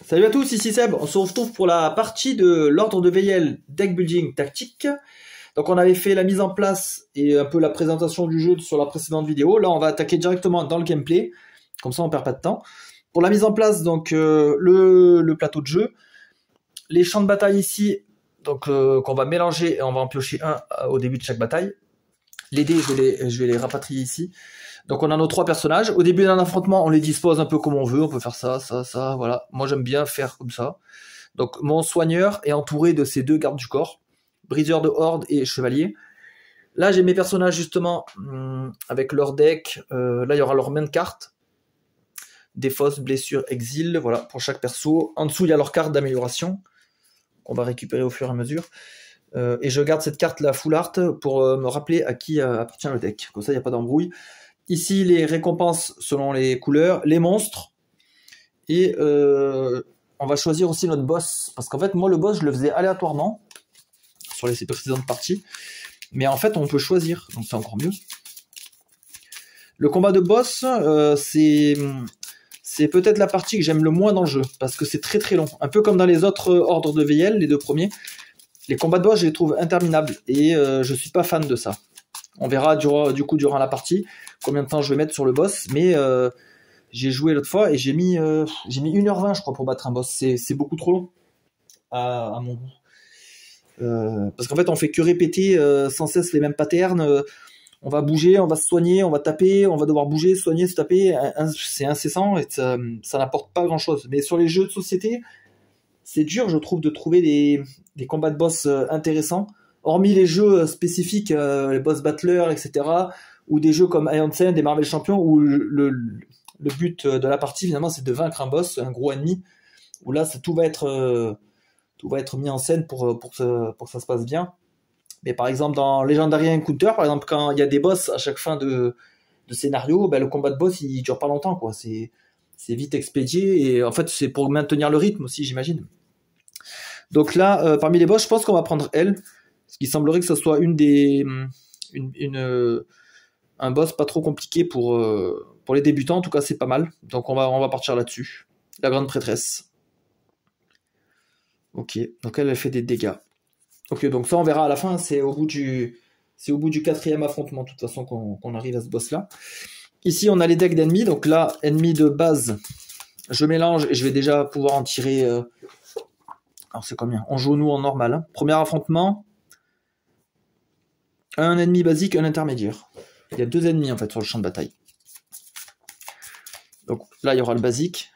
Salut à tous, ici Seb. On se retrouve pour la partie de l'ordre de VL Deck Building Tactique. Donc on avait fait la mise en place et un peu la présentation du jeu sur la précédente vidéo. Là on va attaquer directement dans le gameplay, comme ça on perd pas de temps. Pour la mise en place, donc le plateau de jeu, les champs de bataille ici, donc qu'on va mélanger et on va en piocher un au début de chaque bataille. Les dés, je vais les rapatrier ici. Donc on a nos trois personnages. Au début d'un affrontement, on les dispose un peu comme on veut. On peut faire ça, ça, ça, voilà. Moi j'aime bien faire comme ça. Donc mon soigneur est entouré de ces deux gardes du corps, briseur de horde et chevalier. Là j'ai mes personnages justement avec leur deck. Là il y aura leur main de carte. Défausse, blessure, exil, voilà pour chaque perso. En dessous il y a leur carte d'amélioration qu'on va récupérer au fur et à mesure. Et je garde cette carte là full art pour me rappeler à qui appartient le deck. Comme ça il n'y a pas d'embrouille. Ici, les récompenses selon les couleurs, les monstres. Et on va choisir aussi notre boss. Parce qu'en fait, moi, le boss, je le faisais aléatoirement sur les précédentes parties. Mais en fait, on peut choisir. Donc, c'est encore mieux. Le combat de boss, c'est peut-être la partie que j'aime le moins dans le jeu. Parce que c'est très très long. Un peu comme dans les autres ordres de VL, les deux premiers. Les combats de boss, je les trouve interminables. Et je suis pas fan de ça. On verra du coup durant la partie combien de temps je vais mettre sur le boss, mais j'ai joué l'autre fois et j'ai mis 1h20 je crois pour battre un boss. C'est beaucoup trop long à mon goût. Parce qu'en fait on fait que répéter sans cesse les mêmes patterns. On va bouger, on va se soigner, on va taper, on va devoir bouger, se soigner, se taper. C'est incessant et ça n'apporte pas grand chose. Mais sur les jeux de société, c'est dur je trouve de trouver des combats de boss intéressants. Hormis les jeux spécifiques, les boss battlers, etc., ou des jeux comme Iron Sand, des Marvel Champions, où le but de la partie, finalement, c'est de vaincre un boss, un gros ennemi, où là, tout va être mis en scène pour que ça se passe bien. Mais par exemple, dans Legendary Encounter, par exemple, quand il y a des boss à chaque fin de scénario, ben, le combat de boss, il dure pas longtemps, quoi. C'est vite expédié, et en fait, c'est pour maintenir le rythme aussi, j'imagine. Donc là, parmi les boss, je pense qu'on va prendre elle. Ce qui semblerait que ce soit un boss pas trop compliqué pour les débutants. En tout cas, c'est pas mal. Donc on va partir là-dessus. La grande prêtresse. Ok, donc elle fait des dégâts. Ok, donc ça on verra à la fin. C'est au bout du 4e affrontement, de toute façon, qu'on arrive à ce boss-là. Ici, on a les decks d'ennemis. Donc là, ennemis de base, je mélange et je vais déjà pouvoir en tirer... Alors c'est combien? On joue nous en normal. Hein. Premier affrontement... Un ennemi basique, un intermédiaire. Il y a deux ennemis en fait sur le champ de bataille. Donc là il y aura le basique.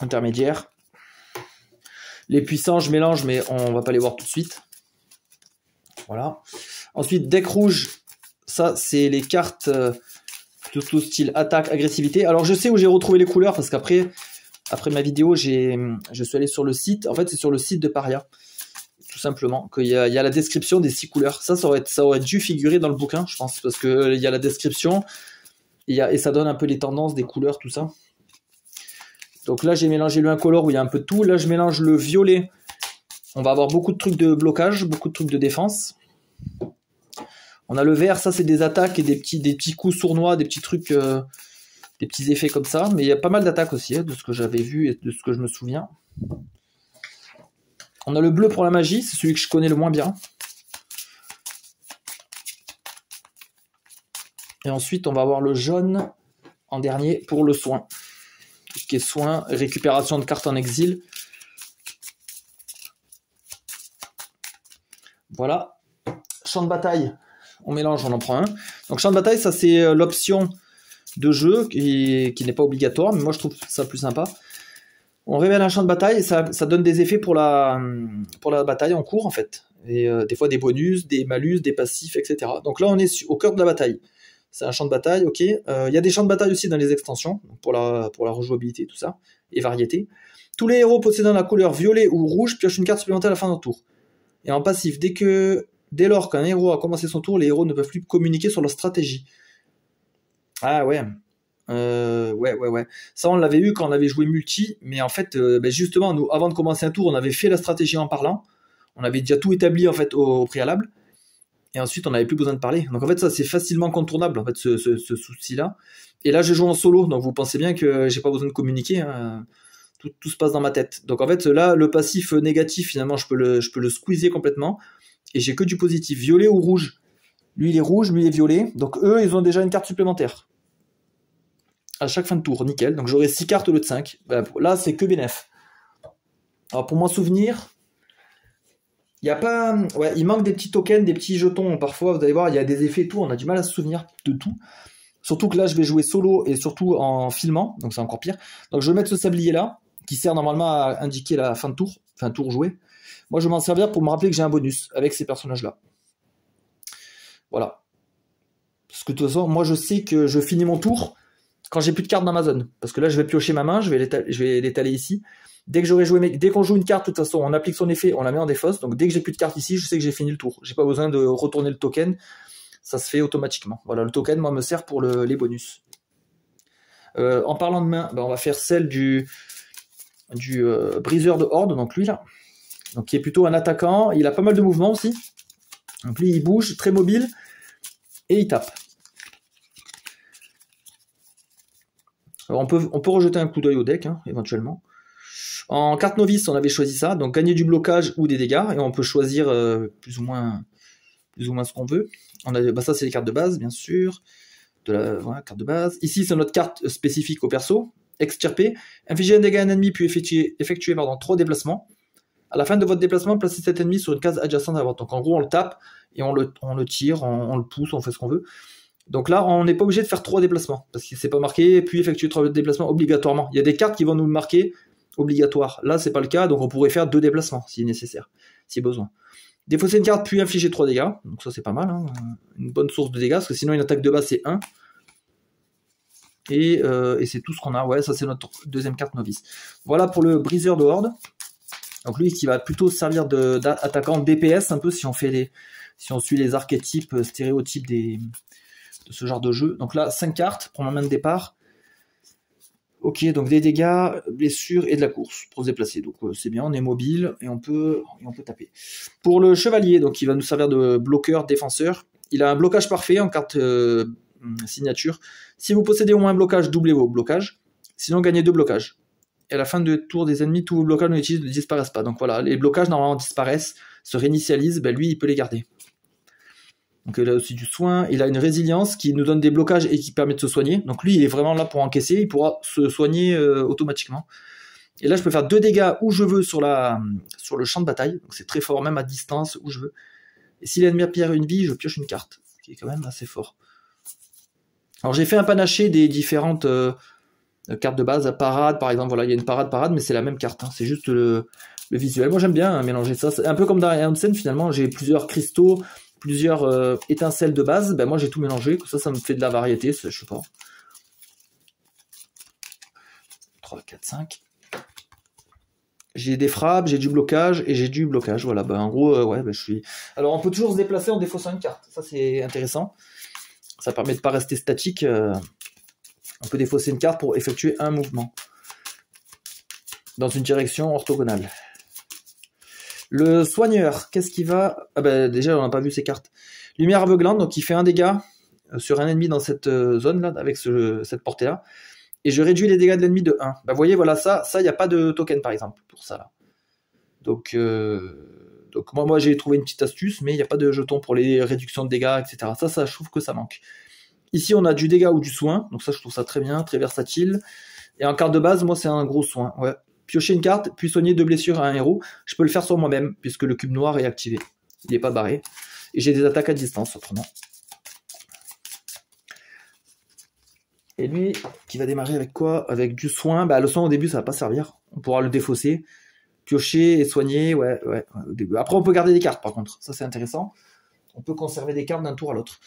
Intermédiaire. Les puissants je mélange mais on va pas les voir tout de suite. Voilà. Ensuite deck rouge. Ça c'est les cartes tout style attaque, agressivité. Alors je sais où j'ai retrouvé les couleurs parce qu'après ma vidéo, je suis allé sur le site. En fait, c'est sur le site de Paria, tout simplement. Qu'il y a la description des 6 couleurs. Ça aurait dû figurer dans le bouquin, je pense, parce qu'il y a la description et ça donne un peu les tendances des couleurs, tout ça. Donc là, j'ai mélangé le incolore où il y a un peu de tout. Là, je mélange le violet. On va avoir beaucoup de trucs de blocage, beaucoup de trucs de défense. On a le vert, ça c'est des attaques et des petits coups sournois, des petits trucs... des petits effets comme ça, mais il y a pas mal d'attaques aussi, hein, de ce que j'avais vu et de ce que je me souviens. On a le bleu pour la magie, c'est celui que je connais le moins bien. Et ensuite, on va avoir le jaune en dernier pour le soin. Tout ce qui est soin, récupération de cartes en exil. Voilà. Champ de bataille, on mélange, on en prend un. Donc champ de bataille, ça c'est l'option de jeu qui n'est pas obligatoire, mais moi je trouve ça plus sympa. On révèle un champ de bataille et ça donne des effets pour la bataille en cours en fait. Et des fois des bonus, des malus, des passifs, etc. Donc là on est au cœur de la bataille. C'est un champ de bataille, ok. Il y a des champs de bataille aussi dans les extensions, pour la rejouabilité, tout ça, et variété. Tous les héros possédant la couleur violet ou rouge piochent une carte supplémentaire à la fin de leur tour. Et en passif, dès lors qu'un héros a commencé son tour, les héros ne peuvent plus communiquer sur leur stratégie. Ah ouais. Ouais. Ça, on l'avait eu quand on avait joué multi, mais en fait, justement, nous, avant de commencer un tour, on avait fait la stratégie en parlant. On avait déjà tout établi en fait au préalable. Et ensuite, on n'avait plus besoin de parler. Donc en fait, ça, c'est facilement contournable, en fait, ce souci-là. Et là, je joue en solo, donc vous pensez bien que j'ai pas besoin de communiquer, hein. Tout se passe dans ma tête. Donc en fait, là, le passif négatif, finalement, je peux le squeezer complètement. Et j'ai que du positif. Violet ou rouge. Lui, il est rouge, lui, il est violet. Donc eux, ils ont déjà une carte supplémentaire. À chaque fin de tour, nickel. Donc j'aurai 6 cartes au lieu de 5. Là, c'est que bénef. Alors pour m'en souvenir, il y a pas... Ouais, il manque des petits tokens, des petits jetons. Parfois, vous allez voir, il y a des effets et tout. On a du mal à se souvenir de tout. Surtout que là, je vais jouer solo et surtout en filmant. Donc c'est encore pire. Donc je vais mettre ce sablier-là, qui sert normalement à indiquer la fin de tour. Fin de tour joué. Moi, je vais m'en servir pour me rappeler que j'ai un bonus avec ces personnages-là. Voilà. Parce que de toute façon, moi, je sais que je finis mon tour quand j'ai plus de cartes dans ma zone. Parce que là, je vais piocher ma main, je vais l'étaler ici. Dès qu'on joue une carte, de toute façon, on applique son effet, on la met en défausse. Donc dès que j'ai plus de cartes ici, je sais que j'ai fini le tour. J'ai pas besoin de retourner le token. Ça se fait automatiquement. Voilà, le token, moi, me sert pour les bonus. En parlant de main, on va faire celle du briseur de horde, donc lui là. Donc qui est plutôt un attaquant. Il a pas mal de mouvements aussi. Donc lui, il bouge, très mobile. Et il tape. Alors, on peut rejeter un coup d'œil au deck, hein, éventuellement. En carte novice, on avait choisi ça, donc gagner du blocage ou des dégâts, et on peut choisir plus ou moins ce qu'on veut. Ça, c'est les cartes de base, bien sûr. Voilà, carte de base. Ici, c'est notre carte spécifique au perso. Extirper. Infliger un dégât à un ennemi, puis effectuer 3 déplacements. À la fin de votre déplacement, placez cet ennemi sur une case adjacente à votre. Donc en gros, on le tape, et on le tire, on le pousse, on fait ce qu'on veut. Donc là, on n'est pas obligé de faire 3 déplacements, parce que c'est pas marqué, puis effectuer 3 déplacements obligatoirement. Il y a des cartes qui vont nous le marquer obligatoire. Là, c'est pas le cas, donc on pourrait faire 2 déplacements, si nécessaire, si besoin. Défausser une carte, puis infliger 3 dégâts. Donc ça, c'est pas mal, hein. Une bonne source de dégâts, parce que sinon, une attaque de base, c'est 1. Et c'est tout ce qu'on a. Ouais, ça, c'est notre deuxième carte novice. Voilà pour le briseur de horde. Donc lui, qui va plutôt servir d'attaquant DPS, un peu, si on suit les archétypes, stéréotypes de ce genre de jeu. Donc là, 5 cartes pour ma main de départ. Ok, donc des dégâts, blessures et de la course pour se déplacer. Donc c'est bien, on est mobile et on peut taper. Pour le chevalier, donc il va nous servir de bloqueur, défenseur. Il a un blocage parfait en carte signature. Si vous possédez au moins un blocage, doublez vos blocages. Sinon, gagnez 2 blocages. Et à la fin de tour des ennemis, tous vos blocages non utilisés ne disparaissent pas. Donc voilà, les blocages normalement disparaissent, se réinitialisent, lui il peut les garder. Donc il a aussi du soin, il a une résilience qui nous donne des blocages et qui permet de se soigner. Donc lui il est vraiment là pour encaisser, il pourra se soigner automatiquement. Et là je peux faire 2 dégâts où je veux sur le champ de bataille, donc c'est très fort même à distance où je veux. Et si l'ennemi perd une vie, je pioche une carte, ce qui est quand même assez fort. Alors j'ai fait un panaché des différentes cartes de base, parade par exemple, voilà il y a une parade, mais c'est la même carte, hein. C'est juste le visuel. Moi j'aime bien mélanger ça, c'est un peu comme dans Hansen finalement, j'ai plusieurs cristaux, plusieurs étincelles de base, moi j'ai tout mélangé, ça me fait de la variété, je sais pas. 3, 4, 5. J'ai des frappes, j'ai du blocage, et j'ai du blocage, voilà, en gros, je suis... Alors on peut toujours se déplacer en défaussant une carte, ça c'est intéressant, ça permet de pas rester statique, on peut défausser une carte pour effectuer un mouvement, dans une direction orthogonale. Le soigneur, qu'est-ce qu'il va... déjà, on n'a pas vu ses cartes. Lumière aveuglante, donc il fait 1 dégât sur un ennemi dans cette zone-là, avec cette portée-là. Et je réduis les dégâts de l'ennemi de 1. Vous voyez, voilà, ça, il n'y a pas de token, par exemple, pour ça, là. Donc moi, j'ai trouvé une petite astuce, mais il n'y a pas de jeton pour les réductions de dégâts, etc. Ça, je trouve que ça manque. Ici, on a du dégât ou du soin. Donc ça, je trouve ça très bien, très versatile. Et en carte de base, moi, c'est un gros soin, ouais. Piocher une carte, puis soigner 2 blessures à un héros. Je peux le faire sur moi-même, puisque le cube noir est activé. Il n'est pas barré. Et j'ai des attaques à distance, autrement. Et lui, qui va démarrer avec quoi? Avec du soin. Le soin, au début, ça va pas servir. On pourra le défausser. Piocher et soigner, ouais, au début. Après, on peut garder des cartes, par contre. Ça, c'est intéressant. On peut conserver des cartes d'un tour à l'autre.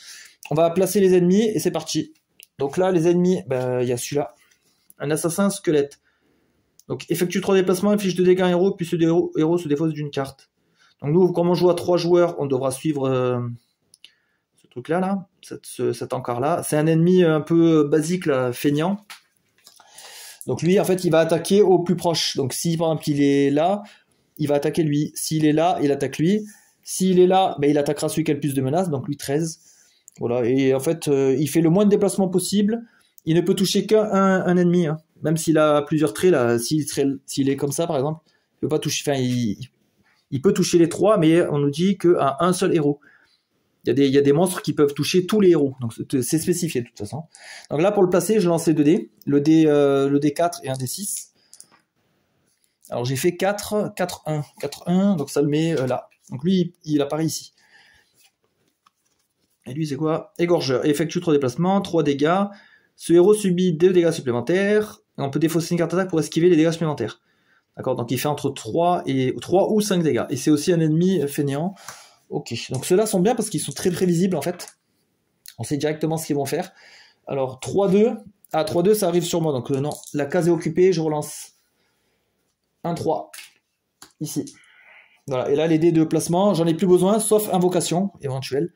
On va placer les ennemis, et c'est parti. Donc là, les ennemis, il y a celui-là. Un assassin squelette. Donc, effectue 3 déplacements, inflige 2 dégâts à un héros, puis ce héros se défausse d'une carte. Donc, nous, comme on joue à 3 joueurs, on devra suivre ce truc-là, cet encart-là. C'est un ennemi un peu basique, là, feignant. Donc, lui, en fait, il va attaquer au plus proche. Donc, si, par exemple, il est là, il va attaquer lui. S'il est là, il attaque lui. S'il est là, ben, il attaquera celui qui a le plus de menaces, donc lui 13. Voilà, et en fait, il fait le moins de déplacements possible. Il ne peut toucher qu'un ennemi, hein. Même s'il a plusieurs traits, là, s'il est comme ça, par exemple, il peut pas toucher, enfin, il peut toucher les 3, mais on nous dit qu'à un seul héros. Il y a des monstres qui peuvent toucher tous les héros, donc c'est spécifié de toute façon. Donc là, pour le placer, je lance les 2 dés, le D4 et un D6. Alors j'ai fait 4, 4, 1, 4, 1, donc ça le met là. Donc lui, il apparaît ici. Et lui, c'est quoi? Égorgeur. Effectue 3 déplacements, 3 dégâts. Ce héros subit 2 dégâts supplémentaires. On peut défausser une carte d'attaque pour esquiver les dégâts supplémentaires. D'accord, donc il fait entre 3 ou 5 dégâts. Et c'est aussi un ennemi fainéant. Ok, donc ceux-là sont bien parce qu'ils sont très prévisibles en fait. On sait directement ce qu'ils vont faire. Alors 3-2. Ah, 3-2, ça arrive sur moi. Donc non, la case est occupée, je relance. 1-3. Ici. Voilà, et là les dés de placement, j'en ai plus besoin, sauf invocation éventuelle.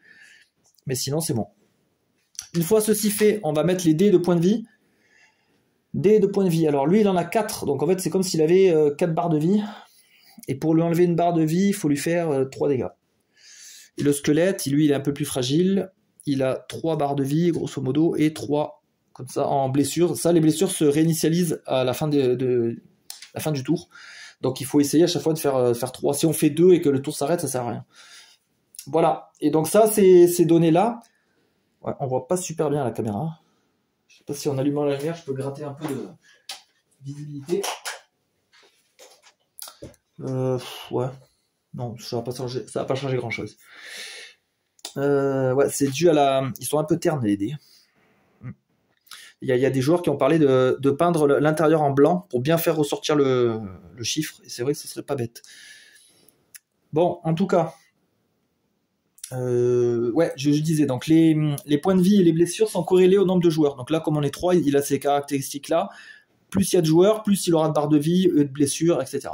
Mais sinon, c'est bon. Une fois ceci fait, on va mettre les dés de points de vie. Dés de points de vie. Alors lui, il en a 4. Donc en fait, c'est comme s'il avait 4 barres de vie. Et pour lui enlever une barre de vie, il faut lui faire 3 dégâts. Et le squelette, lui, il est un peu plus fragile. Il a 3 barres de vie, grosso modo, et 3 comme ça en blessure. Ça, les blessures se réinitialisent à la fin, la fin du tour. Donc il faut essayer à chaque fois de faire 3. Si on fait 2 et que le tour s'arrête, ça sert à rien. Voilà. Et donc ça, ces données-là, ouais, on voit pas super bien à la caméra. Je sais pas si en allumant la lumière, je peux gratter un peu de visibilité. Ouais. Non, ça va pas changer grand-chose. Ouais, c'est dû à la... Ils sont un peu ternes, les dés. Il y a des joueurs qui ont parlé de peindre l'intérieur en blanc pour bien faire ressortir le chiffre. Et c'est vrai que ce serait pas bête. Bon, en tout cas... ouais, je disais, donc les points de vie et les blessures sont corrélés au nombre de joueurs. Donc là, comme on est 3, il a ces caractéristiques-là. Plus il y a de joueurs, plus il aura de barres de vie, de blessures, etc.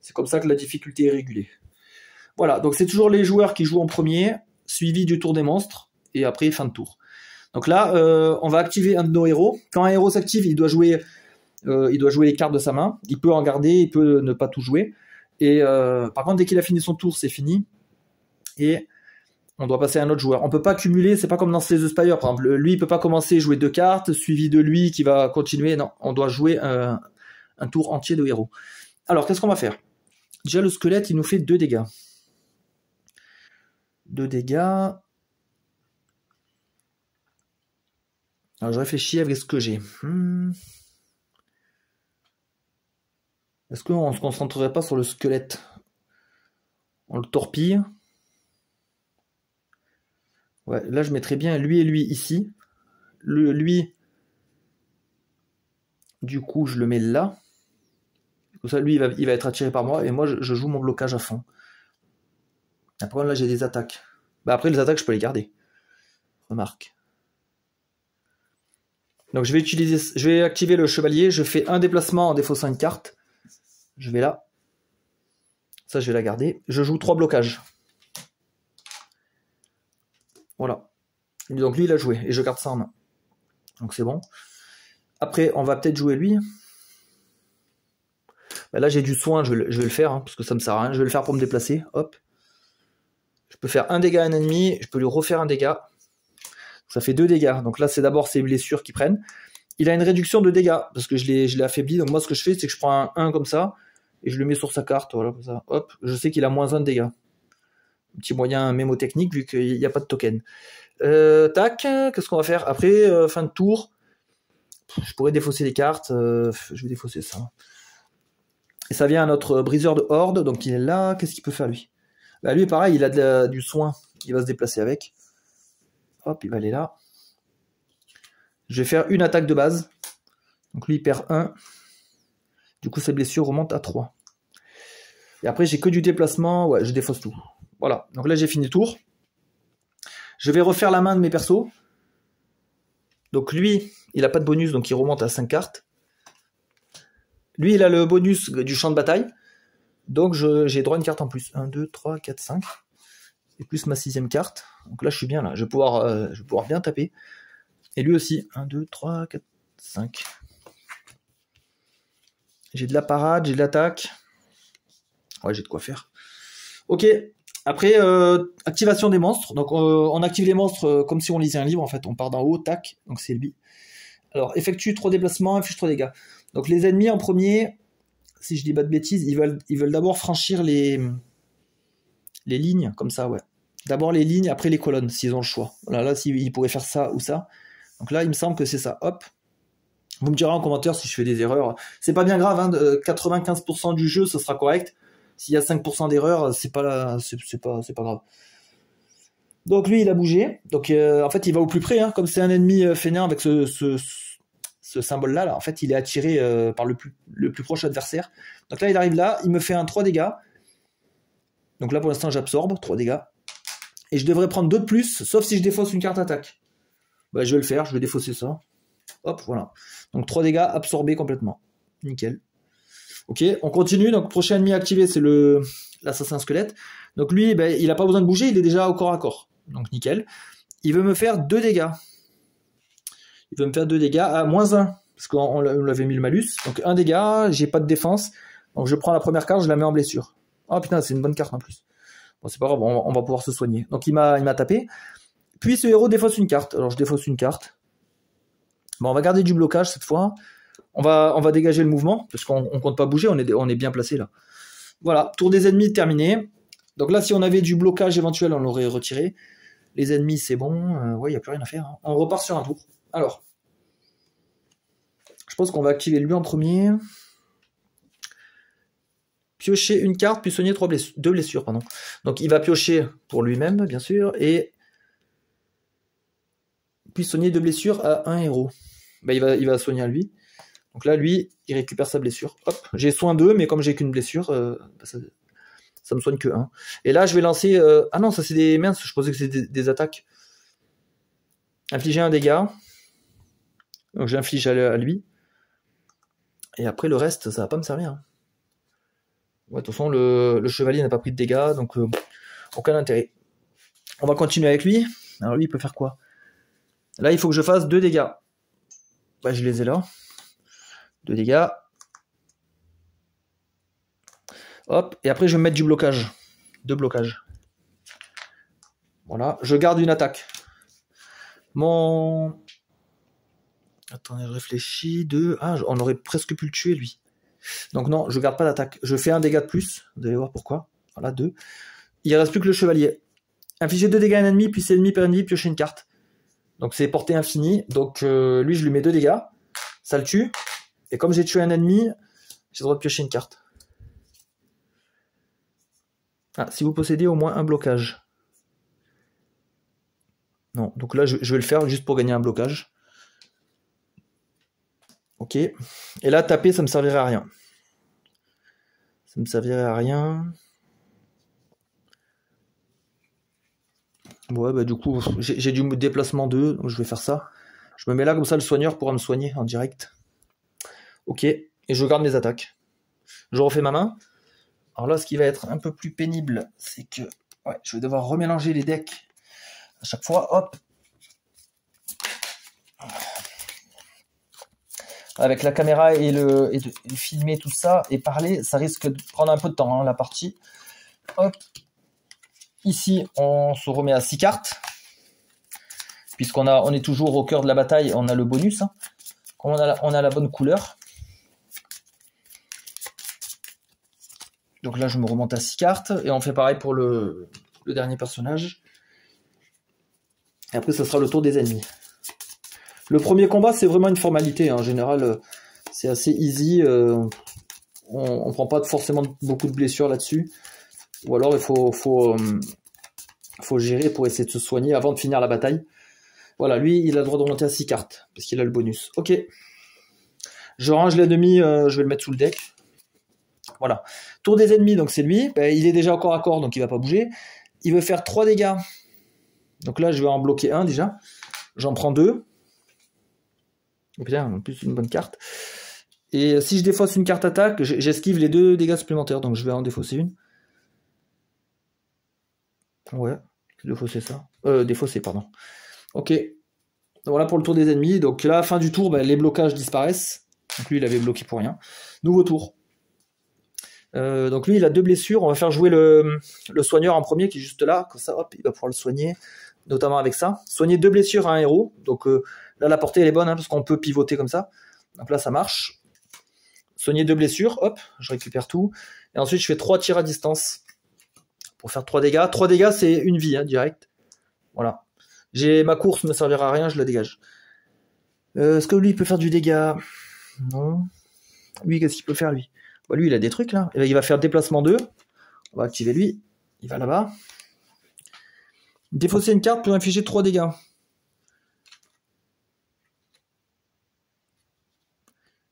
C'est comme ça que la difficulté est régulée. Voilà, donc c'est toujours les joueurs qui jouent en premier, suivi du tour des monstres, et après fin de tour. Donc là, on va activer un de nos héros. Quand un héros s'active, il doit jouer les cartes de sa main. Il peut en garder, il peut ne pas tout jouer. Et par contre, dès qu'il a fini son tour, c'est fini. Et on doit passer à un autre joueur. On peut pas cumuler, c'est pas comme dans Slay the Spire, par exemple. Lui, il peut pas commencer à jouer 2 cartes, suivi de lui qui va continuer. Non, on doit jouer un tour entier de héros. Alors, qu'est-ce qu'on va faire? Déjà, le squelette, il nous fait 2 dégâts. 2 dégâts. Alors, je réfléchis avec ce que j'ai. Est-ce qu'on se concentrerait pas sur le squelette? On le torpille. Ouais, là, je mettrais bien lui et lui ici. Lui, du coup, je le mets là. Comme ça, lui, il va être attiré par moi. Et moi, je joue mon blocage à fond. Après, là, j'ai des attaques. Bah, après, les attaques, je peux les garder. Remarque. Donc, je vais activer le chevalier. Je fais un déplacement en défaussant une carte. Je vais là. Ça, je vais la garder. Je joue 3 blocages. Voilà. Donc, lui, il a joué. Et je garde ça en main. Donc, c'est bon. Après, on va peut-être jouer lui. Bah, là, j'ai du soin. Je vais le faire. Hein, parce que ça me sert à rien. Je vais le faire pour me déplacer. Hop. Je peux faire un dégât à un ennemi. Je peux lui refaire un dégât. Ça fait 2 dégâts. Donc là, c'est d'abord ses blessures qui prennent. Il a une réduction de dégâts. Parce que je l'ai affaibli. Donc moi, ce que je fais, c'est que je prends un 1 comme ça. Et je le mets sur sa carte. Voilà, comme ça. Hop. Je sais qu'il a moins 1 de dégâts. Un petit moyen mémotechnique vu qu'il n'y a pas de token. Tac. Qu'est-ce qu'on va faire? Après, fin de tour. Je pourrais défausser les cartes. Je vais défausser ça. Et ça vient à notre briseur de horde. Donc il est là. Qu'est-ce qu'il peut faire lui? Bah, lui, pareil, il a du soin. Il va se déplacer avec. Hop, il va aller là. Je vais faire une attaque de base. Donc lui, il perd 1. Du coup, ses blessures remontent à 3. Et après, j'ai que du déplacement. Ouais, je défausse tout. Voilà. Donc là, j'ai fini le tour. Je vais refaire la main de mes persos. Donc lui, il n'a pas de bonus, donc il remonte à 5 cartes. Lui, il a le bonus du champ de bataille. Donc j'ai droit à une carte en plus. 1, 2, 3, 4, 5. Et plus ma 6e carte. Donc là, je suis bien là. Je vais pouvoir bien taper. Et lui aussi. 1, 2, 3, 4, 5. J'ai de la parade, j'ai de l'attaque. Ouais, j'ai de quoi faire. Ok. Après, activation des monstres. Donc, on active les monstres comme si on lisait un livre, en fait. On part d'en haut, tac. Donc, c'est lui. Alors, effectue 3 déplacements, inflige 3 dégâts. Donc, les ennemis, en premier, si je dis pas de bêtises, ils veulent d'abord franchir les lignes, comme ça, ouais. D'abord les lignes, après les colonnes, s'ils ont le choix. Voilà, là, ils pourraient faire ça ou ça. Donc là, il me semble que c'est ça. Hop. Vous me direz en commentaire si je fais des erreurs. C'est pas bien grave, hein. 95% du jeu, ce sera correct. S'il y a 5% d'erreurs, c'est pas grave. Donc lui, il a bougé. Donc en fait, il va au plus près, hein. Comme c'est un ennemi fainéant avec ce symbole-là, là, en fait, il est attiré par le plus proche adversaire. Donc là, il arrive là, il me fait un 3 dégâts. Donc là, pour l'instant, j'absorbe 3 dégâts. Et je devrais prendre 2 de plus, sauf si je défausse une carte attaque. Bah, je vais le faire, je vais défausser ça. Hop, voilà. Donc 3 dégâts absorbés complètement. Nickel. Ok, on continue. Donc prochain ennemi activé, c'est l'assassin squelette. Donc lui, ben, il n'a pas besoin de bouger, il est déjà au corps à corps. Donc nickel. Il veut me faire 2 dégâts. Il veut me faire 2 dégâts à -1. Parce qu'on l'avait mis le malus. Donc 1 dégât, j'ai pas de défense. Donc je prends la première carte, je la mets en blessure. Oh putain, c'est une bonne carte en plus. Bon, c'est pas grave, on va pouvoir se soigner. Donc il m'a tapé. Puis ce héros défausse une carte. Alors je défausse une carte. Bon, on va garder du blocage cette fois. On va dégager le mouvement, parce qu'on compte pas bouger, on est bien placé là. Voilà, tour des ennemis terminé. Donc là, si on avait du blocage éventuel, on l'aurait retiré. Les ennemis, c'est bon. Ouais, il n'y a plus rien à faire, hein. On repart sur un tour. Alors, je pense qu'on va activer lui en premier. Piocher une carte, puis soigner 2 blessures. Pardon. Donc il va piocher pour lui-même, bien sûr, et puis soigner 2 blessures à un héros. Ben, il va soigner à lui. Donc là, lui, il récupère sa blessure. Hop, j'ai soin 2, mais comme j'ai qu'une blessure, ça me soigne que 1. Et là, je vais lancer... Ah non, ça c'est des... Mince, je pensais que c'était des attaques. Infliger un dégât. Donc j'inflige à lui. Et après, le reste, ça va pas me servir, hein. Ouais, de toute façon, le chevalier n'a pas pris de dégâts, donc aucun intérêt. On va continuer avec lui. Alors lui, il peut faire quoi? Là, il faut que je fasse 2 dégâts. Bah, je les ai là. 2 dégâts. Hop, et après je vais mettre du blocage. 2 blocages. Voilà, je garde une attaque. Attendez, je réfléchis. 2. Ah, on aurait presque pu le tuer, lui. Donc non, je garde pas d'attaque. Je fais un dégât de plus. Vous allez voir pourquoi. Voilà, 2. Il ne reste plus que le chevalier. Infliger 2 dégâts à un ennemi, puis c'est ennemi par ennemi, piocher une carte. Donc c'est portée infinie. Donc lui, je lui mets 2 dégâts. Ça le tue. Et comme j'ai tué un ennemi, j'ai le droit de piocher une carte. Ah, si vous possédez au moins un blocage. Non, donc là, je vais le faire juste pour gagner un blocage. Ok. Et là, taper, ça me servirait à rien. Ça me servirait à rien. Ouais, bah du coup, j'ai du déplacement 2, donc je vais faire ça. Je me mets là, comme ça, le soigneur pourra me soigner en direct. Ok. Et je garde mes attaques. Je refais ma main. Alors là, ce qui va être un peu plus pénible, c'est que ouais, je vais devoir remélanger les decks à chaque fois. Hop. Avec la caméra et de filmer tout ça et parler, ça risque de prendre un peu de temps, hein, la partie. Hop. Ici, on se remet à 6 cartes. Puisqu'on est toujours au cœur de la bataille, on a le bonus. Hein. Comme on a la bonne couleur. Donc là, je me remonte à 6 cartes. Et on fait pareil pour le dernier personnage. Et après, ce sera le tour des ennemis. Le premier combat, c'est vraiment une formalité. En général, c'est assez easy. On ne prend pas forcément beaucoup de blessures là-dessus. Ou alors, il faut gérer pour essayer de se soigner avant de finir la bataille. Voilà, lui, il a le droit de remonter à 6 cartes. Parce qu'il a le bonus. Ok. Je range l'ennemi, je vais le mettre sous le deck. Voilà. Tour des ennemis, donc c'est lui. Ben, il est déjà au corps à corps, donc il ne va pas bouger. Il veut faire 3 dégâts. Donc là, je vais en bloquer un déjà. J'en prends 2. Oh putain, en plus une bonne carte. Et si je défausse une carte attaque, j'esquive les 2 dégâts supplémentaires. Donc je vais en défausser une. Ouais, défausser ça. Défausser, pardon. Ok. Voilà pour le tour des ennemis. Donc là, fin du tour, ben, les blocages disparaissent. Donc lui, il avait bloqué pour rien. Nouveau tour. Donc lui, il a 2 blessures. On va faire jouer le soigneur en premier qui est juste là. Comme ça, hop, il va pouvoir le soigner, notamment avec ça. Soigner 2 blessures à un héros. Donc là, la portée, elle est bonne, hein, parce qu'on peut pivoter comme ça. Donc là, ça marche. Soigner 2 blessures. Hop, je récupère tout. Et ensuite, je fais 3 tirs à distance pour faire 3 dégâts. 3 dégâts, c'est une vie, hein, direct. Voilà. Ma course ne me servira à rien, je la dégage. Est-ce que lui, il peut faire du dégât? Non. Lui, qu'est-ce qu'il peut faire, lui? Bah, lui, il a des trucs, là. Il va faire déplacement 2. On va activer lui. Il va là-bas. Défausser une carte peut infliger 3 dégâts.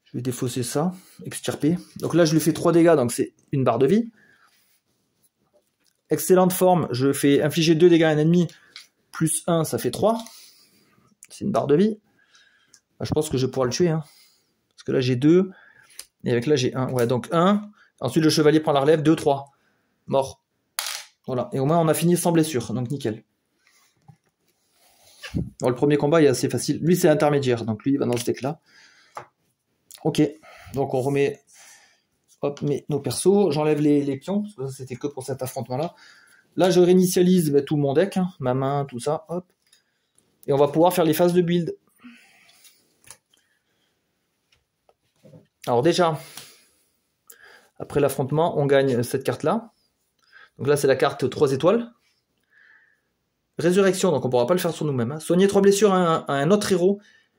Je vais défausser ça. Extirper. Donc là, je lui fais 3 dégâts, donc c'est une barre de vie. Excellente forme. Je fais infliger 2 dégâts à un ennemi. Plus 1, ça fait 3. C'est une barre de vie. Bah, je pense que je vais pouvoir le tuer. Hein. Parce que là, j'ai 2. Et avec là, j'ai 1. Ouais, donc 1. Ensuite, le chevalier prend la relève. 2, 3. Mort. Voilà. Et au moins, on a fini sans blessure. Donc, nickel. Bon, le premier combat est assez facile. Lui, c'est intermédiaire. Donc, lui, il va dans ce deck-là. Ok. Donc, on remet nos persos. J'enlève les pions. Parce que ça, c'était que pour cet affrontement-là. Là, je réinitialise tout mon deck. Hein, ma main, tout ça. Hop. Et on va pouvoir faire les phases de build. Alors déjà, après l'affrontement, on gagne cette carte-là. Donc là, c'est la carte 3 étoiles. Résurrection, donc on ne pourra pas le faire sur nous-mêmes. Hein. Soigner 3 blessures à un autre héros,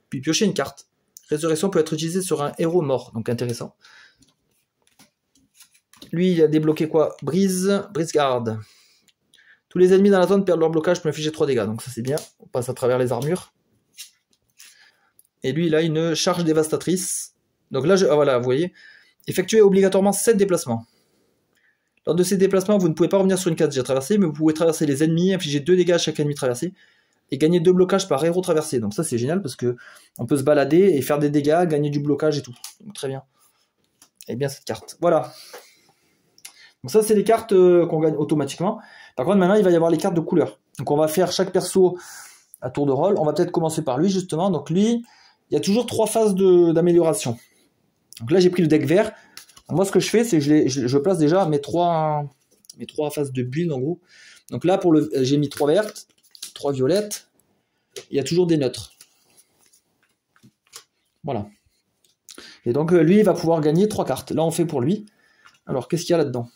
puis piocher une carte. Résurrection peut être utilisée sur un héros mort, donc intéressant. Lui, il a débloqué quoi? Brise garde. Tous les ennemis dans la zone perdent leur blocage pour infliger 3 dégâts, donc ça c'est bien. On passe à travers les armures. Et lui, il a une charge dévastatrice. Donc là, voilà, vous voyez, effectuez obligatoirement 7 déplacements. Lors de ces déplacements, vous ne pouvez pas revenir sur une case déjà traversée, mais vous pouvez traverser les ennemis, infliger 2 dégâts à chaque ennemi traversé, et gagner 2 blocages par héros traversé. Donc ça, c'est génial, parce que on peut se balader et faire des dégâts, gagner du blocage et tout. Donc très bien. Et bien cette carte. Voilà. Donc ça, c'est les cartes qu'on gagne automatiquement. Par contre, maintenant, il va y avoir les cartes de couleur. Donc on va faire chaque perso à tour de rôle. On va peut-être commencer par lui, justement. Donc lui, il y a toujours 3 phases d'amélioration. Donc là, j'ai pris le deck vert. Donc moi, ce que je fais, c'est que je place déjà mes 3 phases de build, en gros. Donc là, j'ai mis 3 vertes, 3 violettes. Il y a toujours des neutres. Voilà. Et donc, lui, il va pouvoir gagner 3 cartes. Là, on fait pour lui. Alors, qu'est-ce qu'il y a là-dedans?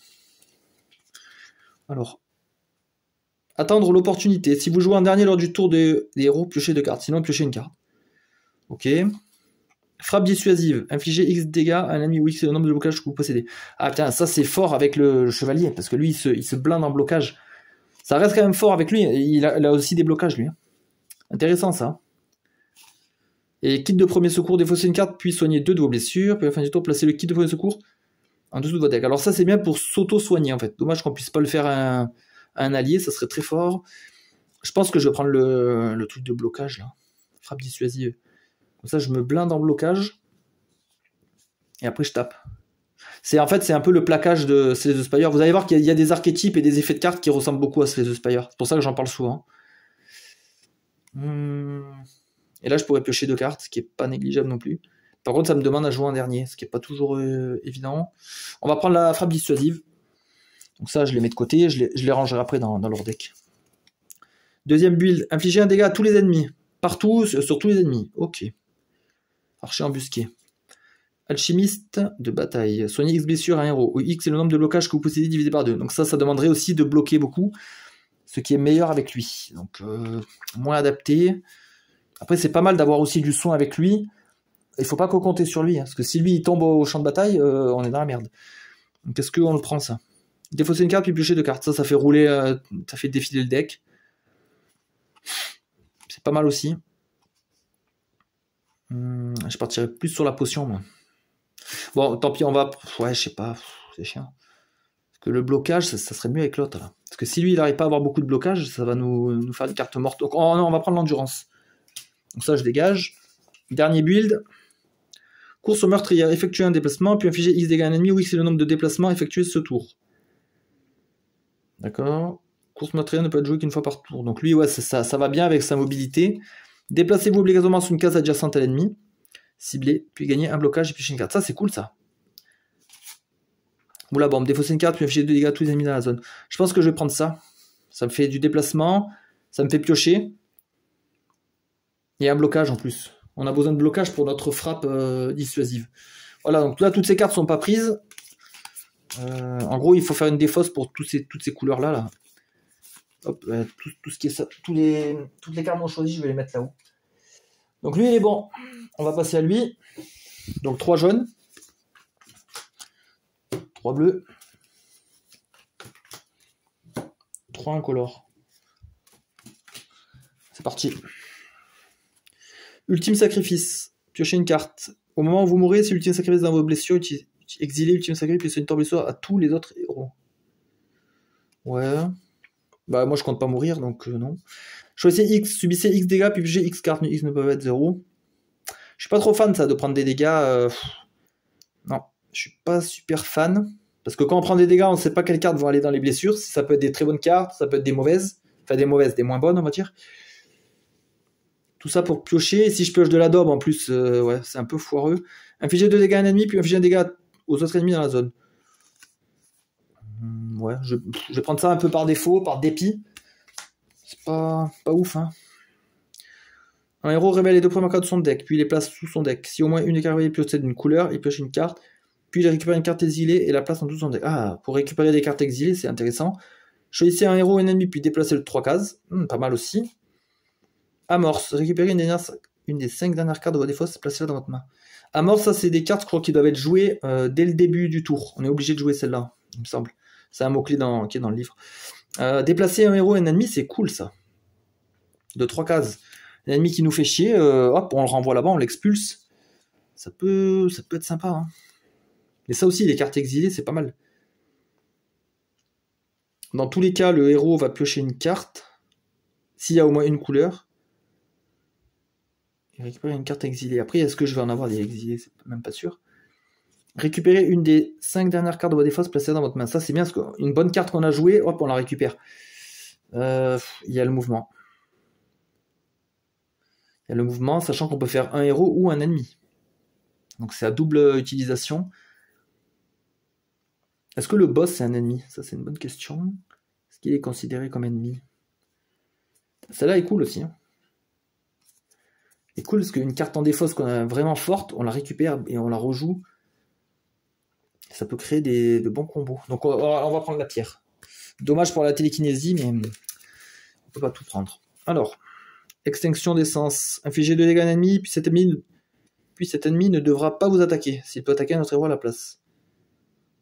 Alors, attendre l'opportunité. Si vous jouez en dernier lors du tour des héros, piochez 2 cartes. Sinon, piochez une carte. Ok. Frappe dissuasive. Infligez X dégâts à un ennemi ou X c'est le nombre de blocages que vous possédez. Ah putain, ça c'est fort avec le chevalier, parce que lui il se blinde en blocage. Ça reste quand même fort avec lui, il a aussi des blocages lui. Intéressant ça. Et kit de premier secours, défausser une carte, puis soigner 2 de vos blessures, puis à la fin du tour, placez le kit de premier secours en dessous de votre deck. Alors ça c'est bien pour s'auto-soigner en fait. Dommage qu'on puisse pas le faire à un allié, ça serait très fort. Je pense que je vais prendre le truc de blocage là. Frappe dissuasive. Comme ça, je me blinde en blocage. Et après, je tape. En fait, c'est un peu le plaquage de Slay the Spire. Vous allez voir qu'il y a des archétypes et des effets de cartes qui ressemblent beaucoup à Slay the Spire. C'est pour ça que j'en parle souvent. Et là, je pourrais piocher 2 cartes, ce qui n'est pas négligeable non plus. Par contre, ça me demande à jouer en dernier, ce qui n'est pas toujours évident. On va prendre la frappe dissuasive. Donc ça, je les mets de côté. Je les rangerai après dans leur deck. Deuxième build. Infliger un dégât à tous les ennemis. Partout, sur tous les ennemis. Ok. Archer embusqué. Alchimiste de bataille. Soigner X blessure à un héros. Où X est le nombre de blocages que vous possédez divisé par 2. Donc ça demanderait aussi de bloquer beaucoup. Ce qui est meilleur avec lui. Donc moins adapté. Après c'est pas mal d'avoir aussi du soin avec lui. Il faut pas qu'on compte sur lui. Hein, parce que si lui il tombe au champ de bataille, on est dans la merde. Donc est-ce qu'on le prend ça? Défausser une carte puis piocher 2 cartes. Ça fait rouler, ça fait défiler le deck. C'est pas mal aussi. Je partirais plus sur la potion moi. Bon, tant pis, on va... Ouais, je sais pas, c'est chiant. Parce que le blocage, ça serait mieux avec l'autre, là. Parce que si lui, il n'arrive pas à avoir beaucoup de blocage, ça va nous faire des cartes mortes. Donc, non, on va prendre l'endurance. Donc ça, je dégage. Dernier build. Course au meurtrière. Effectuer un déplacement, puis infliger X dégâts à un ennemi, ou X c'est le nombre de déplacements effectués ce tour. D'accord. Course meurtrière ne peut être jouée qu'une fois par tour. Donc lui, ouais, ça va bien avec sa mobilité. Déplacez-vous obligatoirement sur une case adjacente à l'ennemi. Cibler, puis gagner un blocage et puis une carte. Ça, c'est cool, ça. Ou la bombe, défausser une carte, puis infliger 2 dégâts à tous les ennemis dans la zone. Je pense que je vais prendre ça. Ça me fait du déplacement, ça me fait piocher. Et un blocage en plus. On a besoin de blocage pour notre frappe dissuasive. Voilà, donc là, toutes ces cartes sont pas prises. En gros, il faut faire une défausse pour toutes ces couleurs-là. Là. Hop, tout ce qui est ça, toutes les cartes qu'on choisit, je vais les mettre là-haut. Donc lui, il est bon. On va passer à lui. Donc 3 jaunes. 3 bleus. 3 incolores. C'est parti. Ultime sacrifice. Piochez une carte. Au moment où vous mourrez, si l'ultime sacrifice dans vos blessures, exilez l'ultime sacrifice, puis une tombe blessure à tous les autres héros. Ouais. Bah moi je compte pas mourir, donc non. Choisissez X, subissez X dégâts, puis piochez X cartes, X ne peuvent être 0. Je suis pas trop fan ça de prendre des dégâts. Non, je suis pas super fan. Parce que quand on prend des dégâts, on sait pas quelles cartes vont aller dans les blessures. Ça peut être des très bonnes cartes, ça peut être des mauvaises. Enfin des mauvaises, des moins bonnes on va dire. Tout ça pour piocher. Et si je pioche de la daube en plus, ouais, c'est un peu foireux. Infliger 2 dégâts à un ennemi, puis infliger un dégât aux autres ennemis dans la zone. Ouais, je vais prendre ça un peu par défaut, par dépit. C'est pas ouf, hein. Un héros révèle les 2 premières cartes de son deck, puis il les place sous son deck. Si au moins une des cartes possède d'une couleur, il pioche une carte, puis il récupère une carte exilée et la place en dessous de son deck. Ah, pour récupérer des cartes exilées, c'est intéressant. Choisissez un héros et un ennemi, puis déplacez le 3 cases. Pas mal aussi. Amorce, récupérez une des 5 dernières cartes de votre défausse, placez-la dans votre main. Amorce, ça c'est des cartes, je crois, qui doivent être jouées dès le début du tour. On est obligé de jouer celle-là, il me semble. C'est un mot-clé qui est dans le livre. Déplacer un héros et un ennemi, c'est cool ça. De 3 cases. Un ennemi qui nous fait chier, hop, on le renvoie là-bas, on l'expulse. Ça peut être sympa. Hein. Mais ça aussi, les cartes exilées, c'est pas mal. Dans tous les cas, le héros va piocher une carte. S'il y a au moins une couleur. Et récupérer une carte exilée. Après, est-ce que je vais en avoir des exilés? C'est même pas sûr. Récupérer une des 5 dernières cartes de votre défausse placée dans votre main. Ça, c'est bien, parce qu'une bonne carte qu'on a jouée, hop, on la récupère. Il y a le mouvement. Il y a le mouvement, sachant qu'on peut faire un héros ou un ennemi. Donc c'est à double utilisation. Est-ce que le boss c'est un ennemi? Ça c'est une bonne question. Est-ce qu'il est considéré comme ennemi? Celle-là est cool aussi. Hein. C'est cool parce qu'une carte en défausse qu'on a vraiment forte, on la récupère et on la rejoue. Ça peut créer de bons combos. Donc on va prendre la pierre. Dommage pour la télékinésie, mais on peut pas tout prendre. Alors, extinction d'essence. Infliger 2 dégâts à un ennemi, puis cet ennemi ne devra pas vous attaquer. S'il peut attaquer notre héros à la place.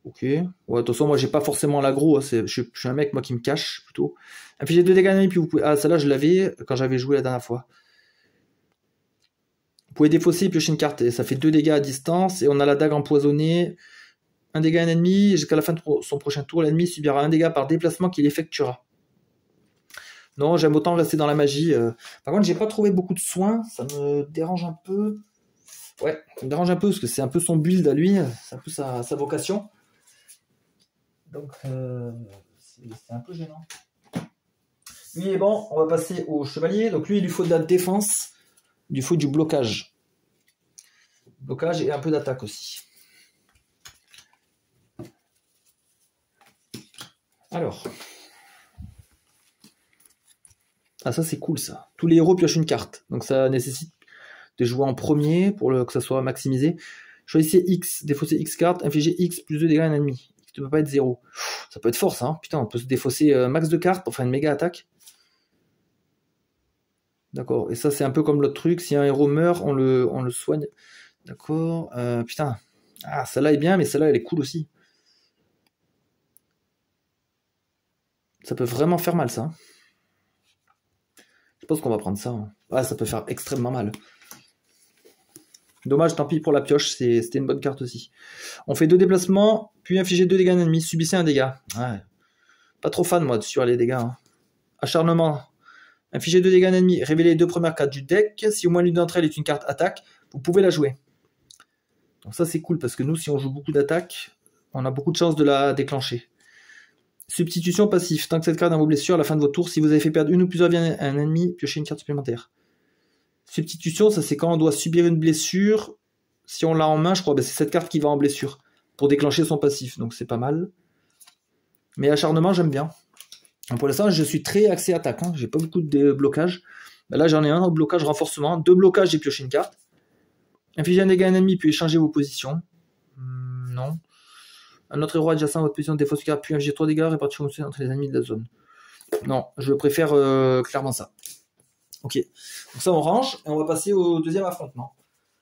Ok. Ouais, de toute façon, moi j'ai pas forcément l'aggro. Hein, je suis un mec moi qui me cache plutôt. Infliger 2 dégâts à un ennemi, puis vous pouvez. Ah, celle-là je l'avais quand j'avais joué la dernière fois. Vous pouvez défausser et piocher une carte. Et ça fait 2 dégâts à distance. Et on a la dague empoisonnée. 1 dégât à un ennemi. Jusqu'à la fin de son prochain tour, l'ennemi subira 1 dégât par déplacement qu'il effectuera. Non, j'aime autant rester dans la magie. Par contre, j'ai pas trouvé beaucoup de soins. Ça me dérange un peu. Ouais, ça me dérange un peu parce que c'est un peu son build à lui. C'est un peu sa vocation. Donc, c'est un peu gênant. Lui est bon. On va passer au chevalier. Donc, lui, il lui faut de la défense. Il lui faut du blocage. Blocage et un peu d'attaque aussi. Alors. Ah, ça c'est cool ça. Tous les héros piochent une carte. Donc ça nécessite de jouer en premier pour que ça soit maximisé. Choisissez X, défaussez X cartes, infligez X plus 2 dégâts à un ennemi. X ne peut pas être 0. Ça peut être fort ça. Hein. Putain, on peut se défausser max de cartes pour faire une méga attaque. D'accord. Et ça c'est un peu comme l'autre truc. Si un héros meurt, on le soigne. D'accord. Putain. Ah, celle-là est bien, mais celle-là elle est cool aussi. Ça peut vraiment faire mal ça. Je pense qu'on va prendre ça. Hein. Ah, ça peut faire extrêmement mal. Dommage, tant pis pour la pioche, c'était une bonne carte aussi. On fait 2 déplacements, puis infliger 2 dégâts à un ennemi, subissez un dégât. Ouais. Pas trop fan moi sur les dégâts. Hein. Acharnement. Infliger 2 dégâts à un ennemi, révélez les 2 premières cartes du deck. Si au moins l'une d'entre elles est une carte attaque, vous pouvez la jouer. Donc ça c'est cool parce que nous si on joue beaucoup d'attaques, on a beaucoup de chances de la déclencher. Substitution passive. Tant que cette carte est dans vos blessures, à la fin de votre tour, si vous avez fait perdre une ou plusieurs vies à un ennemi, piochez une carte supplémentaire. Substitution, ça c'est quand on doit subir une blessure. Si on l'a en main, je crois, c'est cette carte qui va en blessure. pour déclencher son passif, donc c'est pas mal. Mais acharnement, j'aime bien. Donc pour l'instant, je suis très axé attaque, hein. J'ai pas beaucoup de blocage. Ben là, j'en ai un blocage renforcement, 2 blocages, j'ai pioché une carte. Infliger un dégât à un ennemi, puis échanger vos positions. Non. Un autre héros adjacent à votre position défausse une carte, puis infliger 3 dégâts répartis entre les ennemis de la zone. Non, je préfère clairement ça. Ok, donc ça on range, et on va passer au deuxième affrontement.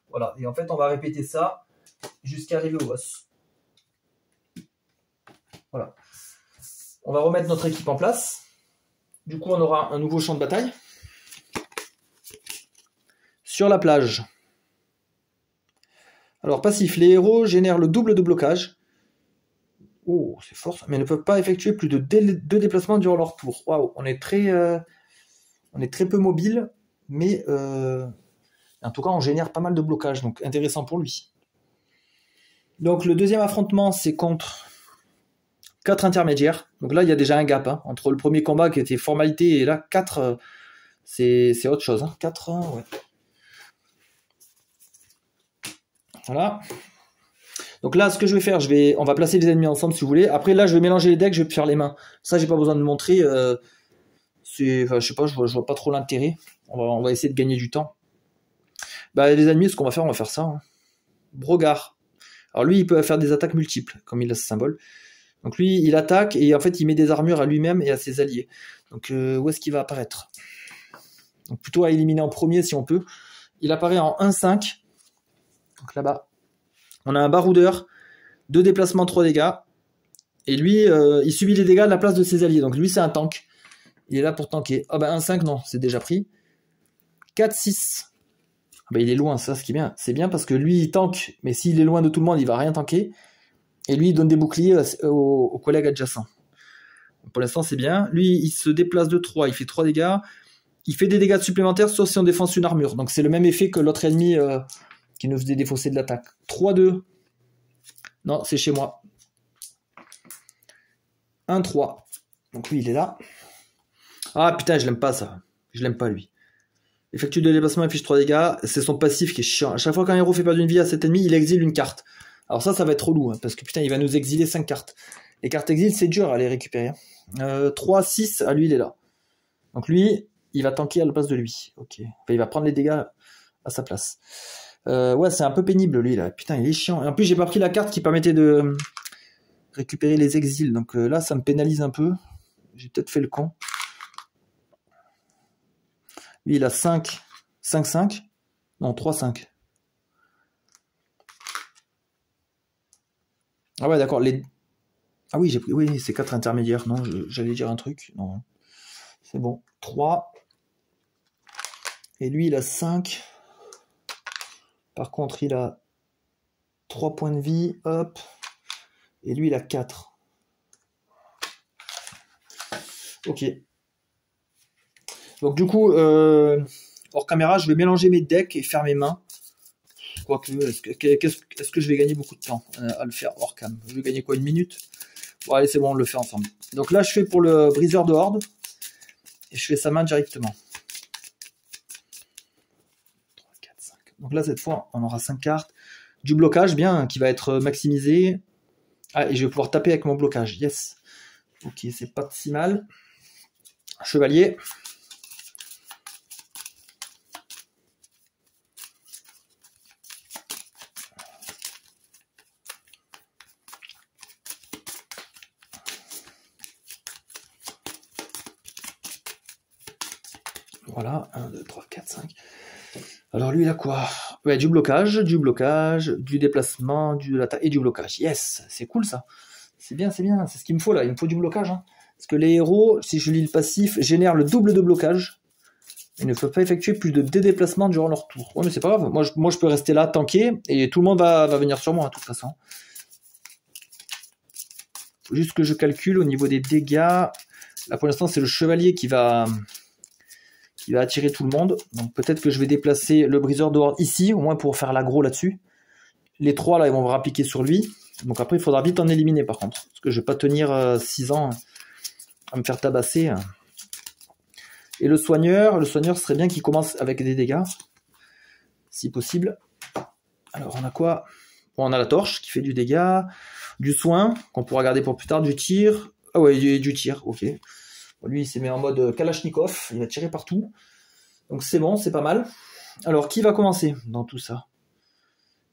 Voilà, et en fait on va répéter ça jusqu'à arriver au boss. Voilà. On va remettre notre équipe en place. Du coup, on aura un nouveau champ de bataille. Sur la plage. Alors, passif, les héros génèrent le double de blocage. Oh, c'est fort ça. Mais ne peuvent pas effectuer plus de 2 déplacements durant leur tour. Waouh, on est très peu mobile, mais en tout cas, on génère pas mal de blocages, donc intéressant pour lui. Donc, le deuxième affrontement, c'est contre 4 intermédiaires. Donc là, il y a déjà un gap, hein, entre le premier combat qui était formalité et là, 4, c'est autre chose. Hein. 4, ouais. Voilà. Donc là, ce que je vais faire, on va placer les ennemis ensemble si vous voulez. Après, là, je vais mélanger les decks, je vais faire les mains. Ça, j'ai pas besoin de montrer. Enfin, je sais pas, je vois pas trop l'intérêt. On va essayer de gagner du temps. Bah, les ennemis, ce qu'on va faire, on va faire ça. Hein. Brogard. Alors lui, il peut faire des attaques multiples, comme il a ce symbole. Donc lui, il attaque et en fait, il met des armures à lui-même et à ses alliés. Donc où est-ce qu'il va apparaître? Donc plutôt à éliminer en premier si on peut. Il apparaît en 1-5. Donc là-bas. On a un baroudeur, 2 déplacements, 3 dégâts. Et lui, il subit les dégâts de la place de ses alliés. Donc lui, c'est un tank. Il est là pour tanker. Ah bah 1-5, non, c'est déjà pris. 4-6. Ah bah il est loin, ça, ce qui est bien. C'est bien parce que lui, il tank. Mais s'il est loin de tout le monde, il va rien tanker. Et lui, il donne des boucliers aux collègues adjacents. Pour l'instant, c'est bien. Lui, il se déplace de 3. Il fait 3 dégâts. Il fait des dégâts supplémentaires, sauf si on défonce une armure. Donc c'est le même effet que l'autre ennemi qui nous faisait défausser de l'attaque. 3-2. Non, c'est chez moi. 1-3. Donc lui, il est là. Ah putain, je l'aime pas ça. Je l'aime pas lui. Effectue 2 déplacements, affiche 3 dégâts. C'est son passif qui est chiant. À chaque fois qu'un héros fait perdre une vie à cet ennemi, il exile une carte. Alors ça va être relou, hein, parce que putain, il va nous exiler 5 cartes. Les cartes exil, c'est dur à les récupérer. 3-6, lui, il est là. Donc lui, il va tanker à la place de lui. Ok. Enfin, il va prendre les dégâts à sa place. Ouais, c'est un peu pénible, lui, là. Putain, il est chiant. Et en plus, j'ai pas pris la carte qui permettait de récupérer les exils. Donc là, ça me pénalise un peu. J'ai peut-être fait le con. Lui, il a 5-5. Non, 3-5. Ah ouais, d'accord. Ah oui, j'ai pris. Oui, c'est 4 intermédiaires. Non, j'allais dire un truc. Non. C'est bon. 3. Et lui, il a 5. Par contre, il a 3 points de vie. Hop. Et lui, il a 4. Ok. Donc du coup, hors caméra, je vais mélanger mes decks et faire mes mains. Quoique, est-ce que je vais gagner beaucoup de temps à le faire hors cam? Je vais gagner quoi, 1 minute? Bon, allez, c'est bon, on le fait ensemble. Donc là, je fais pour le briseur de horde. Et je fais sa main directement. 3, 4, 5. Donc là, cette fois, on aura 5 cartes. Du blocage, bien, qui va être maximisé. Ah, et je vais pouvoir taper avec mon blocage. Yes. Ok, c'est pas si mal. Chevalier. Voilà, 1, 2, 3, 4, 5. Alors lui, il a quoi? Ouais, du blocage, du déplacement, de l'attaque et du blocage. Yes, c'est cool ça. C'est bien, c'est ce qu'il me faut là. Il me faut du blocage. Hein. Parce que les héros, si je lis le passif, génèrent le double de blocage. Ils ne peuvent pas effectuer plus de 2 déplacements durant leur tour. Ouais, mais c'est pas grave. Moi, je peux rester là, tanker, et tout le monde va venir sur moi, de toute façon. Faut juste que je calcule au niveau des dégâts. Là, pour l'instant, c'est le chevalier qui va attirer tout le monde. Donc peut-être que je vais déplacer le briseur de horde ici, au moins pour faire l'aggro là-dessus. Les 3 là, ils vont rappliquer sur lui. Donc après, il faudra vite en éliminer par contre. Parce que je vais pas tenir 6 ans à me faire tabasser. Et le soigneur serait bien qu'il commence avec des dégâts. Si possible. Alors on a quoi? Bon, on a la torche qui fait du dégât, du soin, qu'on pourra garder pour plus tard, du tir. Ah ouais, du tir, ok. Bon, lui, il s'est mis en mode Kalachnikov, il va tirer partout. Donc c'est bon, c'est pas mal. Alors, qui va commencer dans tout ça?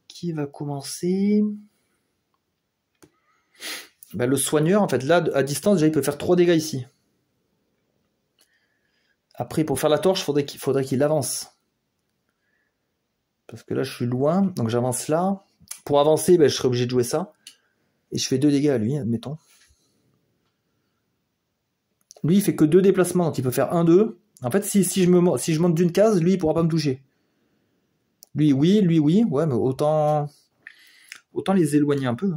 Qui va commencer? Ben, le soigneur, en fait, là, à distance, déjà, il peut faire 3 dégâts ici. Après, pour faire la torche, il faudrait qu'il avance. Parce que là, je suis loin, donc j'avance là. Pour avancer, ben, je serai obligé de jouer ça. Et je fais 2 dégâts à lui, admettons. Lui, il fait que 2 déplacements, donc il peut faire 1-2. En fait, si je monte d'une case, lui, il pourra pas me toucher. Lui, oui. Ouais, mais autant les éloigner un peu.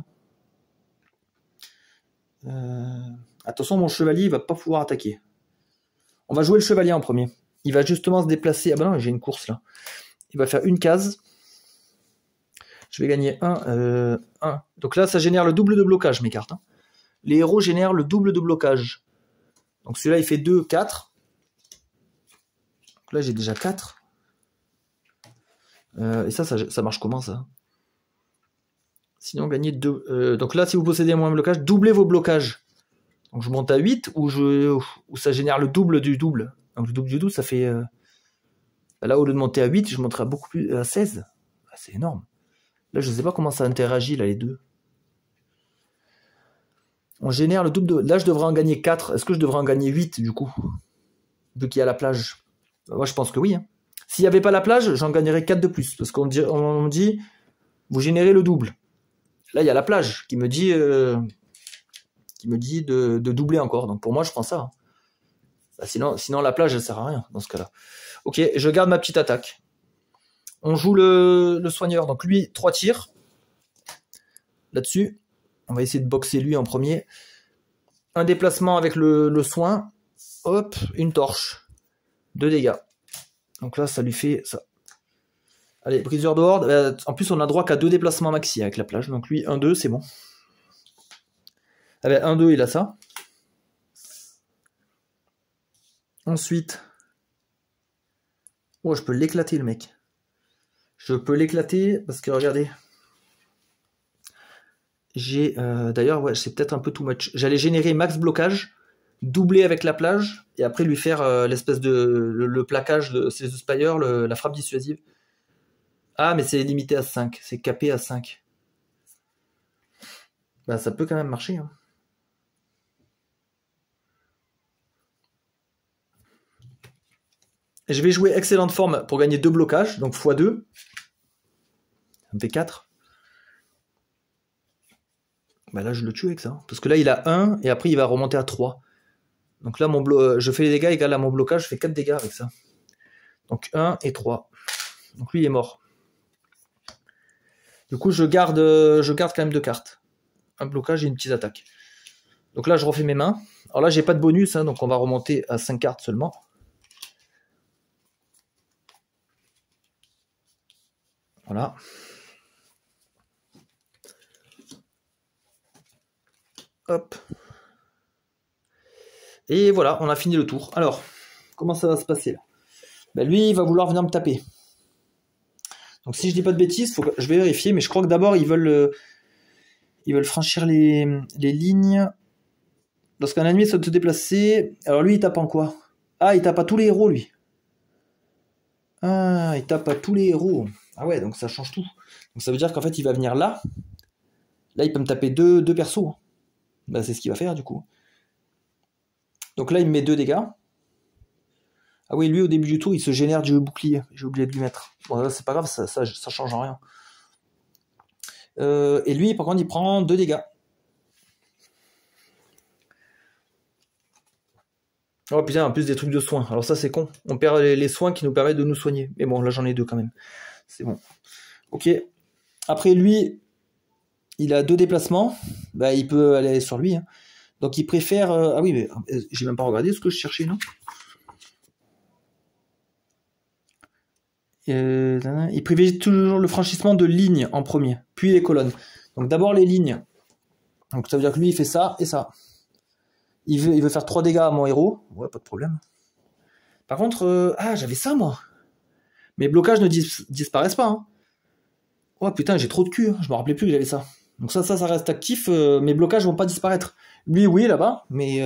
Attention, mon chevalier, il va pas pouvoir attaquer. On va jouer le chevalier en premier. Il va justement se déplacer. Ah bah non, j'ai une course là. Il va faire une case. Je vais gagner 1. Donc là, ça génère le double de blocage, mes cartes. Hein. Les héros génèrent le double de blocage. Donc celui-là, il fait 2, 4. Donc là, j'ai déjà 4. Et ça marche comment, ça? Sinon, gagner 2. Donc là, si vous possédez moins de blocage, doublez vos blocages. Donc je monte à 8 ou ça génère le double du double. Donc le double du double, ça fait... Là, au lieu de monter à 8, je monterai beaucoup plus à 16. Ah, c'est énorme. Là, je ne sais pas comment ça interagit, là, les deux. On génère le double de... Là, je devrais en gagner 4. Est-ce que je devrais en gagner 8, du coup? Vu qu'il y a la plage. Moi, je pense que oui. Hein. S'il n'y avait pas la plage, j'en gagnerais 4 de plus. Parce qu'on me dit, vous générez le double. Là, il y a la plage qui me dit de doubler encore. Donc pour moi, je prends ça. Hein. Bah, sinon, la plage, elle sert à rien dans ce cas-là. Ok, je garde ma petite attaque. On joue le soigneur. Donc lui, 3 tirs. Là-dessus. On va essayer de boxer lui en premier. Un déplacement avec le soin. Hop, une torche. 2 dégâts. Donc là, ça lui fait ça. Allez, briseur de horde. En plus, on a droit qu'à 2 déplacements maxi avec la plage. Donc lui, 1-2, c'est bon. Ah ben, 1-2, il a ça. Ensuite. Oh, je peux l'éclater, le mec. Je peux l'éclater parce que, regardez. J'ai... D'ailleurs, ouais, c'est peut-être un peu too much. J'allais générer max blocage, doubler avec la plage, et après lui faire l'espèce de... Le plaquage de ces Spire, la frappe dissuasive. Ah, mais c'est limité à 5. C'est capé à 5. Bah, ça peut quand même marcher, hein. Je vais jouer excellente forme pour gagner 2 blocages, donc x2. Ça me fait 4. Bah là, je le tue avec ça. Parce que là, il a 1, et après, il va remonter à 3. Donc là, je fais les dégâts égal à mon blocage, je fais 4 dégâts avec ça. Donc 1 et 3. Donc lui, il est mort. Du coup, je garde quand même 2 cartes. Un blocage et une petite attaque. Donc là, je refais mes mains. Alors là, j'ai pas de bonus, hein, donc on va remonter à 5 cartes seulement. Voilà. Hop. Et voilà, on a fini le tour. Alors, comment ça va se passer là? Ben lui, il va vouloir venir me taper. Donc si je dis pas de bêtises, je vais vérifier, mais je crois que d'abord ils veulent franchir les lignes. Lorsqu'un ennemi souhaite se déplacer, alors lui il tape en quoi? Ah, il tape à tous les héros lui. Ah, il tape à tous les héros. Ah ouais, donc ça change tout. Donc ça veut dire qu'en fait il va venir là. Là il peut me taper deux persos. Ben, c'est ce qu'il va faire du coup. Donc là il me met 2 dégâts. Ah oui, lui au début du tour il se génère du bouclier. J'ai oublié de lui mettre. Bon là c'est pas grave, ça change en rien. Et lui par contre il prend 2 dégâts. Oh putain, en plus des trucs de soins. Alors ça c'est con. On perd les soins qui nous permettent de nous soigner. Mais bon, là j'en ai 2 quand même. C'est bon. Ok. Après lui, il a 2 déplacements. Bah il peut aller sur lui. Hein. Donc il préfère... Ah oui, mais j'ai même pas regardé ce que je cherchais, non? Il privilégie toujours le franchissement de lignes en premier, puis les colonnes. Donc d'abord les lignes. Donc ça veut dire que lui il fait ça et ça. Il veut faire 3 dégâts à mon héros. Ouais, pas de problème. Par contre, j'avais ça moi. Mes blocages ne disparaissent pas. Hein. Oh putain, j'ai trop de cul, hein. Je me rappelais plus que j'avais ça. Donc ça reste actif, mes blocages vont pas disparaître. Lui, oui, là-bas, mais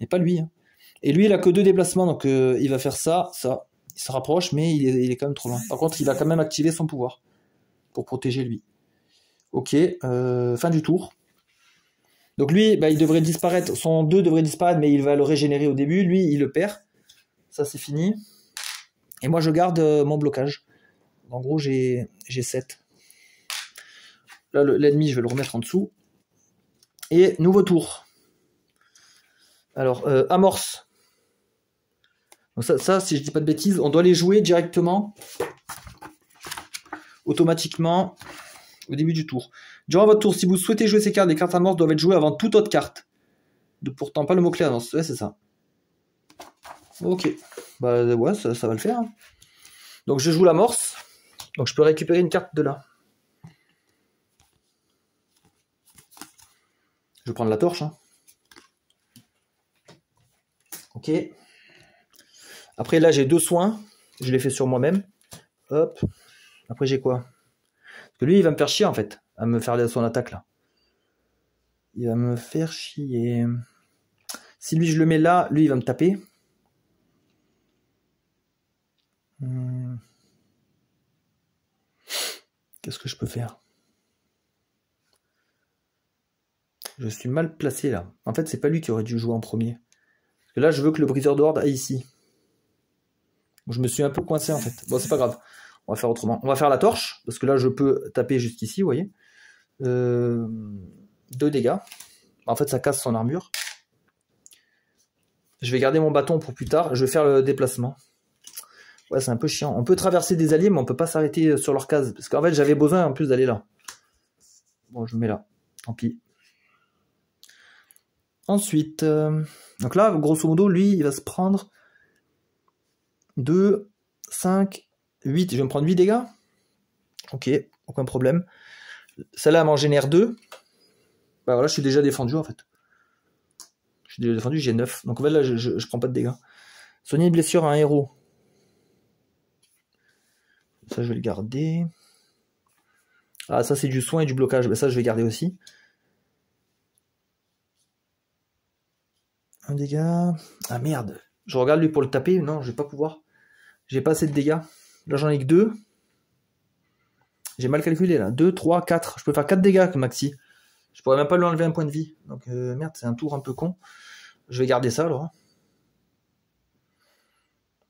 pas lui. Hein. Et lui, il a que 2 déplacements, donc il va faire ça. Il se rapproche, mais il est quand même trop loin. Par contre, il va quand même activer son pouvoir pour protéger lui. Ok, fin du tour. Donc lui, bah, il devrait disparaître, son 2 devrait disparaître, mais il va le régénérer au début. Lui, il le perd. Ça, c'est fini. Et moi, je garde mon blocage. En gros, j'ai 7. Là, l'ennemi, je vais le remettre en dessous. Et nouveau tour. Alors, amorce. Donc ça, si je dis pas de bêtises, on doit les jouer directement, automatiquement, au début du tour. Durant votre tour, si vous souhaitez jouer ces cartes, les cartes amorces doivent être jouées avant toute autre carte. Pourtant, pas le mot-clé amorce. Ouais, c'est ça. Ok. Bah ouais, ça va le faire. Hein. Donc je joue l'amorce. Donc je peux récupérer une carte de là. Je vais prendre la torche. Hein. Ok. Après là j'ai 2 soins. Je les fais sur moi-même. Hop. Après j'ai quoi? Parce que lui il va me faire chier en fait. À me faire son attaque là. Il va me faire chier. Si lui je le mets là, lui il va me taper. Qu'est-ce que je peux faire? Je suis mal placé là. En fait, c'est pas lui qui aurait dû jouer en premier. Parce que là, je veux que le briseur de horde aille ici. Je me suis un peu coincé en fait. Bon, c'est pas grave. On va faire autrement. On va faire la torche. Parce que là, je peux taper jusqu'ici, vous voyez. 2 dégâts. En fait, ça casse son armure. Je vais garder mon bâton pour plus tard. Je vais faire le déplacement. Ouais, c'est un peu chiant. On peut traverser des alliés, mais on peut pas s'arrêter sur leur case. Parce qu'en fait, j'avais besoin en plus d'aller là. Bon, je me mets là. Tant pis. Ensuite, donc là, grosso modo, lui, il va se prendre 2, 5, 8. Je vais me prendre 8 dégâts. Ok, aucun problème. Celle-là, elle m'en génère 2. Bah voilà, je suis déjà défendu en fait. Je suis déjà défendu, j'ai 9. Donc en fait, là, je prends pas de dégâts. Soigner une blessure à un héros. Ça, je vais le garder. Ah, ça, c'est du soin et du blocage. Bah, ça, je vais garder aussi. Un dégât. Ah merde. Je regarde lui pour le taper. Non, je vais pas pouvoir. J'ai pas assez de dégâts. Là, j'en ai que 2. J'ai mal calculé là. 2, 3, 4. Je peux faire 4 dégâts maxi. Je pourrais même pas lui enlever un point de vie. Donc merde, c'est un tour un peu con. Je vais garder ça alors.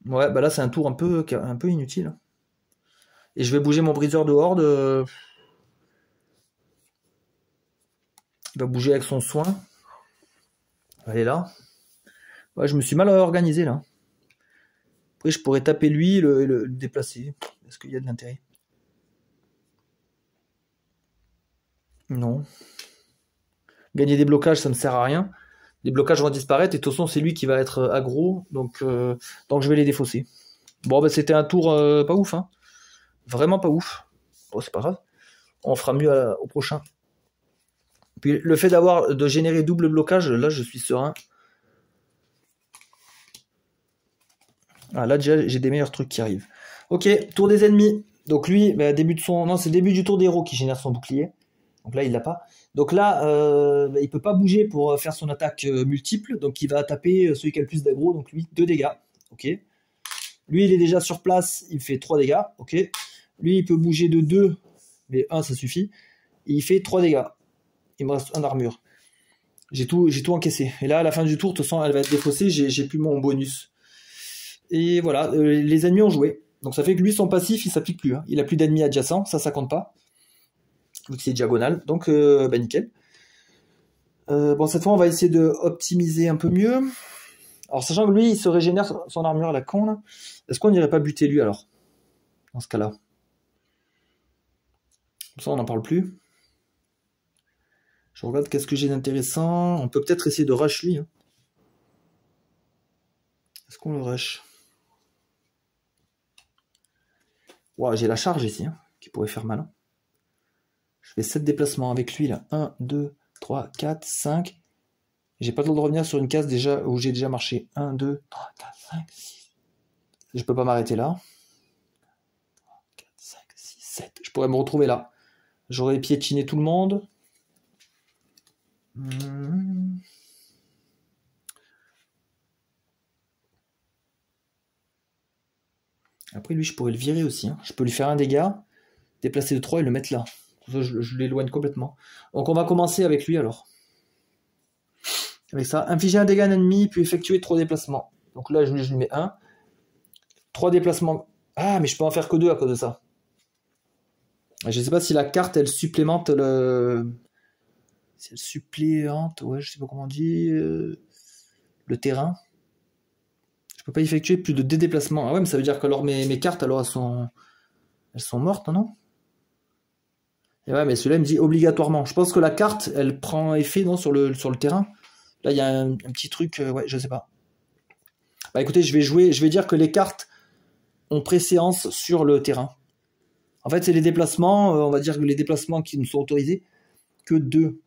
Ouais, bah là c'est un tour un peu inutile. Et je vais bouger mon briseur de horde. Il va bouger avec son soin. Elle est là. Ouais, je me suis mal organisé là. Après je pourrais taper lui et le déplacer. Est-ce qu'il y a de l'intérêt? Non. Gagner des blocages, ça ne sert à rien. Les blocages vont disparaître et de toute façon c'est lui qui va être aggro. Donc je vais les défausser. Bon bah c'était un tour pas ouf. Hein. Vraiment pas ouf. Bon c'est pas grave. On fera mieux au prochain. Puis le fait de générer double blocage, là je suis serein. Ah, là déjà j'ai des meilleurs trucs qui arrivent. Ok, tour des ennemis. Donc lui, bah, c'est le début du tour des héros qui génère son bouclier. Donc là il l'a pas. Donc là bah, il peut pas bouger pour faire son attaque multiple. Donc il va taper celui qui a le plus d'aggro. Donc lui 2 dégâts. Ok. Lui il est déjà sur place, il fait 3 dégâts. Ok. Lui il peut bouger de 2, mais 1 ça suffit. Et il fait 3 dégâts. Il me reste 1 d'armure. J'ai tout encaissé. Et là, à la fin du tour, de toute façon, elle va être défaussée. J'ai plus mon bonus. Et voilà, les ennemis ont joué. Donc ça fait que lui, son passif, il s'applique plus. Hein. Il a plus d'ennemis adjacents. Ça compte pas. Vu que c'est diagonal. Donc, bah nickel. Bon, cette fois, on va essayer de optimiser un peu mieux. Alors, sachant que lui, il se régénère son armure à la con, là. Est-ce qu'on n'irait pas buter lui, alors? Dans ce cas-là. Comme ça, on n'en parle plus. Je regarde qu'est-ce que j'ai d'intéressant. On peut peut-être essayer de rush lui. Hein. Est-ce qu'on le rush? Wow, j'ai la charge ici, hein, qui pourrait faire mal. Hein. Je fais 7 déplacements avec lui là. 1, 2, 3, 4, 5. J'ai pas le temps de revenir sur une case déjà où j'ai déjà marché. 1, 2, 3, 4, 5, 6. Je peux pas m'arrêter là. 3, 4, 5, 6, 7. Je pourrais me retrouver là. J'aurais piétiné tout le monde. Après, lui, je pourrais le virer aussi. Hein. Je peux lui faire un dégât, déplacer de 3 et le mettre là. Ça, je l'éloigne complètement. Donc, on va commencer avec lui, alors. Avec ça, infliger un dégât à un ennemi, puis effectuer 3 déplacements. Donc là, je lui mets 1. 3 déplacements. Ah, mais je peux en faire que 2 à cause de ça. Je sais pas si la carte, elle supplémente le... Si elle suppléante, ouais, je sais pas comment on dit... le terrain. Je peux pas effectuer plus de 2 déplacements. Ah ouais, mais ça veut dire que alors mes cartes, alors elles sont mortes, non? Et ouais, mais celui-là, il me dit obligatoirement. Je pense que la carte, elle prend effet, non, sur le terrain. Là, il y a un petit truc, ouais, je sais pas. Bah écoutez, je vais dire que les cartes ont préséance sur le terrain. En fait, c'est les déplacements, on va dire que les déplacements qui nous sont autorisés, que 2.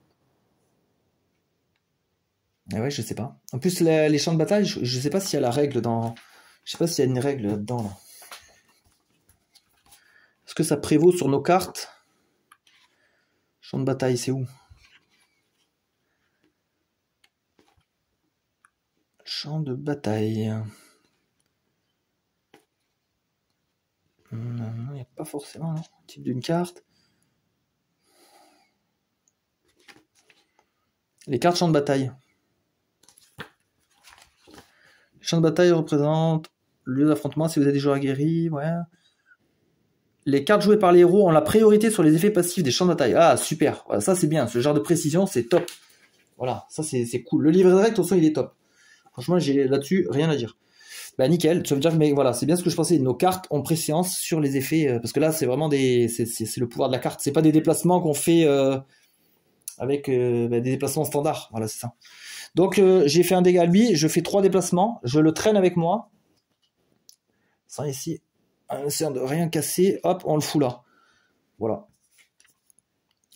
Et ouais, je sais pas. En plus, les champs de bataille, je sais pas s'il y a la règle dans... Je sais pas s'il y a une règle là-dedans, là. Est-ce que ça prévaut sur nos cartes? Champ de bataille, c'est où? Champ de bataille. Non, il n'y a pas forcément, non. Type d'une carte. Les cartes champ de bataille. Les champs de bataille représentent le lieu d'affrontement si vous êtes des joueurs aguerris, ouais. Les cartes jouées par les héros ont la priorité sur les effets passifs des champs de bataille. Ah, super. Voilà, ça, c'est bien. Ce genre de précision, c'est top. Voilà, ça, c'est cool. Le livret de règles, de toute façon, il est top. Franchement, j'ai là-dessus rien à dire. Bah, nickel. Ça veut dire que, mais voilà, c'est bien ce que je pensais. Nos cartes ont préséance sur les effets. Parce que là, c'est vraiment c'est le pouvoir de la carte. C'est pas des déplacements qu'on fait avec des déplacements standards. Voilà, c'est ça. Donc, j'ai fait un dégât à lui. Je fais 3 déplacements. Je le traîne avec moi. Ça, ici. Essayant de rien casser, hop, on le fout là. Voilà.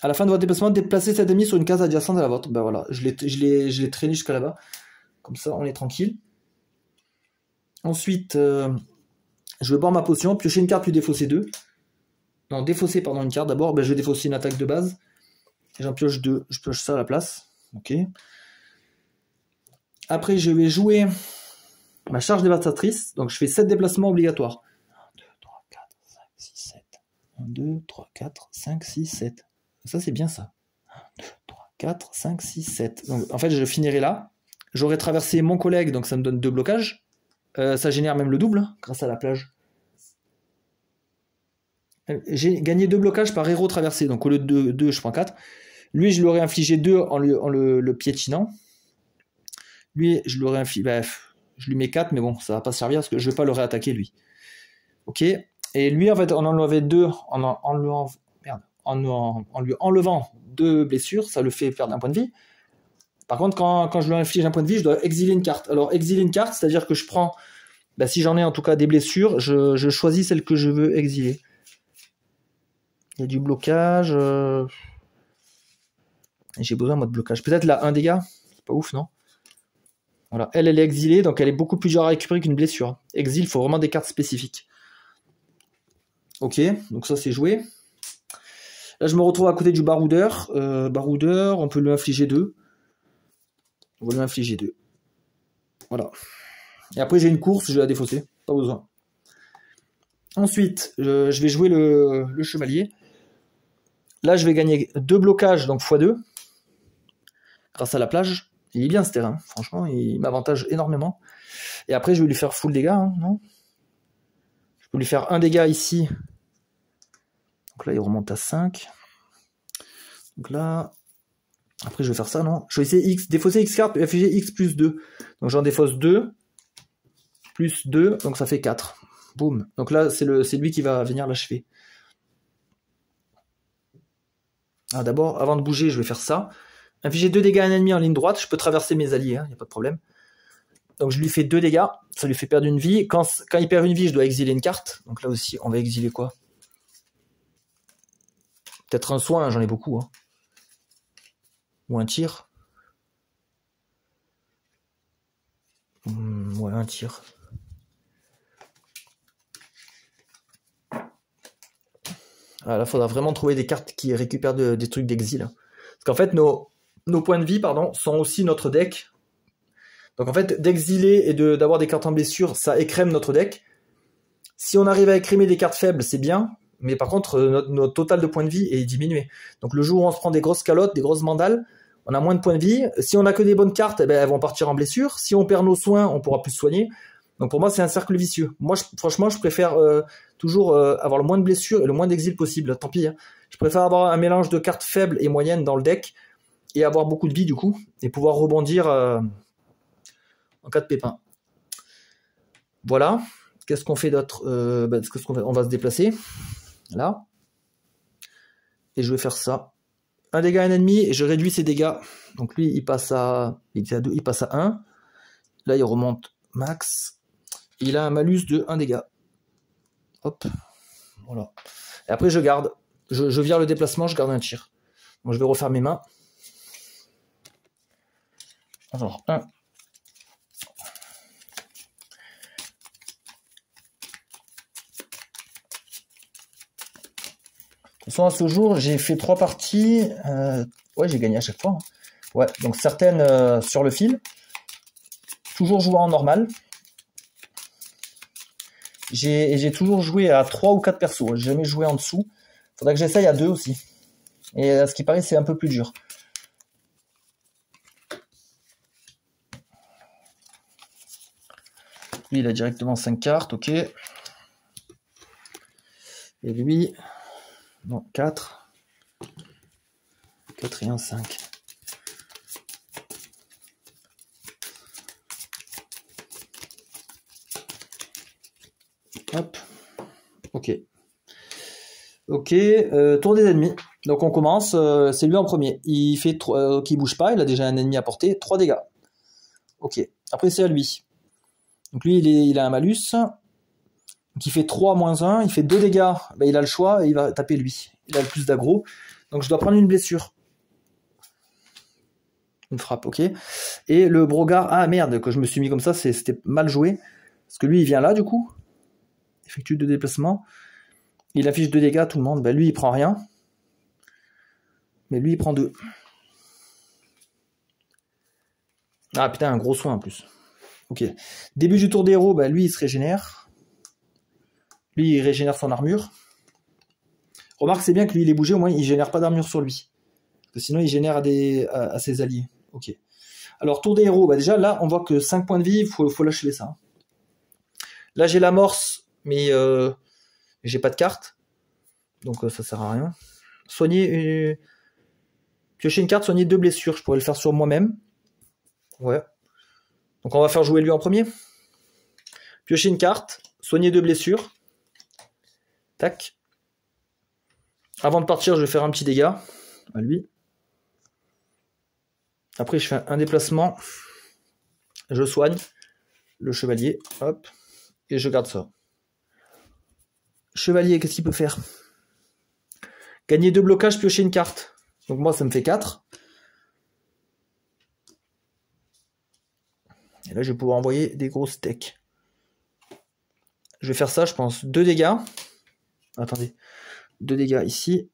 À la fin de votre déplacement, déplacez cet ennemi sur une case adjacente à la vôtre. Ben voilà, je l'ai traîné jusqu'à là-bas. Comme ça, on est tranquille. Ensuite, je vais boire ma potion, piocher une carte, puis défausser 2. Non, défausser, pardon, une carte. D'abord, ben, je vais défausser une attaque de base. Et j'en pioche 2. Je pioche ça à la place. Ok. Après, je vais jouer ma charge dévastatrice. Donc, je fais 7 déplacements obligatoires. 1, 2, 3, 4, 5, 6, 7. Ça, c'est bien ça. 1, 2, 3, 4, 5, 6, 7. Donc, en fait, je finirai là. J'aurai traversé mon collègue, donc ça me donne 2 blocages. Ça génère même le double, hein, grâce à la plage. J'ai gagné 2 blocages par héros traversé. Donc, au lieu de 2, je prends 4. Lui, je lui aurais infligé 2 en le piétinant. Lui, je lui aurais infligé... Bref, je lui mets 4, mais bon, ça va pas servir parce que je vais pas le réattaquer, lui. Ok. Et lui, en fait, on en avait 2 en lui enlevant 2 blessures, ça le fait perdre un point de vie. Par contre, quand je lui inflige un point de vie, je dois exiler une carte. Alors, exiler une carte, c'est-à-dire que je prends, si j'en ai en tout cas des blessures, je choisis celle que je veux exiler. Il y a du blocage. J'ai besoin, moi, de blocage. Peut-être là, 1 dégât. C'est pas ouf, non? Voilà. Elle est exilée, donc elle est beaucoup plus dure à récupérer qu'une blessure. Exil, il faut vraiment des cartes spécifiques. Ok, donc ça c'est joué. Là je me retrouve à côté du baroudeur. Baroudeur, on peut lui infliger 2. On va lui infliger 2. Voilà. Et après j'ai une course, je vais la défausser. Pas besoin. Ensuite, je vais jouer le chevalier. Là je vais gagner 2 blocages, donc x2. Grâce à la plage. Il est bien ce terrain. Franchement, il m'avantage énormément. Et après je vais lui faire full dégâts, hein, non? Je peux lui faire 1 dégât ici. Donc là il remonte à 5. Donc là, après je vais faire ça, non? Je vais essayer X, défausser X carte, puis afficher X plus 2. Donc j'en défausse 2, plus 2, donc ça fait 4. Boum. Donc là, c'est lui qui va venir l'achever. Ah, d'abord, avant de bouger, je vais faire ça. Infliger 2 dégâts à un ennemi en ligne droite, je peux traverser mes alliés, il n'y a pas de problème. Donc je lui fais 2 dégâts, ça lui fait perdre une vie. Quand il perd une vie, je dois exiler une carte. Donc là aussi, on va exiler quoi? Peut-être un soin, j'en ai beaucoup, hein. Ou un tir. Ouais, un tir. Ah, là, il faudra vraiment trouver des cartes qui récupèrent des trucs d'exil. Parce qu'en fait, nos points de vie, pardon, sont aussi notre deck. Donc en fait, d'exiler et d'avoir des cartes en blessure, ça écrème notre deck. Si on arrive à écrémer des cartes faibles, c'est bien. Mais par contre, notre total de points de vie est diminué. Donc le jour où on se prend des grosses calottes, des grosses mandales, on a moins de points de vie. Si on a que des bonnes cartes, eh ben, elles vont partir en blessure. Si on perd nos soins, on pourra plus se soigner. Donc pour moi, c'est un cercle vicieux. Moi, franchement, je préfère toujours avoir le moins de blessures et le moins d'exil possible. Tant pis. Hein. Je préfère avoir un mélange de cartes faibles et moyennes dans le deck et avoir beaucoup de vie du coup et pouvoir rebondir en cas de pépin. Voilà. Qu'est-ce qu'on fait d'autre on va se déplacer. Là. Et je vais faire ça. Un dégât à un ennemi et je réduis ses dégâts. Donc lui, il passe à 2, il passe à 1. Là, il remonte max. Il a un malus de 1 dégât. Hop. Voilà. Et après, je garde. Je vire le déplacement, je garde un tir. Donc je vais refaire mes mains. Alors, 1. De toute façon, à ce jour, j'ai fait 3 parties. Ouais, j'ai gagné à chaque fois. Ouais, donc certaines sur le fil. Toujours joué en normal. J'ai toujours joué à 3 ou 4 persos. J'ai jamais joué en dessous. Faudrait que j'essaye à 2 aussi. Et à ce qui paraît, c'est un peu plus dur. Lui, il a directement 5 cartes, ok. Et lui, non, 4. 4 et 1, 5. Hop. Ok. Ok, tour des ennemis. Donc on commence, c'est lui en premier. Il fait qui bouge pas, il a déjà un ennemi à portée, 3 dégâts. Ok, après c'est à lui. Donc lui, il a un malus. Donc il fait 3 moins 1, il fait 2 dégâts. Ben, il a le choix et il va taper lui. Il a le plus d'aggro. Donc je dois prendre une blessure. Une frappe, ok. Et le Brogard, ah merde, que je me suis mis comme ça, c'était mal joué. Parce que lui, il vient là du coup. Effectue 2 déplacements. Il affiche 2 dégâts, tout le monde. Ben lui, il prend rien. Mais lui, il prend 2. Ah putain, un gros soin en plus. Ok. Début du tour des héros, bah, lui il se régénère. Lui il régénère son armure. Remarque, c'est bien que lui il est bougé, au moins il génère pas d'armure sur lui. Parce que sinon il génère à ses alliés. Ok. Alors tour des héros, bah déjà là on voit que 5 points de vie, faut l'achever ça. Là j'ai l'amorce, mais j'ai pas de carte. Donc ça sert à rien. Soigner. Piocher une carte, soigner 2 blessures. Je pourrais le faire sur moi-même. Ouais. Donc on va faire jouer lui en premier. Piocher une carte, soigner 2 blessures. Tac. Avant de partir, je vais faire un petit dégât à lui. Après, je fais un déplacement. Je soigne le chevalier. Hop. Et je garde ça. Chevalier, qu'est-ce qu'il peut faire? Gagner 2 blocages, piocher une carte. Donc moi, ça me fait 4. Et là, je vais pouvoir envoyer des gros steaks. Je vais faire ça, je pense. 2 dégâts. Attendez. 2 dégâts ici.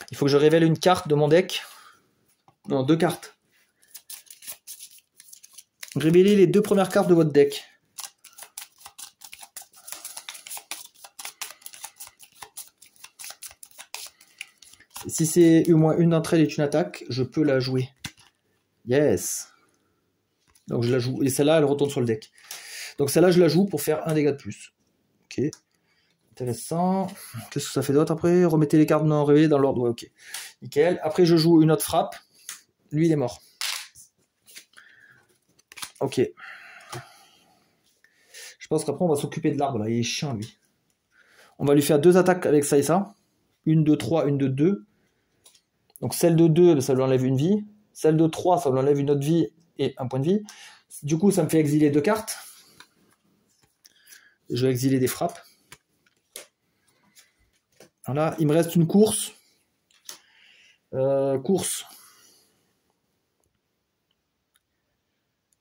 Il faut que je révèle une carte de mon deck. Non, 2 cartes. Révélez les 2 premières cartes de votre deck. Si c'est au moins une d'entre elles est une attaque, je peux la jouer. Yes. Donc je la joue. Et celle-là, elle retourne sur le deck. Donc celle-là, je la joue pour faire un dégât de plus. Ok. Intéressant. Qu'est-ce que ça fait d'autre après? Remettez les cartes non révélées dans l'ordre. Ouais, ok. Nickel. Après, je joue une autre frappe. Lui, il est mort. Ok. Je pense qu'après, on va s'occuper de l'arbre, là. Il est chiant, lui. On va lui faire 2 attaques avec ça et ça. Une de 3, une de 2. Donc celle de 2, ça lui enlève une vie. Celle de 3, ça lui enlève une autre vie et un point de vie. Du coup, ça me fait exiler 2 cartes. Je vais exiler des frappes. Voilà, il me reste une course. Course.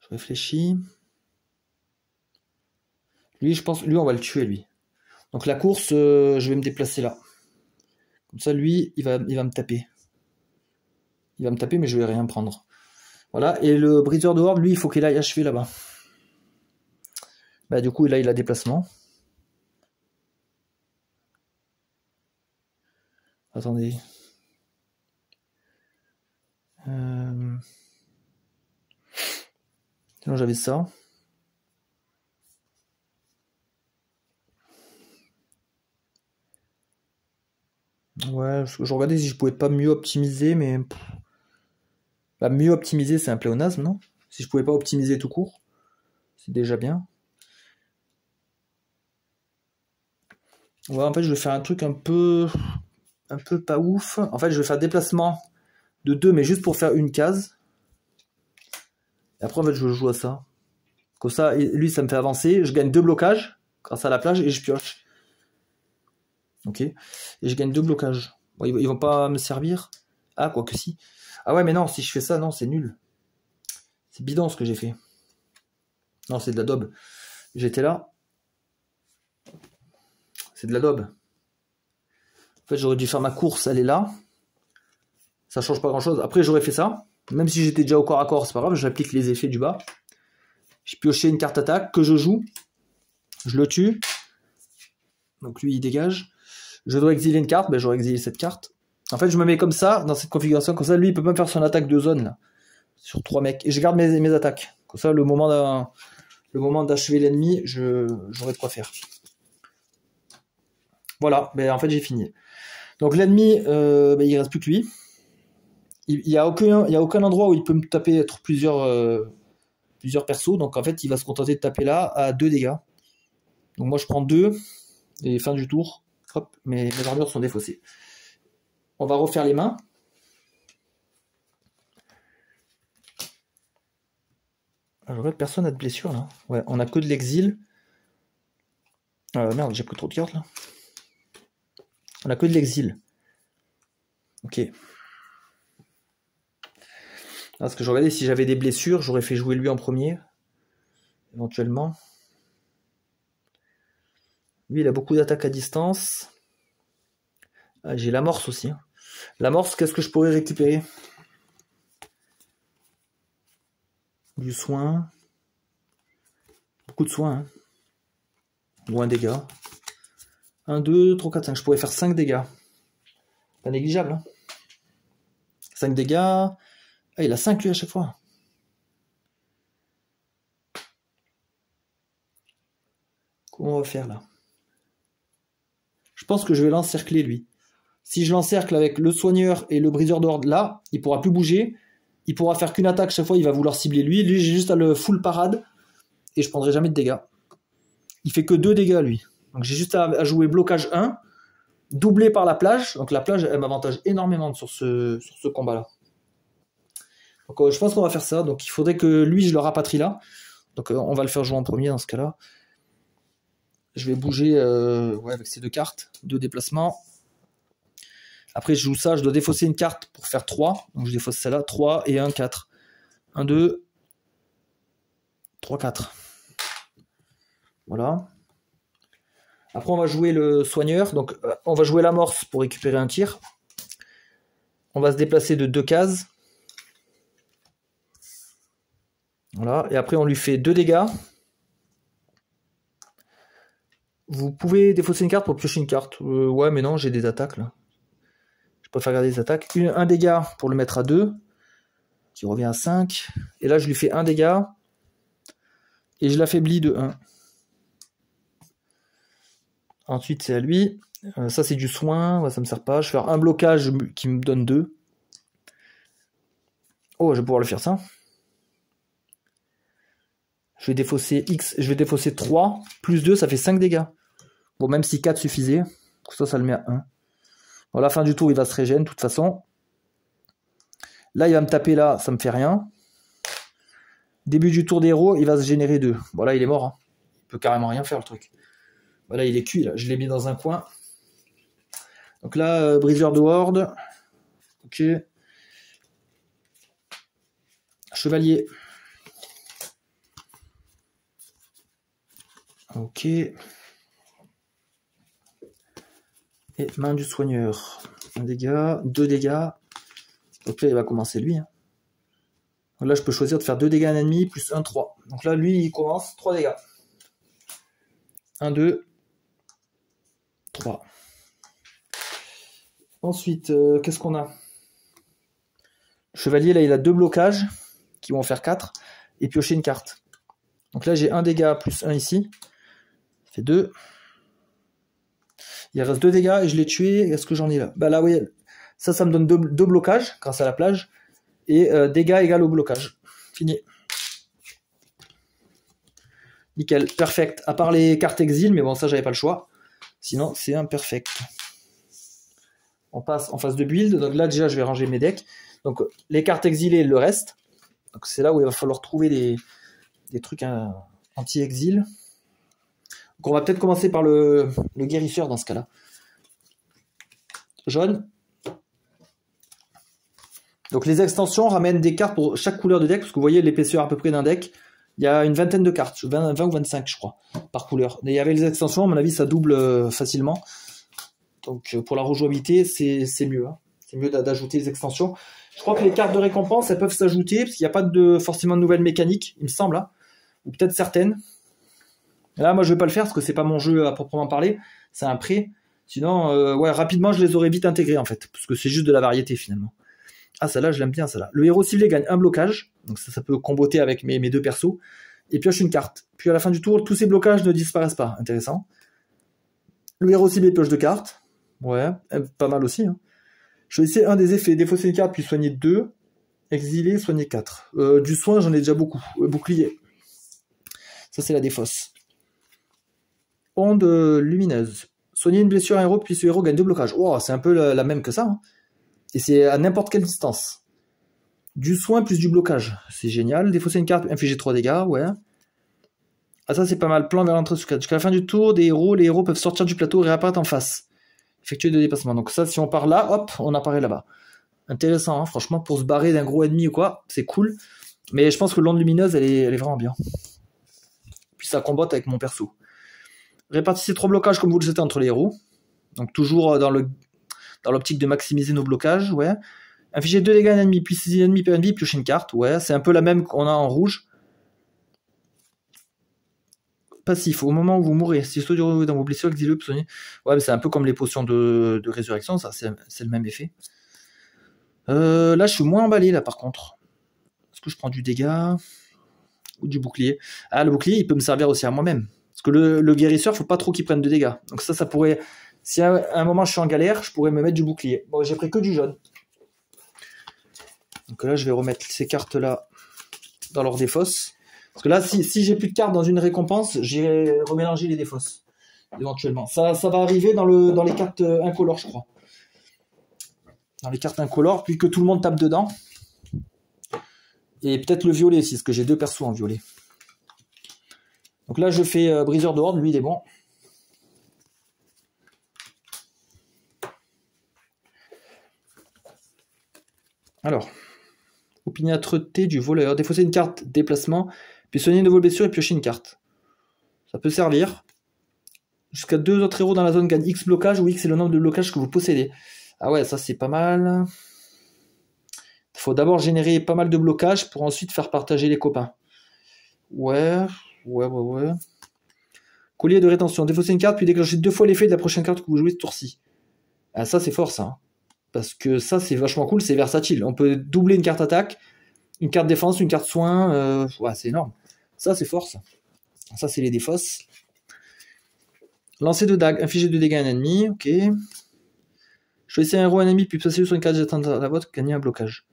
Je réfléchis. Lui, je pense, lui, on va le tuer, lui. Donc la course, je vais me déplacer là. Comme ça, lui, il va me taper. Il va me taper, mais je vais rien prendre. Voilà, et le briseur de horde, lui, il faut qu'il aille achever là-bas. Bah, du coup, là, il a déplacement. Attendez. Sinon, j'avais ça. Ouais, je regardais si je pouvais pas mieux optimiser, mais... Bah, mieux optimiser, c'est un pléonasme, non? Si je pouvais pas optimiser tout court, c'est déjà bien. Ouais, en fait, je vais faire un truc un peu pas ouf. En fait, je vais faire déplacement de 2, mais juste pour faire une case. Et après, en fait, je joue à ça. Comme ça, lui, ça me fait avancer. Je gagne 2 blocages grâce à la plage et je pioche. Ok. Et je gagne 2 blocages. Bon, ils vont pas me servir. Ah, quoi que si. Ah ouais, mais non, si je fais ça, non, c'est nul. C'est bidon ce que j'ai fait. Non, c'est de la daube. J'étais là. C'est de la daube. En fait, j'aurais dû faire ma course, elle est là. Ça change pas grand chose. Après, j'aurais fait ça. Même si j'étais déjà au corps à corps, c'est pas grave, j'applique les effets du bas. Je piochais une carte attaque que je joue. Je le tue. Donc lui, il dégage. Je dois exiler une carte, ben, j'aurais exilé cette carte. En fait, je me mets comme ça, dans cette configuration, comme ça, lui, il peut pas me faire son attaque de zone, là, sur 3 mecs. Et je garde mes attaques. Comme ça, le moment d'achever l'ennemi, j'aurai de quoi faire. Voilà, ben, en fait, j'ai fini. Donc l'ennemi, ben, il reste plus que lui. Il y a aucun endroit où il peut me taper plusieurs persos, donc en fait, il va se contenter de taper là à 2 dégâts. Donc moi, je prends 2, et fin du tour, hop, mes armures sont défaussées. On va refaire les mains. Alors là, personne n'a de blessure là. Ouais, on a que de l'exil. Merde, j'ai pris trop de cartes là. On a que de l'exil. Ok. Parce que je regardais si j'avais des blessures, j'aurais fait jouer lui en premier. Éventuellement. Lui, il a beaucoup d'attaques à distance. Ah, j'ai l'amorce aussi. Hein. L'amorce, qu'est-ce que je pourrais récupérer? Du soin. Beaucoup de soin. Hein. Ou un dégât. 1, 2, 3, 4, 5. Je pourrais faire 5 dégâts. Pas négligeable. Hein. 5 dégâts. Ah, il a 5 lui à chaque fois. Comment on va faire là? Je pense que je vais l'encercler lui. Si je l'encercle avec le soigneur et le briseur d'ordre là, il pourra plus bouger. Il pourra faire qu'une attaque chaque fois, il va vouloir cibler lui. Lui, j'ai juste à le full parade et je prendrai jamais de dégâts. Il fait que 2 dégâts lui. Donc j'ai juste à jouer blocage 1, doublé par la plage. Donc la plage, elle m'avantage énormément sur ce combat-là. Donc je pense qu'on va faire ça. Donc il faudrait que lui, je le rapatrie là. Donc on va le faire jouer en premier dans ce cas-là. Je vais bouger avec ces 2 cartes, 2 déplacements. Après, je joue ça, je dois défausser une carte pour faire 3. Donc je défausse celle-là, 3 et 1, 4. 1, 2, 3, 4. Voilà. Après, on va jouer le soigneur. Donc, on va jouer l'amorce pour récupérer un tir. On va se déplacer de 2 cases. Voilà. Et après, on lui fait 2 dégâts. Vous pouvez défausser une carte pour piocher une carte. Ouais, mais non, j'ai des attaques là. Je préfère garder les attaques. Un dégât pour le mettre à 2. Qui revient à 5. Et là, je lui fais 1 dégât. Et je l'affaiblis de 1. Ensuite, c'est à lui. Ça, c'est du soin. Ouais, ça me sert pas. Je vais faire un blocage qui me donne 2. Oh, je vais pouvoir le faire ça. Je vais défausser X. Je vais défausser 3. Plus 2, ça fait 5 dégâts. Bon, même si 4 suffisait. Ça le met à 1. Bon, à la fin du tour, il va se régénérer de toute façon. Là, il va me taper là. Ça me fait rien. Début du tour des héros, il va se générer 2. Bon, là, il est mort. Hein. Il peut carrément rien faire, le truc. Voilà, il est cuit, là. Je l'ai mis dans un coin. Donc là, briseur de horde. Ok. Chevalier. Ok. Et main du soigneur. 1 dégât, 2 dégâts. Donc là, il va commencer lui. Hein. Donc là, je peux choisir de faire 2 dégâts à un ennemi, plus 1, 3. Donc là, lui, il commence 3 dégâts. 1, 2, 3. Ensuite, qu'est-ce qu'on a? Le chevalier, là, il a 2 blocages qui vont faire 4. Et piocher une carte. Donc là, j'ai 1 dégât plus 1 ici. Ça fait 2. Il reste 2 dégâts et je l'ai tué. Est-ce que j'en ai là? Bah là, oui. Ça me donne 2 blocages grâce à la plage. Et dégâts égal au blocage. Fini. Nickel. Perfect. À part les cartes exil, mais bon, ça, j'avais pas le choix. Sinon, c'est imperfect. On passe en phase de build. Donc là, déjà, je vais ranger mes decks. Donc, les cartes exilées, le reste. Donc, c'est là où il va falloir trouver des trucs anti-exil. Donc, on va peut-être commencer par le guérisseur dans ce cas-là. Jaune. Donc, les extensions ramènent des cartes pour chaque couleur de deck, parce que vous voyez l'épaisseur à peu près d'un deck. Il y a une vingtaine de cartes, 20 ou 25, je crois, par couleur. Et avec les extensions, à mon avis, ça double facilement. Donc, pour la rejouabilité, c'est mieux. Hein. C'est mieux d'ajouter les extensions. Je crois que les cartes de récompense, elles peuvent s'ajouter, parce qu'il n'y a pas forcément de nouvelles mécaniques, il me semble. Hein. Ou peut-être certaines. Là, moi, je ne vais pas le faire, parce que c'est pas mon jeu à proprement parler. C'est un prêt. Sinon, ouais, rapidement, je les aurais vite intégrés, en fait. Parce que c'est juste de la variété, finalement. Ah, celle-là, je l'aime bien, celle-là. Le héros ciblé gagne un blocage. Donc ça peut comboter avec mes 2 persos. Et pioche une carte. Puis à la fin du tour, tous ces blocages ne disparaissent pas. Intéressant. Le héros ciblé pioche 2 cartes. Ouais, pas mal aussi. Hein. Choisissez un des effets. Défausser une carte, puis soigner 2. Exiler, soigner 4. Du soin, j'en ai déjà beaucoup. Bouclier. Ça, c'est la défausse. Onde lumineuse. Soigner une blessure à un héros, puis ce héros gagne 2 blocages. Oh, c'est un peu la même que ça. Hein. Et c'est à n'importe quelle distance. Du soin plus du blocage. C'est génial. Défausser une carte, infliger 3 dégâts, ouais. Ah, ça, c'est pas mal. Plan vers l'entrée sous 4. Jusqu'à la fin du tour, les héros peuvent sortir du plateau et réapparaître en face. Effectuer 2 dépassements. Donc ça, si on part là, hop, on apparaît là-bas. Intéressant, hein, franchement, pour se barrer d'un gros ennemi ou quoi, c'est cool. Mais je pense que l'onde lumineuse, elle est vraiment bien. Puis ça combote avec mon perso. Répartissez 3 blocages comme vous le souhaitez entre les héros. Donc toujours dans l'optique de maximiser nos blocages, ouais. Infliger 2 dégâts à un ennemi, puis 6 ennemis per ennemi, piocher une carte, ouais. C'est un peu la même qu'on a en rouge. Passif, au moment où vous mourrez, si saut dans vos blessures, exilez, soignez. Ouais, mais c'est un peu comme les potions de résurrection, ça, c'est le même effet. Là, je suis moins emballé, là, par contre. Est-ce que je prends du dégât ou du bouclier? Ah, le bouclier, il peut me servir aussi à moi-même. Parce que le guérisseur, faut pas trop qu'il prenne de dégâts. Donc ça pourrait... Si à un moment je suis en galère, je pourrais me mettre du bouclier. Bon, j'ai pris que du jaune. Donc là, je vais remettre ces cartes-là dans leur défausse. Parce que là, si j'ai plus de cartes dans une récompense, j'irai remélanger les défausses. Éventuellement. Ça va arriver dans les cartes incolores, je crois. Dans les cartes incolores, puis que tout le monde tape dedans. Et peut-être le violet aussi, parce que j'ai 2 persos en violet. Donc là, je fais briseur de horde, lui, il est bon. Alors, opiniâtreté du voleur. Défausser une carte déplacement, puis soigner une de vos blessures et piocher une carte. Ça peut servir. Jusqu'à 2 autres héros dans la zone gagnent X blocage, où X est le nombre de blocages que vous possédez. Ah ouais, ça c'est pas mal. Il faut d'abord générer pas mal de blocages pour ensuite faire partager les copains. Ouais. Collier de rétention. Défausser une carte, puis déclencher 2 fois l'effet de la prochaine carte que vous jouez ce tour-ci. Ah, ça c'est fort ça. Hein. Parce que ça c'est vachement cool, c'est versatile. On peut doubler une carte attaque, une carte défense, une carte soin. Ouais, c'est énorme. Ça c'est fort ça. Ça c'est les défausses. Lancer de dague, infliger 2 dégâts à un ennemi, ok. Choisissez un héros ennemi, puis passez sur une carte j'attends la vôtre, gagner un blocage.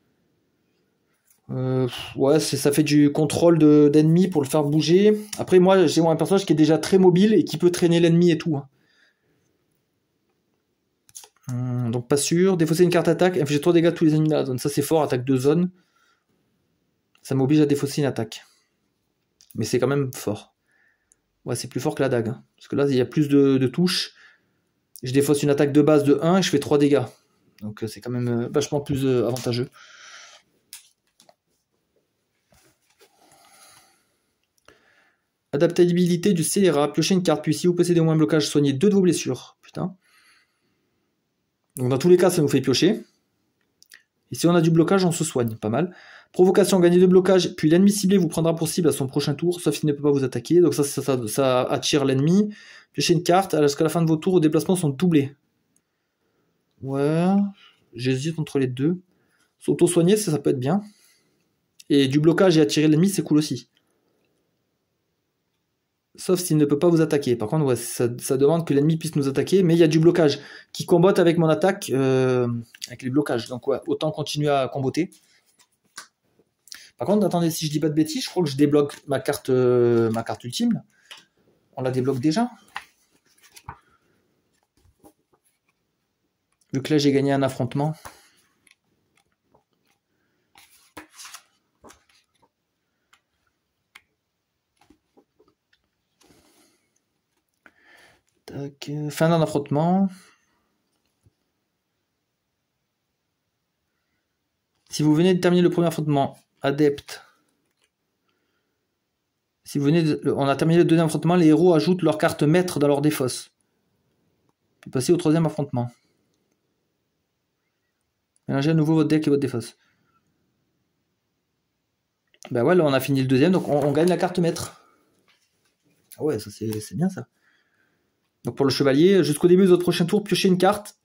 Ouais, ça fait du contrôle d'ennemis pour le faire bouger. Après, moi, j'ai un personnage qui est déjà très mobile et qui peut traîner l'ennemi et tout. Hein. Donc, pas sûr. Défausser une carte attaque, infliger 3 dégâts à tous les ennemis de la zone. Ça, c'est fort, attaque de zone. Ça m'oblige à défausser une attaque. Mais c'est quand même fort. Ouais, c'est plus fort que la dague. Hein. Parce que là, il y a plus de touches. Je défausse une attaque de base de 1 et je fais 3 dégâts. Donc, c'est quand même vachement plus avantageux. Adaptabilité du scélérat. Piochez une carte, puis si vous possédez au moins un blocage, soignez 2 de vos blessures. Putain. Donc dans tous les cas, ça nous fait piocher. Et si on a du blocage, on se soigne, pas mal. Provocation, gagner de blocage, puis l'ennemi ciblé vous prendra pour cible à son prochain tour, sauf s'il ne peut pas vous attaquer. Donc ça attire l'ennemi. Piochez une carte, jusqu'à la fin de vos tours, vos déplacements sont doublés. Ouais, j'hésite entre les deux. S'auto-soigner, ça peut être bien. Et du blocage et attirer l'ennemi, c'est cool aussi. Sauf s'il ne peut pas vous attaquer. Par contre, ouais, ça demande que l'ennemi puisse nous attaquer, mais il y a du blocage qui combote avec mon attaque, avec les blocages. Donc ouais, autant continuer à comboter. Par contre, attendez, si je dis pas de bêtises, je crois que je débloque ma carte ultime. On la débloque déjà. Vu que là, j'ai gagné un affrontement. Tac, fin d'un affrontement. Si vous venez de terminer le premier affrontement, adepte. Si vous venez on a terminé le deuxième affrontement, les héros ajoutent leur carte maître dans leur défausse. Puis passez au troisième affrontement. Mélangez à nouveau votre deck et votre défausse. Ben ouais, là on a fini le deuxième, donc on gagne la carte maître. Ah ouais, ça c'est bien ça. Donc pour le chevalier, jusqu'au début de votre prochain tour, piochez une carte.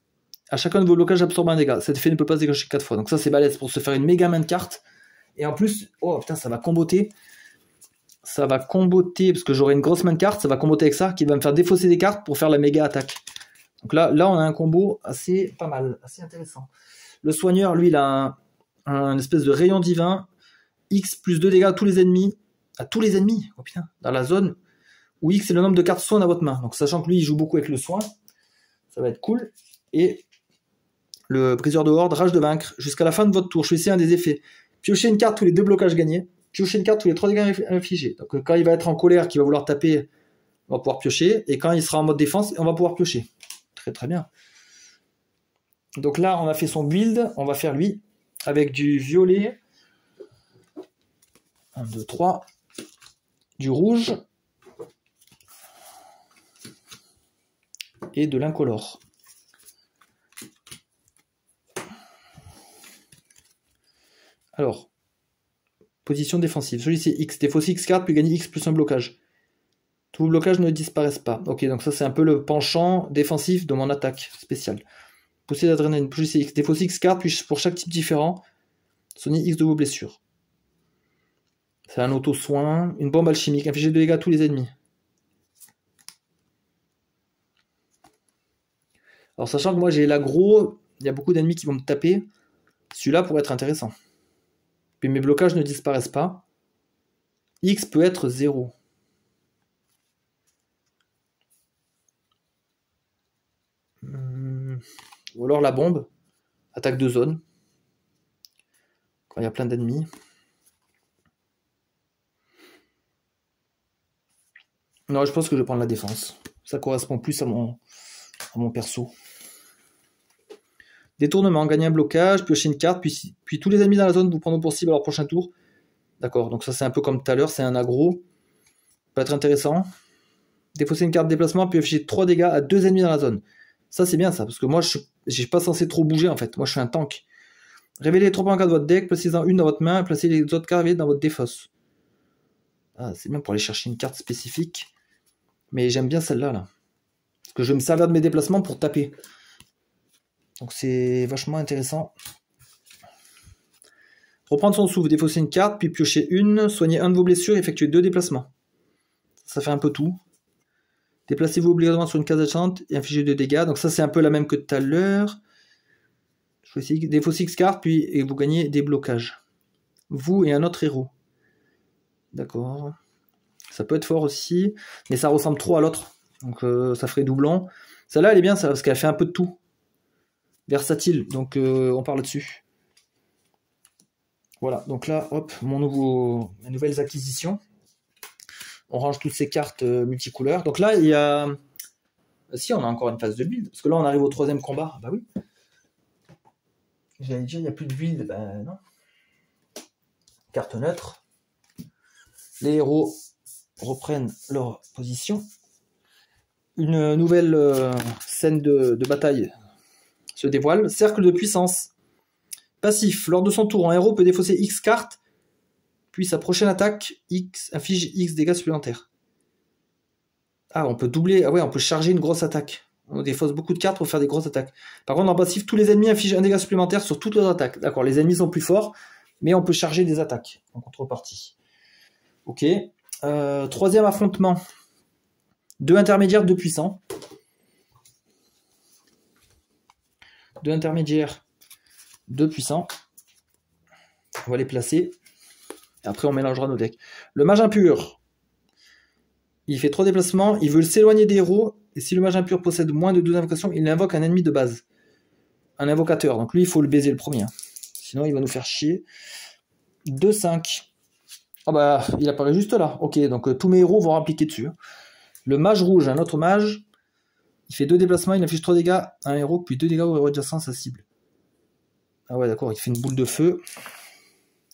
À chacun de vos blocages absorbe un dégât. Cet effet ne peut pas se déclencher 4 fois. Donc ça c'est balèze pour se faire une méga main de cartes. Et en plus, oh putain, ça va comboter. Ça va comboter, parce que j'aurai une grosse main de cartes, ça va comboter avec ça, qui va me faire défausser des cartes pour faire la méga attaque. Donc là on a un combo assez pas mal, assez intéressant. Le soigneur, lui, il a un espèce de rayon divin. X plus 2 dégâts à tous les ennemis. À tous les ennemis, oh putain, dans la zone où X est le nombre de cartes soin dans votre main. Donc sachant que lui, il joue beaucoup avec le soin, ça va être cool. Et le briseur de horde, rage de vaincre. Jusqu'à la fin de votre tour, choisissez un des effets. Piochez une carte tous les 2 blocages gagnés. Piochez une carte tous les 3 dégâts infligés. Donc quand il va être en colère, qu'il va vouloir taper, on va pouvoir piocher. Et quand il sera en mode défense, on va pouvoir piocher. Très très bien. Donc là, on a fait son build. On va faire lui avec du violet. 1, 2, 3. Du rouge. Et de l'incolore. Alors, position défensive. Celui-ci X. Défausse X carte, puis gagner X plus un blocage. Tous vos blocages ne disparaissent pas. Ok, donc ça c'est un peu le penchant défensif de mon attaque spéciale. Poussée d'adrénaline. Celui-ci X. Défausse X carte, puis pour chaque type différent, soignez X de vos blessures. C'est un auto-soin. Une bombe alchimique. Infliger de dégâts à tous les ennemis. Alors sachant que moi j'ai l'aggro, il y a beaucoup d'ennemis qui vont me taper. Celui-là pourrait être intéressant. Puis mes blocages ne disparaissent pas. X peut être 0. Ou alors la bombe. Attaque de zone. Quand il y a plein d'ennemis. Non, je pense que je vais prendre la défense. Ça correspond plus à mon perso. Détournement, gagner un blocage, piocher une carte, puis tous les ennemis dans la zone vous prendront pour cible à leur prochain tour. D'accord, donc ça c'est un peu comme tout à l'heure, c'est un aggro. Ça peut être intéressant. Défausser une carte de déplacement, puis afficher 3 dégâts à 2 ennemis dans la zone. Ça c'est bien ça, parce que moi je suis pas censé trop bouger en fait. Moi je suis un tank. Révélez les 3 cartes de votre deck, placez-en une dans votre main, et placez les autres cartes dans votre défausse. Ah, c'est bien pour aller chercher une carte spécifique. Mais j'aime bien celle-là, là. Parce que je vais me servir de mes déplacements pour taper. Donc c'est vachement intéressant. Reprendre son souffle, défausser une carte, puis piocher une, soigner un de vos blessures et effectuer 2 déplacements. Ça fait un peu tout. Déplacez-vous obligatoirement sur une case enchantée et infligez 2 dégâts. Donc ça c'est un peu la même que tout à l'heure. Défausser X carte, puis et vous gagnez des blocages. Vous et un autre héros. D'accord. Ça peut être fort aussi, mais ça ressemble trop à l'autre. Donc ça ferait doublon. Celle-là elle est bien ça, parce qu'elle fait un peu de tout. Versatile, donc on parle dessus. Voilà, donc là, hop, mes nouvelles acquisitions. On range toutes ces cartes multicouleurs. Donc là, il y a... Si, on a encore une phase de build, parce que là, on arrive au 3e combat. Bah oui. J'allais dire, il n'y a plus de build. Ben non. Carte neutre. Les héros reprennent leur position. Une nouvelle scène de bataille se dévoile. Cercle de puissance. Passif. Lors de son tour, un héros peut défausser X cartes, puis sa prochaine attaque inflige X dégâts supplémentaires. Ah, on peut doubler. Ah ouais, on peut charger une grosse attaque. On défausse beaucoup de cartes pour faire des grosses attaques. Par contre, en passif, tous les ennemis infligent un dégât supplémentaire sur toutes leurs attaques. D'accord, les ennemis sont plus forts, mais on peut charger des attaques en contrepartie. Ok. Troisième affrontement. 2 intermédiaires, 2 puissants. 2 intermédiaires, 2 puissants. On va les placer. Et après, on mélangera nos decks. Le mage impur. Il fait 3 déplacements. Il veut s'éloigner des héros. Et si le mage impur possède moins de 12 invocations, il invoque un ennemi de base. Un invocateur. Donc lui, il faut le baiser le premier. Sinon, il va nous faire chier. 2-5. Ah bah, il apparaît juste là. Ok, donc tous mes héros vont appliquer dessus. Le mage rouge, un autre mage. Il fait 2 déplacements, il inflige 3 dégâts à un héros, puis 2 dégâts au héros adjacent à sa cible. Ah ouais, d'accord, il fait une boule de feu.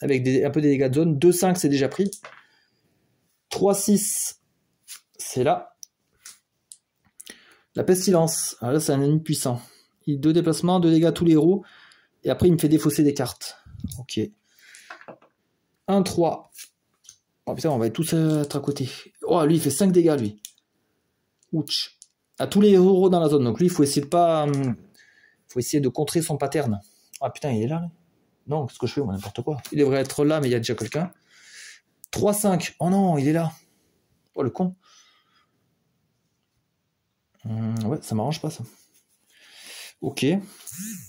Avec un peu des dégâts de zone. 2-5, c'est déjà pris. 3-6, c'est là. La pestilence. Alors là, c'est un ennemi puissant. Il 2 déplacements, 2 dégâts à tous les héros. Et après, il me fait défausser des cartes. Ok. 1-3. Oh putain, on va tous être à côté. Oh, lui, il fait 5 dégâts, lui. Ouch. À tous les héros dans la zone. Donc lui, il faut essayer de pas... faut essayer de contrer son pattern. Ah putain, il est là, lui. Non, qu'est-ce que je fais, moi, n'importe quoi. Il devrait être là, mais il y a déjà quelqu'un. 3-5. Oh non, il est là. Oh, le con. Ouais, ça m'arrange pas, ça. Ok.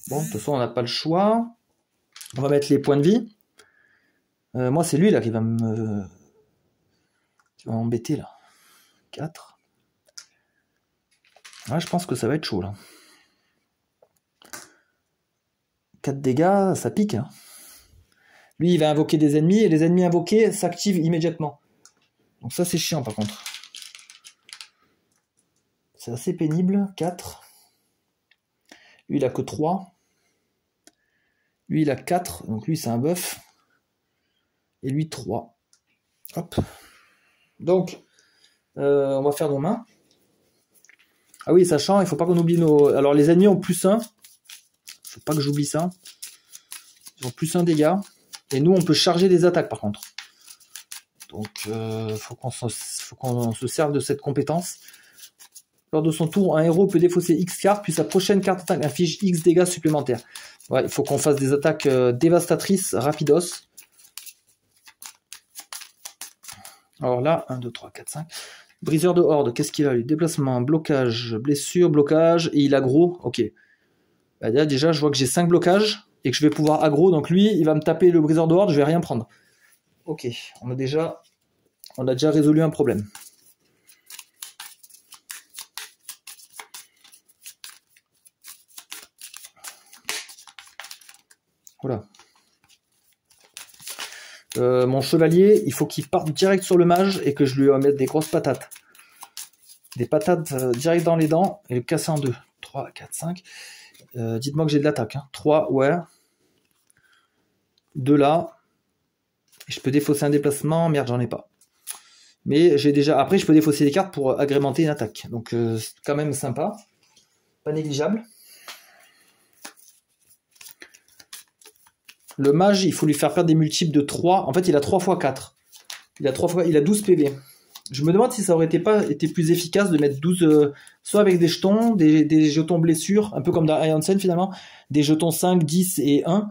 Bon, de toute façon, on n'a pas le choix. On va mettre les points de vie. Moi, c'est lui, là, qui va m'embêter, là. 4. Ouais, je pense que ça va être chaud, là. 4 dégâts, ça pique, hein. Lui, il va invoquer des ennemis, et les ennemis invoqués s'activent immédiatement. Donc ça, c'est chiant, par contre. C'est assez pénible. 4. Lui, il a que 3. Lui, il a 4. Donc lui, c'est un buff. Et lui, 3. Hop. Donc, on va faire nos mains. Ah oui, sachant, il faut pas qu'on oublie nos... Alors, les ennemis ont +1. Faut pas que j'oublie ça. Ils ont +1 dégâts. Et nous, on peut charger des attaques, par contre. Donc, faut qu'on se serve de cette compétence. Lors de son tour, un héros peut défausser X cartes, puis sa prochaine carte attaque inflige X dégâts supplémentaires. Ouais, il faut qu'on fasse des attaques dévastatrices, rapidos. Alors là, 1, 2, 3, 4, 5. Briseur de horde, qu'est-ce qu'il a lui? Déplacement, blocage, blessure, blocage, et il aggro. Ok. Bah, là, déjà, je vois que j'ai 5 blocages, et que je vais pouvoir aggro, donc lui, il va me taper le briseur de horde, je vais rien prendre. Ok, on a déjà résolu un problème. Voilà. Mon chevalier, il faut qu'il parte direct sur le mage et que je lui mette des grosses patates. Des patates direct dans les dents et le casser en deux. 3, 4, 5. Dites-moi que j'ai de l'attaque. Hein. 3, ouais. 2 là. Et je peux défausser un déplacement. Merde, j'en ai pas. Mais j'ai déjà... Après, je peux défausser des cartes pour agrémenter une attaque. Donc, c'est quand même sympa. Pas négligeable. Le mage, il faut lui faire perdre des multiples de 3. En fait, il a 3 x 4. Il a 12 PV. Je me demande si ça aurait été plus efficace de mettre 12... soit avec des jetons, des jetons blessures, un peu comme dans Iron Sen finalement. Des jetons 5, 10 et 1.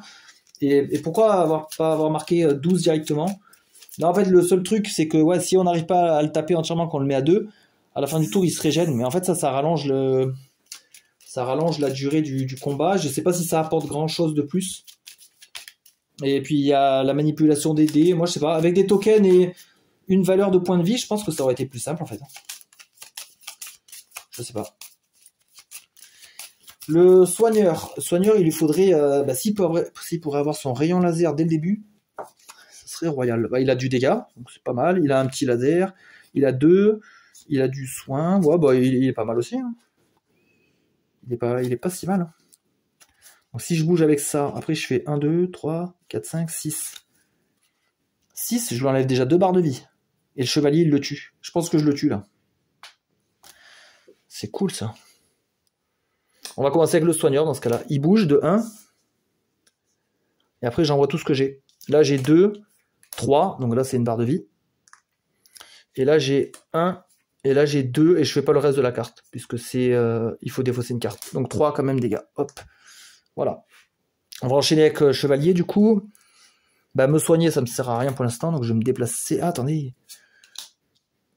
Et pourquoi pas avoir marqué 12 directement? Non, en fait, le seul truc, c'est que ouais, si on n'arrive pas à le taper entièrement, qu'on le met à 2, à la fin du tour, il se régène. Mais en fait, ça rallonge la durée du combat. Je sais pas si ça apporte grand-chose de plus. Et puis, il y a la manipulation des dés. Moi, je sais pas. Avec des tokens et une valeur de points de vie, je pense que ça aurait été plus simple, en fait. Je sais pas. Le soigneur. Il lui faudrait... s'il pourrait avoir son rayon laser dès le début, ça serait royal. Bah, il a du dégât, donc c'est pas mal. Il a un petit laser. Il a 2. Il a du soin. Ouais, il est pas mal aussi. Hein. Il est pas si mal. Hein. Donc si je bouge avec ça, après je fais 1, 2, 3, 4, 5, 6. 6, je lui enlève déjà 2 barres de vie. Et le chevalier, il le tue. Je pense que je le tue là. C'est cool ça. On va commencer avec le soigneur dans ce cas-là. Il bouge de 1. Et après, j'envoie tout ce que j'ai. Là, j'ai 2, 3. Donc là, c'est une barre de vie. Et là, j'ai 1. Et là, j'ai 2. Et je fais pas le reste de la carte. Puisque c'est, il faut défausser une carte. Donc 3 quand même dégâts. Hop. Voilà. On va enchaîner avec chevalier du coup. Bah, me soigner, ça me sert à rien pour l'instant. Donc je vais me déplacer. Ah, attendez.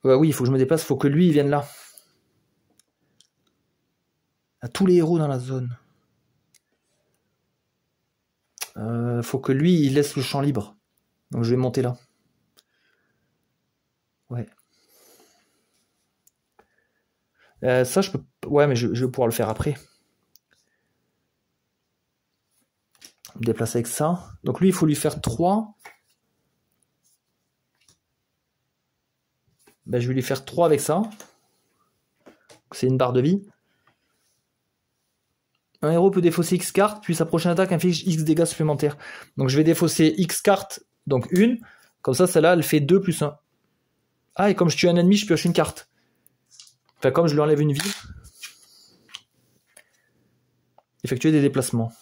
Oui, il faut que je me déplace. Il faut que lui, il vienne là. À tous les héros dans la zone. Faut que lui, il laisse le champ libre. Donc je vais monter là. Ouais. Ça, je peux... Ouais, mais je vais pouvoir le faire après. Me déplacer avec ça. Donc lui, il faut lui faire 3. Ben, je vais lui faire 3 avec ça. C'est une barre de vie. Un héros peut défausser X cartes, puis sa prochaine attaque inflige X dégâts supplémentaires. Donc je vais défausser X cartes, donc une. Comme ça, celle-là, elle fait 2 plus 1. Ah, et comme je tue un ennemi, je pioche une carte. Enfin, comme je lui enlève une vie. Effectuer des déplacements.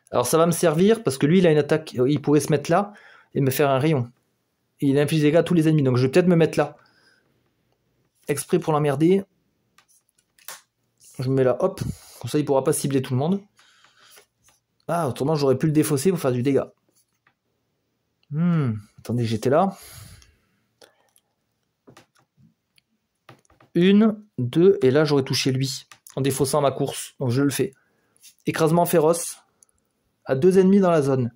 Alors ça va me servir, parce que lui, il a une attaque, il pourrait se mettre là, et me faire un rayon. Et il inflige des dégâts à tous les ennemis, donc je vais peut-être me mettre là. Exprès pour l'emmerder. Je me mets là, hop. Comme ça, il ne pourra pas cibler tout le monde. Ah, autrement, j'aurais pu le défausser pour faire du dégât. Attendez, j'étais là. 1, 2, et là, j'aurais touché lui, en défaussant ma course. Donc, je le fais. Écrasement féroce, à 2 ennemis dans la zone.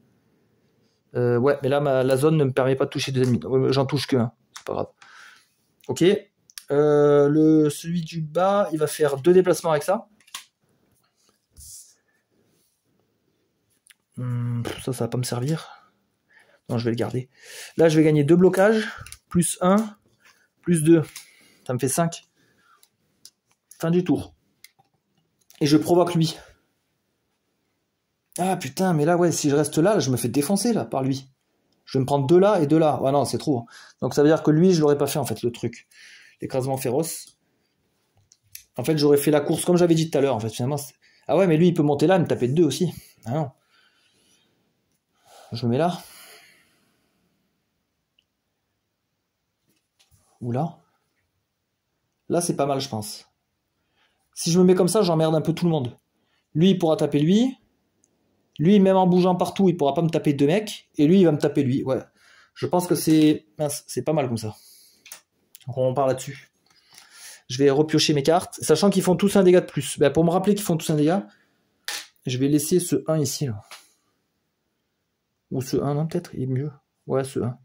Ouais, mais là, la zone ne me permet pas de toucher 2 ennemis. J'en touche qu'un, c'est pas grave. Ok. Celui du bas, il va faire 2 déplacements avec ça. Ça va pas me servir. Non, je vais le garder. Là, je vais gagner 2 blocages, plus 1, plus 2. Ça me fait 5. Fin du tour. Et je provoque lui. Ah putain, mais là, ouais, si je reste là, je me fais défoncer là par lui. Je vais me prendre 2 là et 2 là. Ah non, c'est trop. Donc ça veut dire que lui, je l'aurais pas fait en fait, le truc. L'écrasement féroce. En fait, j'aurais fait la course comme j'avais dit tout à l'heure. En fait, finalement, ah ouais, mais lui, il peut monter là et me taper de 2 aussi. Ah non. Je me mets là. Ou là. Là, c'est pas mal, je pense. Si je me mets comme ça, j'emmerde un peu tout le monde. Lui, il pourra taper lui. Lui, même en bougeant partout, il pourra pas me taper 2 mecs. Et lui, il va me taper lui. Ouais. Je pense que c'est pas mal comme ça. Donc, on part là-dessus. Je vais repiocher mes cartes, sachant qu'ils font tous un dégât de plus. Ben, pour me rappeler qu'ils font tous un dégât, je vais laisser ce 1 ici. Là. Ou ce 1, non, peut-être, il est mieux. Ouais, ce 1.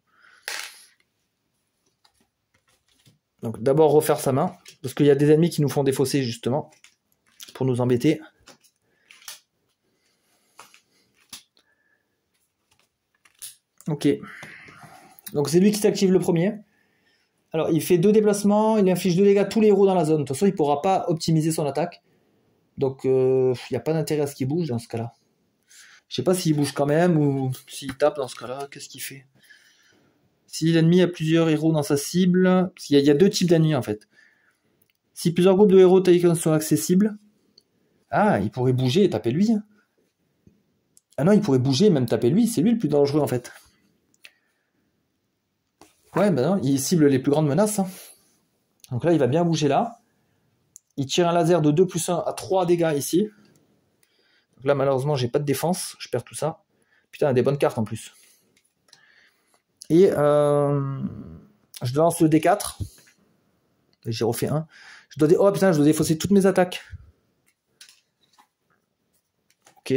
Donc d'abord refaire sa main, parce qu'il y a des ennemis qui nous font défausser justement, pour nous embêter. Ok. Donc c'est lui qui s'active le premier. Alors il fait 2 déplacements, il inflige 2 dégâts à tous les héros dans la zone. De toute façon, il ne pourra pas optimiser son attaque. Donc il n'y a pas d'intérêt à ce qu'il bouge dans ce cas-là. Je sais pas s'il bouge quand même, ou s'il tape dans ce cas-là, qu'est-ce qu'il fait? Si l'ennemi a plusieurs héros dans sa cible, il y a 2 types d'ennemis en fait. Si plusieurs groupes de héros taïkon sont accessibles, ah, il pourrait bouger et taper lui. Ah non, il pourrait bouger et même taper lui, c'est lui le plus dangereux en fait. Ouais, ben non, il cible les plus grandes menaces. Hein. Donc là, il va bien bouger là. Il tire un laser de 2 plus 1 à 3 dégâts ici. Donc là, malheureusement, j'ai pas de défense, je perds tout ça. Putain, il y a des bonnes cartes en plus. Et je lance le D4. J'ai refait un. Oh putain, je dois défausser toutes mes attaques. Ok.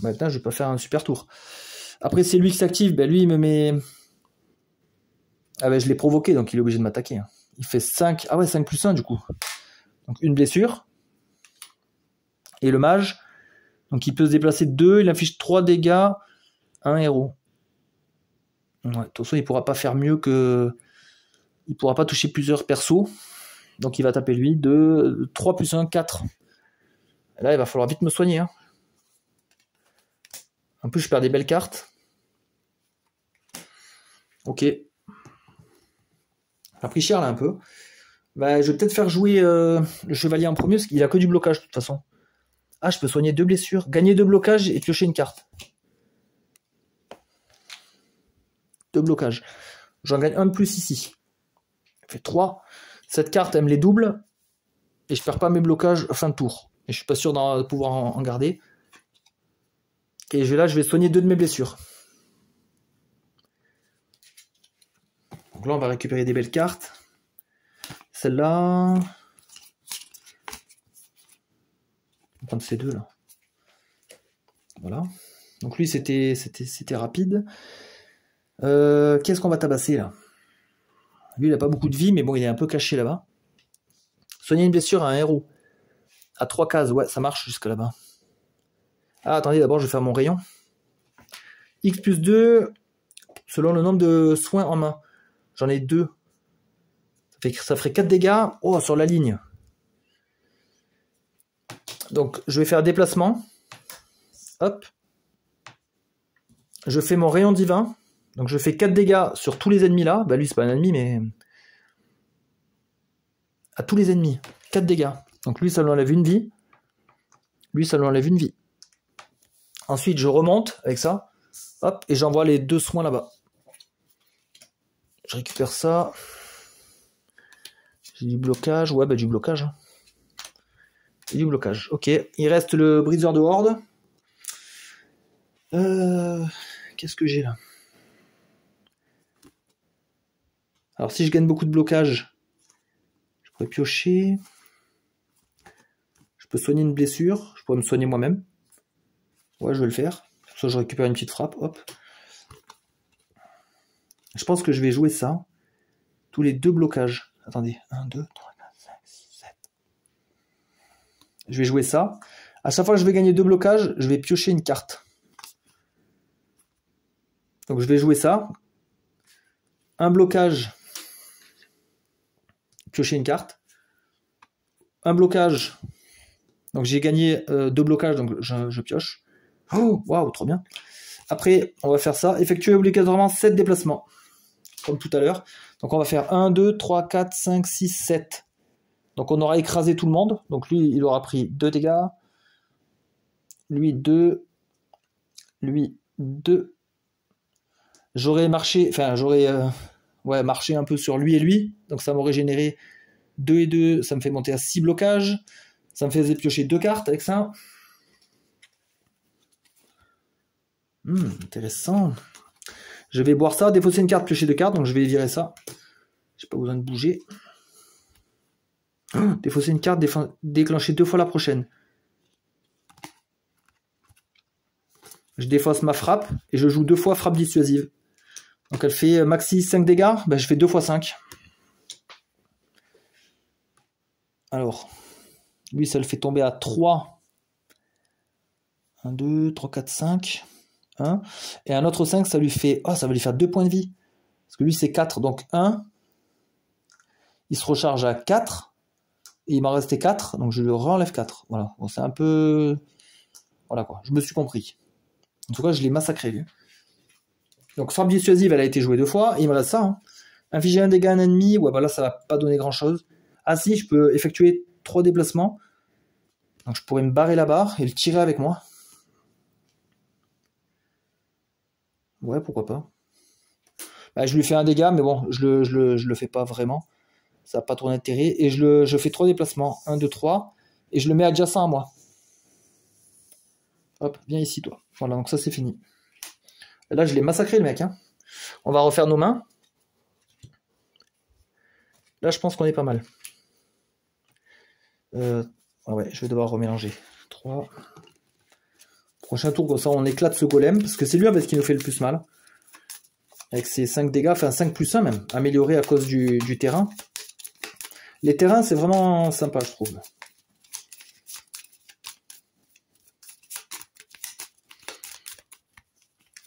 Bah, putain, je vais pas faire un super tour. Après, c'est lui qui s'active. Ben, lui, il me met... Ah ben, je l'ai provoqué, donc il est obligé de m'attaquer. Il fait 5... Ah ouais, 5 plus 1, du coup. Donc, une blessure. Et le mage. Donc, il peut se déplacer 2. Il inflige 3 dégâts. 1 héros. Ouais, de toute façon, il pourra pas faire mieux que... Il pourra pas toucher plusieurs persos. Donc, il va taper lui. 2, 3 plus 1, 4. Et là, il va falloir vite me soigner. Hein. En plus, je perds des belles cartes. Ok. Ça a pris cher, là, un peu. Bah, je vais peut-être faire jouer le chevalier en premier, parce qu'il a que du blocage, de toute façon. Ah, je peux soigner 2 blessures. Gagner 2 blocages et piocher une carte. 2 blocages. J'en gagne un de plus ici. Ça fait 3. Cette carte, elle me les double. Et je perds pas mes blocages fin de tour. Et je suis pas sûr de pouvoir en garder. Et là, je vais soigner 2 de mes blessures. Donc là, on va récupérer des belles cartes. Celle-là. On va prendre ces deux là. Voilà. Donc lui, c'était rapide. Qu'est-ce qu'on va tabasser là? Lui, il n'a pas beaucoup de vie, mais bon, il est un peu caché là-bas. Soigner une blessure à un héros. À 3 cases, ouais, ça marche jusque là-bas. Ah, attendez, d'abord, je vais faire mon rayon. X plus 2, selon le nombre de soins en main. J'en ai 2. Ça ferait 4 dégâts. Oh, sur la ligne. Donc, je vais faire déplacement. Hop. Je fais mon rayon divin. Donc, je fais 4 dégâts sur tous les ennemis là. Bah, lui, c'est pas un ennemi, mais... à tous les ennemis. 4 dégâts. Donc, lui, ça lui enlève une vie. Lui, ça lui enlève une vie. Ensuite, je remonte avec ça. Hop. Et j'envoie les 2 soins là-bas. Je récupère ça. J'ai du blocage. Ouais, bah, du blocage. J'ai du blocage. Ok. Il reste le briseur de horde. Qu'est-ce que j'ai là? Alors, si je gagne beaucoup de blocage, je pourrais piocher. Je peux soigner une blessure. Je pourrais me soigner moi-même. Ouais, je vais le faire. Pour ça, je récupère une petite frappe. Hop. Je pense que je vais jouer ça. Tous les 2 blocages. Attendez. 1, 2, 3, 4, 5, 6, 7. Je vais jouer ça. À chaque fois que je vais gagner 2 blocages, je vais piocher une carte. Donc je vais jouer ça. Un blocage. Piocher une carte. Un blocage. Donc j'ai gagné 2 blocages, donc je pioche. Oh, waouh, trop bien. Après, on va faire ça. Effectuer obligatoirement 7 déplacements. Comme tout à l'heure. Donc on va faire 1, 2, 3, 4, 5, 6, 7. Donc on aura écrasé tout le monde. Donc lui, il aura pris 2 dégâts. Lui, 2. Lui, 2. J'aurais marché, enfin j'aurais marché un peu sur lui et lui. Donc ça m'aurait généré 2 et 2. Ça me fait monter à 6 blocages. Ça me faisait piocher 2 cartes avec ça. Intéressant. Je vais boire ça, défausser une carte, piocher 2 cartes, donc je vais virer ça. J'ai pas besoin de bouger. Défausser une carte, déclencher 2 fois la prochaine. Je défausse ma frappe et je joue 2 fois frappe dissuasive. Donc elle fait maxi 5 dégâts, ben je fais 2 fois 5. Alors, lui ça le fait tomber à 3. 1, 2, 3, 4, 5. 1. Et un autre 5, ça lui fait... Oh, ça va lui faire 2 points de vie. Parce que lui, c'est 4. Donc 1. Il se recharge à 4. Et il m'en restait 4. Donc je lui renlève 4. Voilà. Bon, c'est un peu... Voilà quoi. Je me suis compris. En tout cas, je l'ai massacré, lui. Donc frappe dissuasive, elle a été jouée 2 fois. Et il me reste ça. Hein. Infliger un dégât à un ennemi. Ouais, bah là, ça va pas donner grand chose. Ah si, je peux effectuer 3 déplacements. Donc je pourrais me barrer là-bas et le tirer avec moi. Ouais, pourquoi pas. Bah, je lui fais un dégât, mais bon, je le fais pas vraiment. Ça n'a pas trop d'intérêt. Et je fais 3 déplacements. 1, 2, 3. Et je le mets adjacent à moi. Hop, viens ici, toi. Voilà, donc ça, c'est fini. Et là, je l'ai massacré, le mec. Hein. On va refaire nos mains. Là, je pense qu'on est pas mal. Ouais, je vais devoir remélanger. 3. Prochain tour, comme ça, on éclate ce golem. Parce que c'est lui, en fait, qui nous fait le plus mal. Avec ses 5 dégâts, enfin 5 plus 1 même. Amélioré à cause du terrain. Les terrains, c'est vraiment sympa, je trouve.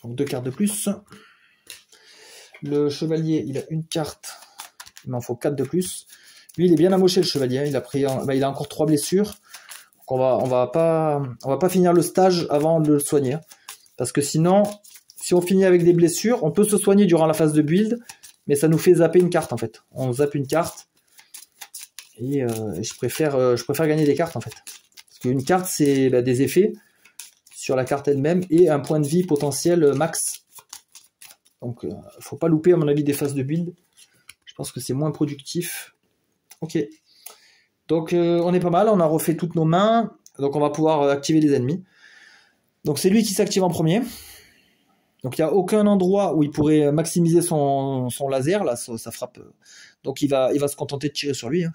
Donc 2 cartes de plus. Le chevalier, il a une carte. Il m'en faut 4 de plus. Lui, il est bien amoché, le chevalier. Il a pris, il a encore 3 blessures. Donc on va pas finir le stage avant de le soigner. Parce que sinon, si on finit avec des blessures, on peut se soigner durant la phase de build. Mais ça nous fait zapper une carte, en fait. On zappe une carte. Et je préfère gagner des cartes, en fait. Parce qu'une carte, c'est des effets sur la carte elle-même et un point de vie potentiel max. Donc, faut pas louper, à mon avis, des phases de build. Je pense que c'est moins productif. Ok. Donc, on est pas mal. On a refait toutes nos mains. Donc, on va pouvoir activer les ennemis. Donc, c'est lui qui s'active en premier. Donc, il n'y a aucun endroit où il pourrait maximiser son laser, là, sa frappe. Donc, il va se contenter de tirer sur lui. Hein.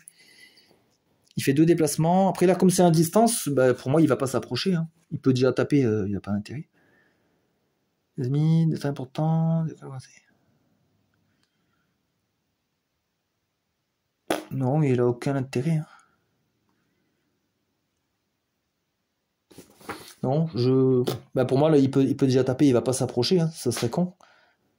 Il fait 2 déplacements. Après, là, comme c'est à distance, pour moi, il va pas s'approcher. Hein. Il peut déjà taper, il n'a pas d'intérêt. Les ennemis, c'est important. Non, il a aucun intérêt. Hein. Non, pour moi, là, il peut déjà taper, il va pas s'approcher. Hein. Ça serait con.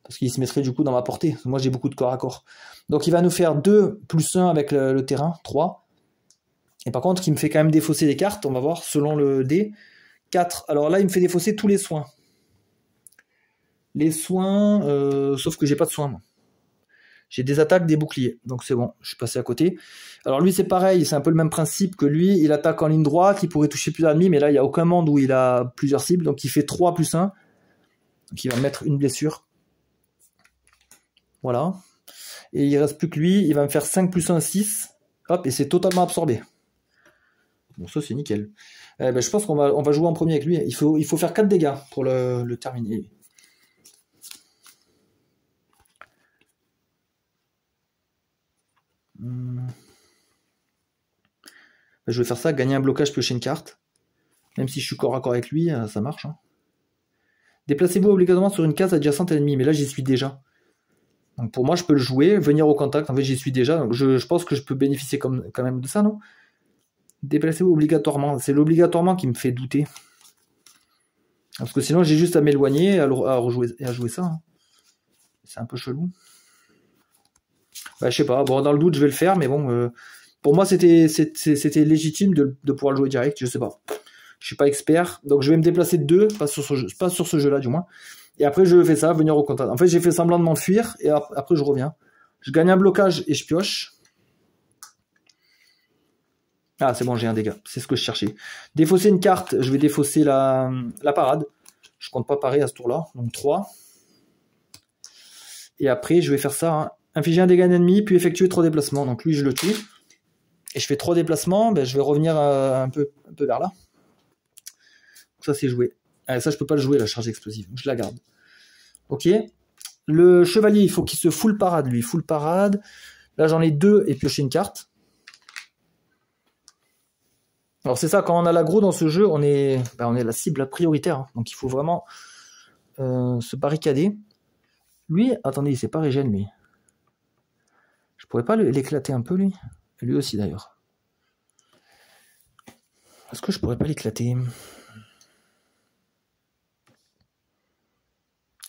Parce qu'il se mettrait du coup dans ma portée. Moi, j'ai beaucoup de corps à corps. Donc, il va nous faire 2 plus 1 avec le terrain, 3. Et par contre, il me fait quand même défausser des cartes, on va voir, selon le dé. 4. Alors là, il me fait défausser tous les soins. Les soins, sauf que j'ai pas de soins, moi. J'ai des attaques, des boucliers. Donc c'est bon, je suis passé à côté. Alors lui, c'est pareil, c'est un peu le même principe que lui. Il attaque en ligne droite, il pourrait toucher plusieurs ennemis, mais là, il n'y a aucun monde où il a plusieurs cibles. Donc il fait 3 plus 1. Donc il va mettre une blessure. Voilà. Et il reste plus que lui, il va me faire 5 plus 1, 6. Hop, et c'est totalement absorbé. Bon, ça c'est nickel. Je pense qu'on va jouer en premier avec lui. Il faut faire 4 dégâts pour le terminer. Je vais faire ça, gagner un blocage, piocher une carte. Même si je suis corps à corps avec lui, ça marche. Hein. Déplacez-vous obligatoirement sur une case adjacente à l'ennemi, mais là j'y suis déjà. Donc pour moi, je peux le jouer, venir au contact. En fait, j'y suis déjà. Donc je pense que je peux bénéficier quand même de ça, non? Déplacez-vous obligatoirement. C'est l'obligatoirement qui me fait douter. Parce que sinon, j'ai juste à m'éloigner et à jouer ça. Hein. C'est un peu chelou. Je sais pas. Bon, dans le doute, je vais le faire, mais bon, pour moi, c'était légitime de pouvoir le jouer direct. Je sais pas. Je suis pas expert, donc je vais me déplacer de 2, pas sur ce jeu-là du moins. Et après, je fais ça, venir au contact. En fait, j'ai fait semblant de m'enfuir et après, je reviens. Je gagne un blocage et je pioche. Ah, c'est bon, j'ai un dégât. C'est ce que je cherchais. Défausser une carte, je vais défausser la parade. Je compte pas parer à ce tour-là, donc 3. Et après, je vais faire ça. Hein. Infliger un dégât ennemi, puis effectuer 3 déplacements. Donc lui, je le tue. Et je fais 3 déplacements, je vais revenir un peu vers là. Ça, c'est joué. Ça, je peux pas le jouer, la charge explosive. Je la garde. Ok. Le chevalier, il faut qu'il se full parade, lui. Full parade. Là, j'en ai 2 et piocher une carte. Alors, c'est ça, quand on a l'aggro dans ce jeu, on est la cible prioritaire. Hein. Donc, il faut vraiment se barricader. Lui, attendez, il s'est pas régène, lui. Je pourrais pas l'éclater un peu, lui? Lui aussi, d'ailleurs. Est-ce que je pourrais pas l'éclater?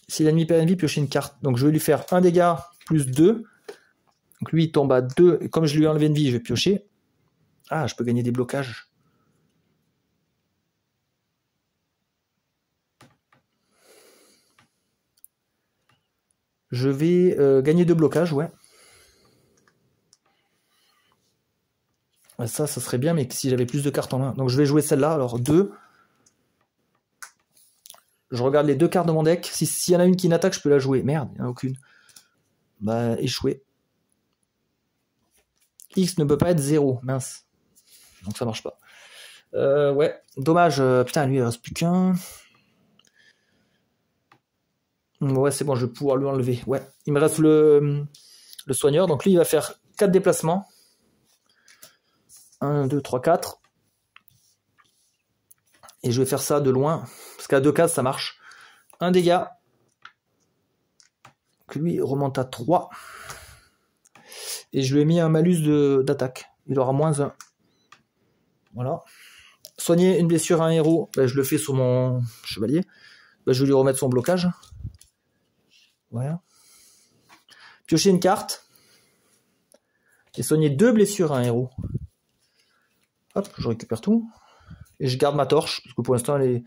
Si l'ennemi perd une vie, piocher une carte. Donc je vais lui faire un dégât plus 2. Donc lui il tombe à 2. Et comme je lui ai enlevé une vie, je vais piocher. Ah, je peux gagner des blocages. Je vais gagner 2 blocages, ouais. Ça serait bien, mais si j'avais plus de cartes en main. Donc je vais jouer celle-là, alors 2. Je regarde les 2 cartes de mon deck. S'il y en a une qui n'attaque, je peux la jouer. Merde, il n'y en a aucune. Échoué. X ne peut pas être 0, mince. Donc ça marche pas. Ouais, dommage. Putain, lui, il reste plus qu'un. Ouais, c'est bon, je vais pouvoir lui enlever. Ouais, il me reste le soigneur. Donc lui, il va faire 4 déplacements. 1, 2, 3, 4. Et je vais faire ça de loin. Parce qu'à 2 cases, ça marche. Un dégât. Donc lui, il remonte à 3. Et je lui ai mis un malus d'attaque. Il aura moins 1. Voilà. Soigner une blessure à un héros. Je le fais sur mon chevalier. Je vais lui remettre son blocage. Voilà. Piocher une carte. Et soigner 2 blessures à un héros. Hop, je récupère tout. Et je garde ma torche, parce que pour l'instant, elle est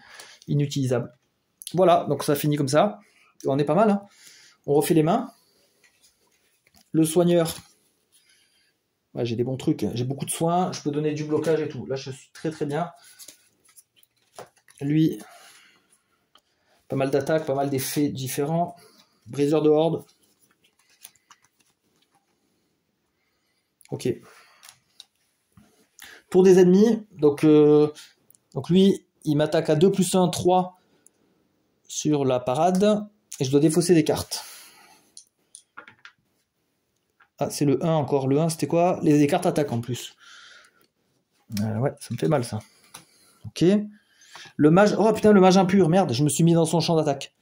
inutilisable. Voilà, donc ça finit comme ça. On est pas mal. Hein. On refait les mains. Le soigneur. Ouais, j'ai des bons trucs. J'ai beaucoup de soins. Je peux donner du blocage et tout. Là, je suis très très bien. Lui, pas mal d'attaques, pas mal d'effets différents. Briseur de horde. Ok. Tour des ennemis. Donc lui, il m'attaque à 2 plus 1, 3 sur la parade. Et je dois défausser des cartes. Ah, c'est le 1 encore. Le 1, c'était quoi? Les cartes attaquent en plus. Ouais, ça me fait mal, ça. Ok. Le mage... Oh putain, le mage impur. Merde, je me suis mis dans son champ d'attaque.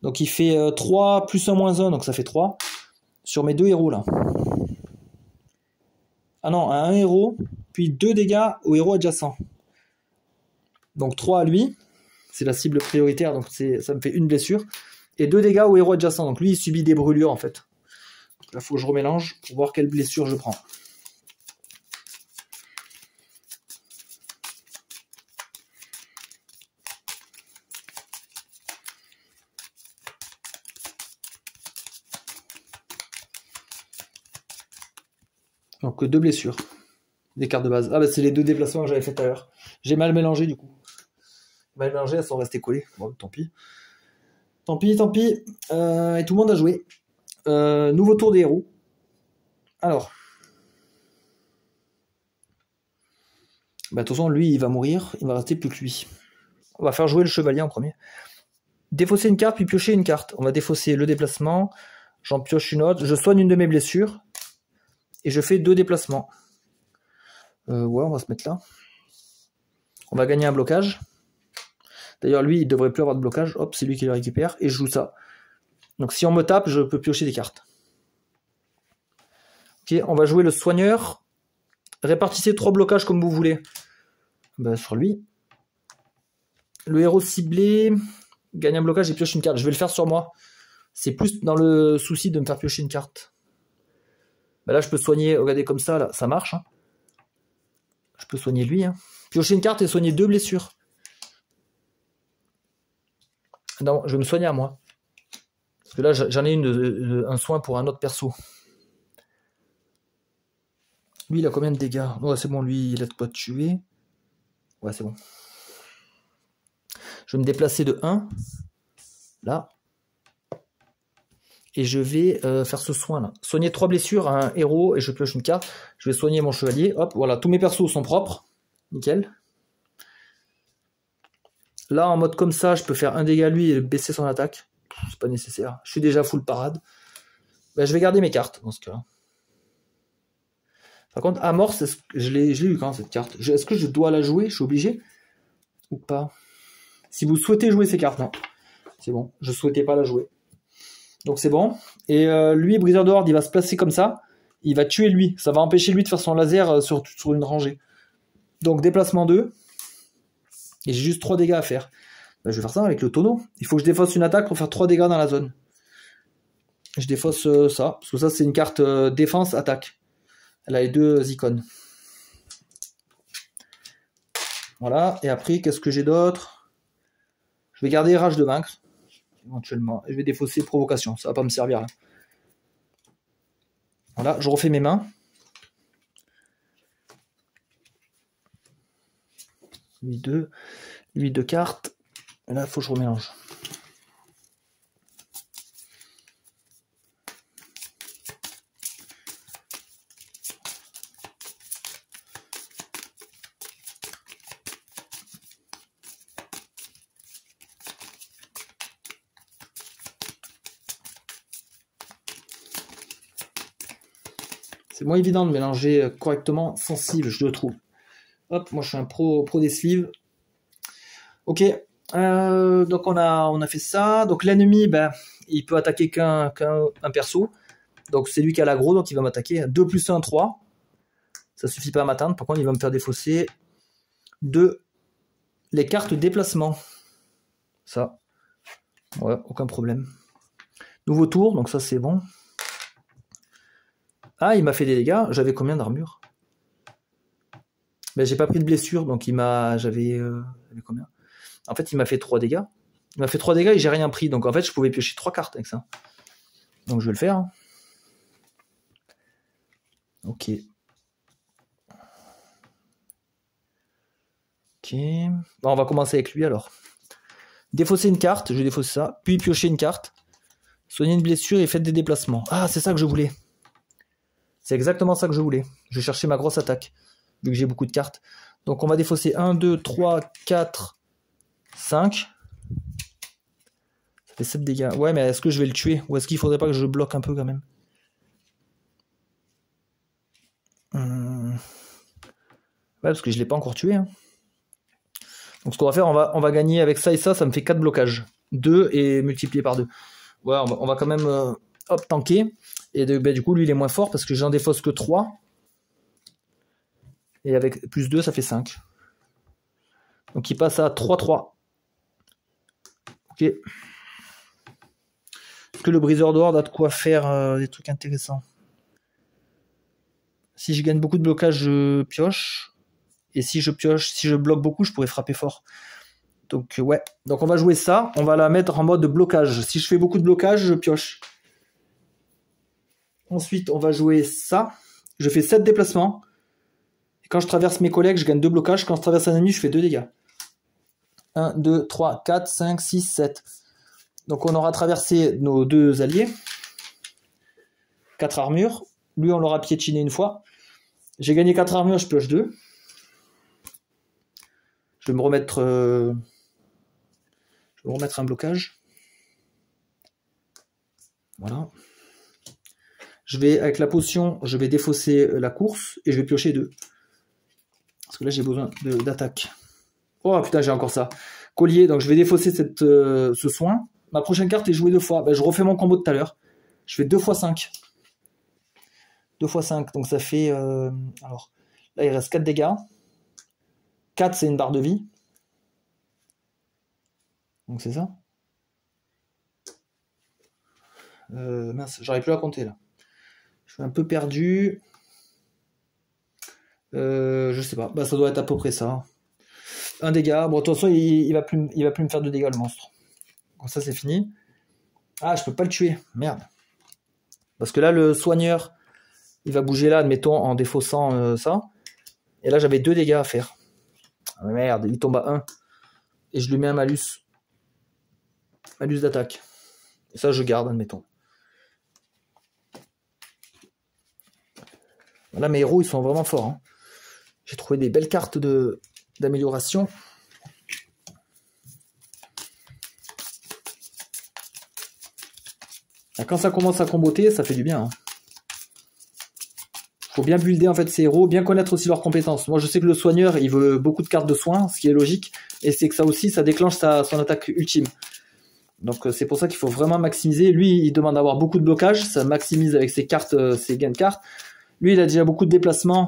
Donc il fait 3 plus 1 moins 1, donc ça fait 3. Sur mes 2 héros, là. Ah non, à un héros, puis 2 dégâts au héros adjacent. Donc 3 à lui. C'est la cible prioritaire, donc ça me fait une blessure. Et 2 dégâts au héros adjacent. Donc lui, il subit des brûlures, en fait. Là, il faut que je remélange pour voir quelle blessure je prends. Donc 2 blessures. Des cartes de base. Ah bah c'est les 2 déplacements que j'avais fait tout à l'heure. J'ai mal mélangé du coup. Mal mélangé, elles sont restées collées. Bon, tant pis. Tant pis, tant pis. Et tout le monde a joué. Nouveau tour des héros. Alors. Bah de toute façon, lui, il va mourir. Il va rester plus que lui. On va faire jouer le chevalier en premier. Défausser une carte, puis piocher une carte. On va défausser le déplacement. J'en pioche une autre. Je soigne une de mes blessures. Et je fais 2 déplacements. Ouais, on va se mettre là. On va gagner un blocage. D'ailleurs, lui, il devrait plus avoir de blocage. Hop, c'est lui qui le récupère. Et je joue ça. Donc si on me tape, je peux piocher des cartes. Ok, on va jouer le soigneur. Répartissez 3 blocages comme vous voulez. Ben, sur lui. Le héros ciblé. Gagne un blocage et pioche une carte. Je vais le faire sur moi. C'est plus dans le souci de me faire piocher une carte. Ben là, je peux soigner. Regardez comme ça, là, ça marche. Hein. Je peux soigner lui. Hein. Piocher une carte et soigner 2 blessures. Non, je vais me soigner à moi. Parce que là, j'en ai un soin pour un autre perso. Lui, il a combien de dégâts? Ouais, c'est bon, lui, il a de quoi tuer. Ouais, c'est bon. Je vais me déplacer de 1. Là. Et je vais faire ce soin là. Soigner 3 blessures à un héros et je pioche une carte. Je vais soigner mon chevalier. Hop, voilà, tous mes persos sont propres. Nickel. Là, en mode comme ça, je peux faire un dégât à lui et baisser son attaque. C'est pas nécessaire. Je suis déjà full parade. Ben, je vais garder mes cartes dans ce cas-là. Par contre, Amorce, je l'ai eu quand cette carte? Est-ce que je dois la jouer? Je suis obligé? Ou pas? Si vous souhaitez jouer ces cartes, non. C'est bon, je souhaitais pas la jouer. Donc c'est bon. Et lui, briseur de horde, il va se placer comme ça. Il va tuer lui. Ça va empêcher lui de faire son laser sur une rangée. Donc déplacement 2. Et j'ai juste 3 dégâts à faire. Ben, je vais faire ça avec le tonneau. Il faut que je défausse une attaque pour faire 3 dégâts dans la zone. Je défausse ça. Parce que ça, c'est une carte défense-attaque. Elle a les 2 icônes. Voilà. Et après, qu'est-ce que j'ai d'autre? Je vais garder rage de vaincre. Éventuellement. Et je vais défausser provocation. Ça va pas me servir là. Voilà, je refais mes mains. Lui 2 cartes. Et là, il faut que je remélange. C'est moins évident de mélanger correctement sensible, je le trouve. Hop, moi je suis un pro des sleeves. Ok, donc on a fait ça. Donc l'ennemi, ben, il peut attaquer qu'un perso. Donc c'est lui qui a l'aggro, donc il va m'attaquer. 2 plus 1, 3. Ça suffit pas à m'atteindre. Par contre, il va me faire défausser les cartes déplacement. Ça, ouais, aucun problème. Nouveau tour, donc ça c'est bon. Ah, il m'a fait des dégâts. J'avais combien d'armure? Ben, j'ai pas pris de blessure, donc j'avais combien? En fait, il m'a fait 3 dégâts. Il m'a fait 3 dégâts et j'ai rien pris. Donc en fait, je pouvais piocher 3 cartes avec ça. Donc je vais le faire. Hein. Ok. Ok. Bon, on va commencer avec lui alors. Défausser une carte, je vais défausser ça. Puis piocher une carte. Soignez une blessure et faites des déplacements. Ah, c'est ça que je voulais. C'est exactement ça que je voulais. Je vais chercher ma grosse attaque. Vu que j'ai beaucoup de cartes. Donc on va défausser 1, 2, 3, 4, 5. Ça fait 7 dégâts. Ouais, mais est-ce que je vais le tuer? Ou est-ce qu'il faudrait pas que je bloque un peu quand même? Ouais, parce que je ne l'ai pas encore tué. Hein. Donc ce qu'on va faire, on va gagner avec ça et ça, ça me fait 4 blocages. 2 et multiplié par 2. Ouais, on va quand même hop, tanker. Et du coup, lui, il est moins fort parce que j'en défausse que 3. Et avec plus 2, ça fait 5. Donc il passe à 3-3. Ok. Est-ce que le briseur d'ordre a de quoi faire des trucs intéressants? Si je gagne beaucoup de blocages, je pioche. Et si je pioche, si je bloque beaucoup, je pourrais frapper fort. Donc ouais. Donc on va jouer ça. On va la mettre en mode blocage. Si je fais beaucoup de blocages, je pioche. Ensuite, on va jouer ça. Je fais 7 déplacements. Et quand je traverse mes collègues, je gagne 2 blocages. Quand je traverse un ennemi, je fais 2 dégâts. 1, 2, 3, 4, 5, 6, 7. Donc on aura traversé nos 2 alliés. 4 armures. Lui, on l'aura piétiné une fois. J'ai gagné 4 armures, je pioche 2. Je vais me remettre un blocage. Voilà. Je vais, avec la potion, je vais défausser la course et je vais piocher 2. Parce que là, j'ai besoin d'attaque. Oh putain, j'ai encore ça. Collier, donc je vais défausser ce soin. Ma prochaine carte est jouée 2 fois. Ben, je refais mon combo de tout à l'heure. Je fais 2 x 5. 2 x 5, donc ça fait... alors, là, il reste 4 dégâts. 4, c'est une barre de vie. Donc c'est ça. Mince, j'arrive plus à compter là. Je suis un peu perdu. Je sais pas. Bah, ça doit être à peu près ça. Un dégât. Bon, de toute façon, il va plus me faire de dégâts, le monstre. Donc ça, c'est fini. Ah, je peux pas le tuer. Merde. Parce que là, le soigneur, il va bouger là, admettons, en défaussant ça. Et là, j'avais 2 dégâts à faire. Ah, merde, il tombe à 1. Et je lui mets un malus. Malus d'attaque. Et ça, je garde, admettons. Là, mes héros, ils sont vraiment forts. Hein. J'ai trouvé des belles cartes d'amélioration. Quand ça commence à comboter, ça fait du bien. Hein. Faut bien builder en fait ces héros, bien connaître aussi leurs compétences. Moi, je sais que le soigneur, il veut beaucoup de cartes de soins, ce qui est logique. Et c'est que ça aussi, ça déclenche son attaque ultime. Donc c'est pour ça qu'il faut vraiment maximiser. Lui, il demande d'avoir beaucoup de blocages. Ça maximise avec ses cartes, ses gains de cartes. Lui, il a déjà beaucoup de déplacements.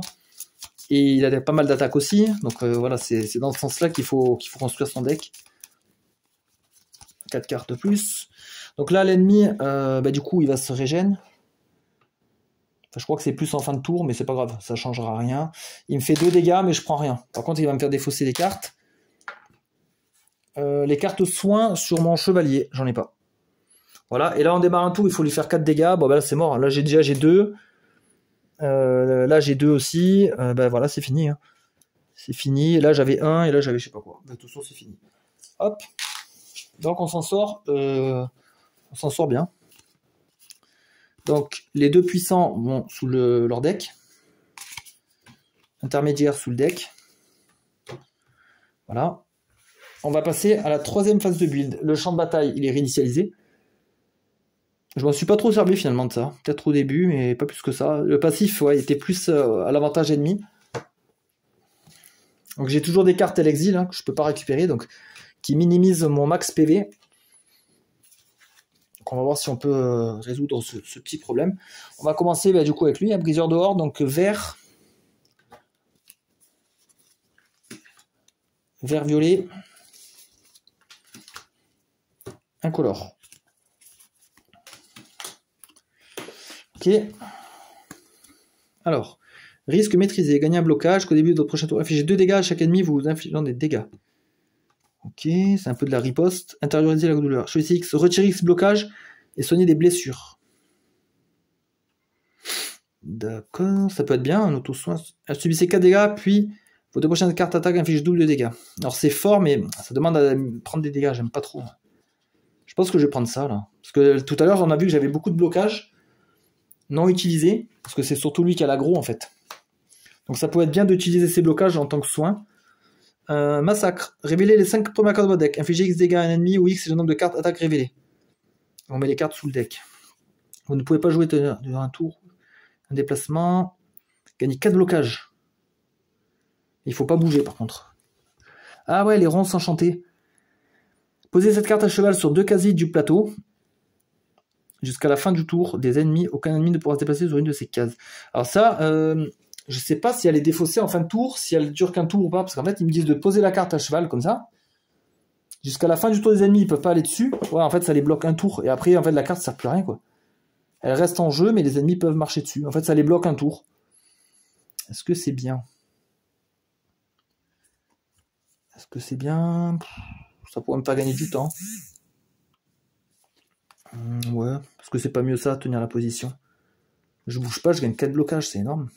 Et il a pas mal d'attaques aussi. Donc voilà, c'est dans ce sens-là qu'il faut construire son deck. 4 cartes de plus. Donc là, l'ennemi, du coup, il va se régénérer. Enfin, je crois que c'est plus en fin de tour, mais c'est pas grave, ça changera rien. Il me fait 2 dégâts, mais je prends rien. Par contre, il va me faire défausser les cartes. Les cartes soins sur mon chevalier, j'en ai pas. Voilà, et là on démarre un tour, il faut lui faire 4 dégâts. Bon, ben là c'est mort. Là j'ai 2. Là j'ai 2 aussi. Voilà, c'est fini. Hein. C'est fini. Là j'avais 1 et là j'avais je sais pas quoi. De toute façon, c'est fini. Hop. Donc on s'en sort. On s'en sort bien. Donc les 2 puissants vont sous leur deck. Intermédiaire sous le deck. Voilà. On va passer à la 3e phase de build. Le champ de bataille, il est réinitialisé. Je m'en suis pas trop servi finalement de ça. Peut-être au début, mais pas plus que ça. Le passif, ouais, était plus à l'avantage ennemi. Donc j'ai toujours des cartes à l'exil hein, que je peux pas récupérer, donc qui minimisent mon max PV. Donc on va voir si on peut résoudre ce petit problème. On va commencer du coup avec lui, un briseur de horde, donc vert. Vert violet. Incolore. Ok. Alors, risque maîtrisé. Gagnez un blocage. Qu'au début de votre prochain tour, infligez 2 dégâts à chaque ennemi, vous infligeant des dégâts. Ok, c'est un peu de la riposte. Intériorisez la douleur. Choisissez X, retirez X blocage et soignez des blessures. D'accord, ça peut être bien, un auto-soin. Subissez 4 dégâts, puis Vos 2 prochaines cartes attaque infligent double de dégâts. Alors c'est fort, mais ça demande à prendre des dégâts, j'aime pas trop. Je pense que je vais prendre ça, là. Parce que tout à l'heure, on a vu que j'avais beaucoup de blocages non utilisés, parce que c'est surtout lui qui a l'aggro, en fait. Donc ça pourrait être bien d'utiliser ces blocages en tant que soin. Massacre. Révélez les 5 premières cartes de votre deck. Infligez X dégâts à un ennemi ou X c'est le nombre de cartes attaque révélées. On met les cartes sous le deck. Vous ne pouvez pas jouer durant un tour. Un déplacement. Gagnez 4 blocages. Il faut pas bouger par contre. Ah ouais, les ronces enchantées. Posez cette carte à cheval sur 2 casiers du plateau. Jusqu'à la fin du tour des ennemis. Aucun ennemi ne pourra se déplacer sur une de ces cases. Alors ça, je sais pas si elle est défaussée en fin de tour, si elle dure qu'un tour ou pas. Parce qu'en fait, ils me disent de poser la carte à cheval comme ça. Jusqu'à la fin du tour des ennemis, ils peuvent pas aller dessus. Ouais, en fait, ça les bloque un tour. Et après, en fait, la carte sert plus à rien, quoi. Elle reste en jeu, mais les ennemis peuvent marcher dessus. En fait, ça les bloque un tour. Est-ce que c'est bien? Est-ce que c'est bien? Ça pourrait me faire gagner du temps. Ouais, parce que c'est pas mieux ça, tenir la position. Je bouge pas, je gagne 4 blocages, c'est énorme.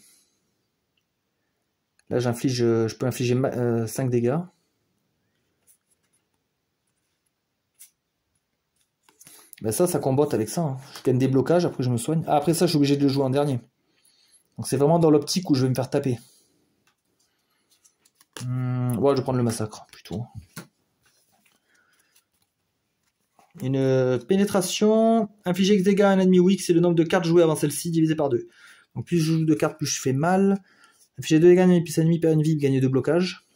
Là, je peux infliger 5 dégâts. Ben ça combotte avec ça. Hein. Je gagne des blocages, après je me soigne. Ah, après ça, je suis obligé de le jouer en dernier. Donc c'est vraiment dans l'optique où je vais me faire taper. Ouais, je vais prendre le massacre, plutôt. Une pénétration. Infliger X dégâts à un ennemi ou X, c'est le nombre de cartes jouées avant celle-ci divisé par 2. Donc plus je joue de cartes, plus je fais mal. Infliger 2 dégâts à un ennemi, puis cet ennemi perd une vie, gagner 2 blocages.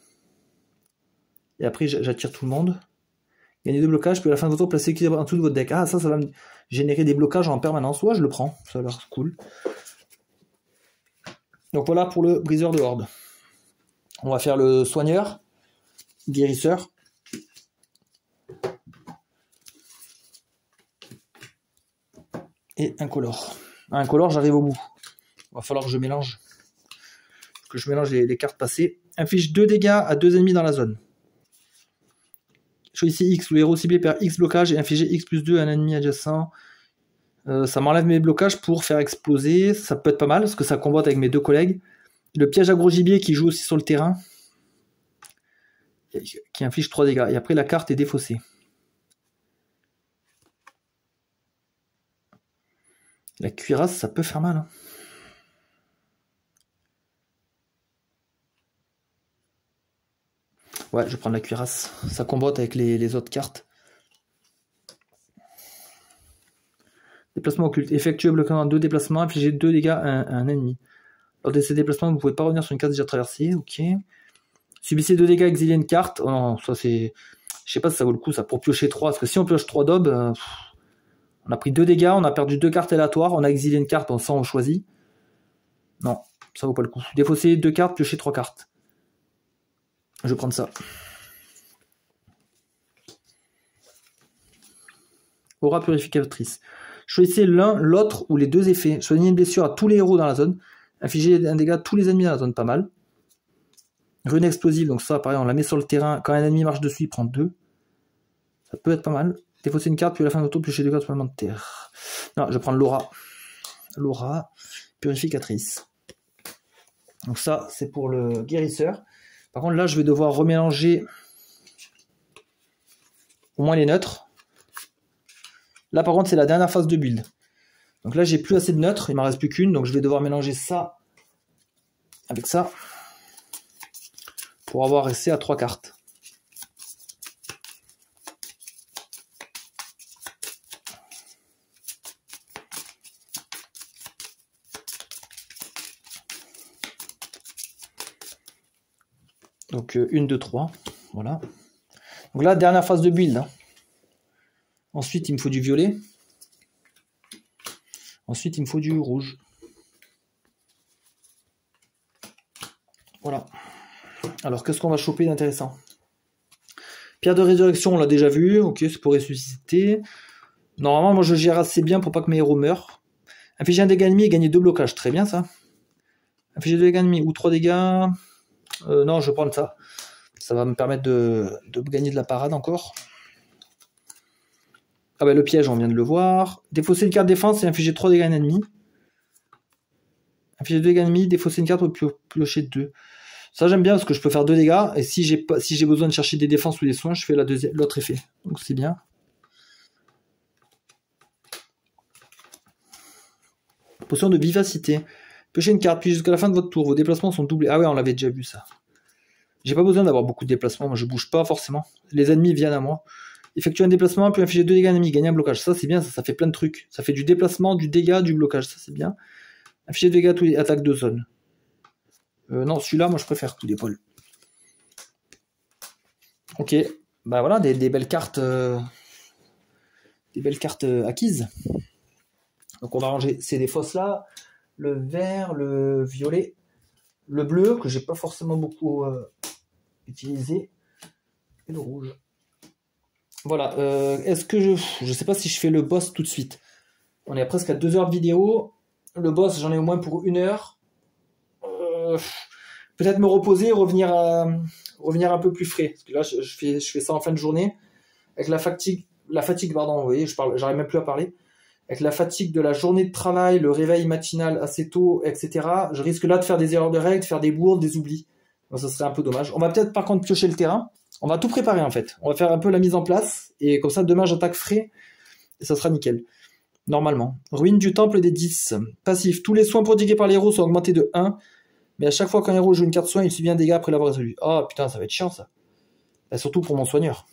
Et après, j'attire tout le monde. Gagner 2 blocages, puis à la fin de votre tour, placer l'équilibre en dessous de votre deck. Ah, ça va me générer des blocages en permanence. Ouais, je le prends. Ça a l'air cool. Donc voilà pour le briseur de horde. On va faire le soigneur, guérisseur. Et incolore. Incolore, j'arrive au bout. Il va falloir que je mélange. Que je mélange les cartes passées. Inflige 2 dégâts à 2 ennemis dans la zone. Choisissez X, le héros ciblé perd X blocage et infligez X plus 2 à un ennemi adjacent. Ça m'enlève mes blocages pour faire exploser. Ça peut être pas mal parce que ça combatte avec mes 2 collègues. Le piège à gros gibier qui joue aussi sur le terrain. Qui inflige 3 dégâts. Et après la carte est défaussée. La cuirasse, ça peut faire mal. Hein. Ouais, je vais prendre la cuirasse. Ça combatte avec les autres cartes. Déplacement occulte. Effectuez bloquant en 2 déplacements. Infligez 2 dégâts à un ennemi. Lors de ces déplacements, vous ne pouvez pas revenir sur une case déjà traversée. Ok. Subissez 2 dégâts, exiliez une carte. Oh non, ça c'est... Je sais pas si ça vaut le coup, ça, pour piocher 3. Parce que si on pioche 3 daubes, on a pris 2 dégâts, on a perdu 2 cartes aléatoires, on a exilé une carte, ça on choisit. Non, ça vaut pas le coup. Défausser 2 cartes, piocher 3 cartes. Je vais prendre ça. Aura purificatrice. Choisissez l'un, l'autre ou les 2 effets. Soignez une blessure à tous les héros dans la zone. Infligez un dégât à tous les ennemis dans la zone, pas mal. Rune explosive, donc ça, pareil, on la met sur le terrain. Quand un ennemi marche dessus, il prend 2. Ça peut être pas mal. Défausser une carte, puis à la fin de votre tour, piocher 2 cartes supplémentaires. Non, je vais prendre l'aura. L'aura purificatrice. Donc ça, c'est pour le guérisseur. Par contre, là, je vais devoir remélanger au moins les neutres. Là, par contre, c'est la dernière phase de build. Donc là, j'ai plus assez de neutres. Il m'en reste plus qu'une. Donc je vais devoir mélanger ça avec ça. Pour avoir resté à 3 cartes. Donc 1, 2, 3. Voilà. Donc là, dernière phase de build. Hein. Ensuite, il me faut du violet. Ensuite, il me faut du rouge. Voilà. Alors, qu'est-ce qu'on va choper d'intéressant? Pierre de résurrection, on l'a déjà vu. Ok, c'est pour ressusciter. Normalement, moi, je gère assez bien pour pas que mes héros meurent. Infliger un dégât ennemi et gagner 2 blocages. Très bien, ça. Infliger 2 dégâts ennemis ou 3 dégâts. Non, je vais prendre ça. Ça va me permettre de gagner de la parade encore. Ah bah le piège, on vient de le voir. Défausser une carte défense et infliger 3 dégâts à un ennemi. Infliger 2 dégâts ennemis, défausser une carte pour piocher 2. Ça j'aime bien parce que je peux faire 2 dégâts, et si j'ai besoin de chercher des défenses ou des soins, je fais l'autre effet. Donc c'est bien. Potion de vivacité. Piochez une carte, puis jusqu'à la fin de votre tour, vos déplacements sont doublés. Ah ouais, on l'avait déjà vu ça. J'ai pas besoin d'avoir beaucoup de déplacements, moi je bouge pas forcément. Les ennemis viennent à moi. Effectuez un déplacement, puis infliger 2 dégâts ennemis, gagner un blocage. Ça c'est bien, ça fait plein de trucs. Ça fait du déplacement, du dégât, du blocage, ça c'est bien. Infliger 2 dégâts à tous les attaques de zone. Non, celui-là, moi je préfère coup d'épaule. Ok, bah voilà, des belles cartes. Des belles cartes acquises. Donc on va ranger ces défausses là. Le vert, le violet, le bleu, que j'ai pas forcément beaucoup utilisé, et le rouge. Voilà, est-ce que je sais pas si je fais le boss tout de suite. On est presque à 2 heures de vidéo. Le boss, j'en ai au moins pour 1 heure. Peut-être me reposer, revenir un peu plus frais. Parce que là, je fais ça en fin de journée. Avec la fatigue, pardon, vous voyez, j'arrive même plus à parler. Avec la fatigue de la journée de travail, le réveil matinal assez tôt, etc., je risque là de faire des erreurs de règles, de faire des bourdes, des oublis. Donc ça serait un peu dommage. On va peut-être par contre piocher le terrain. On va tout préparer en fait. On va faire un peu la mise en place. Et comme ça, demain, j'attaque frais. Et ça sera nickel. Normalement. Ruine du temple des 10. Passif. Tous les soins prodigués par les héros sont augmentés de 1. Mais à chaque fois qu'un héros joue une carte soin, il subit un dégât après l'avoir résolu. Oh putain, ça va être chiant ça. Et surtout pour mon soigneur.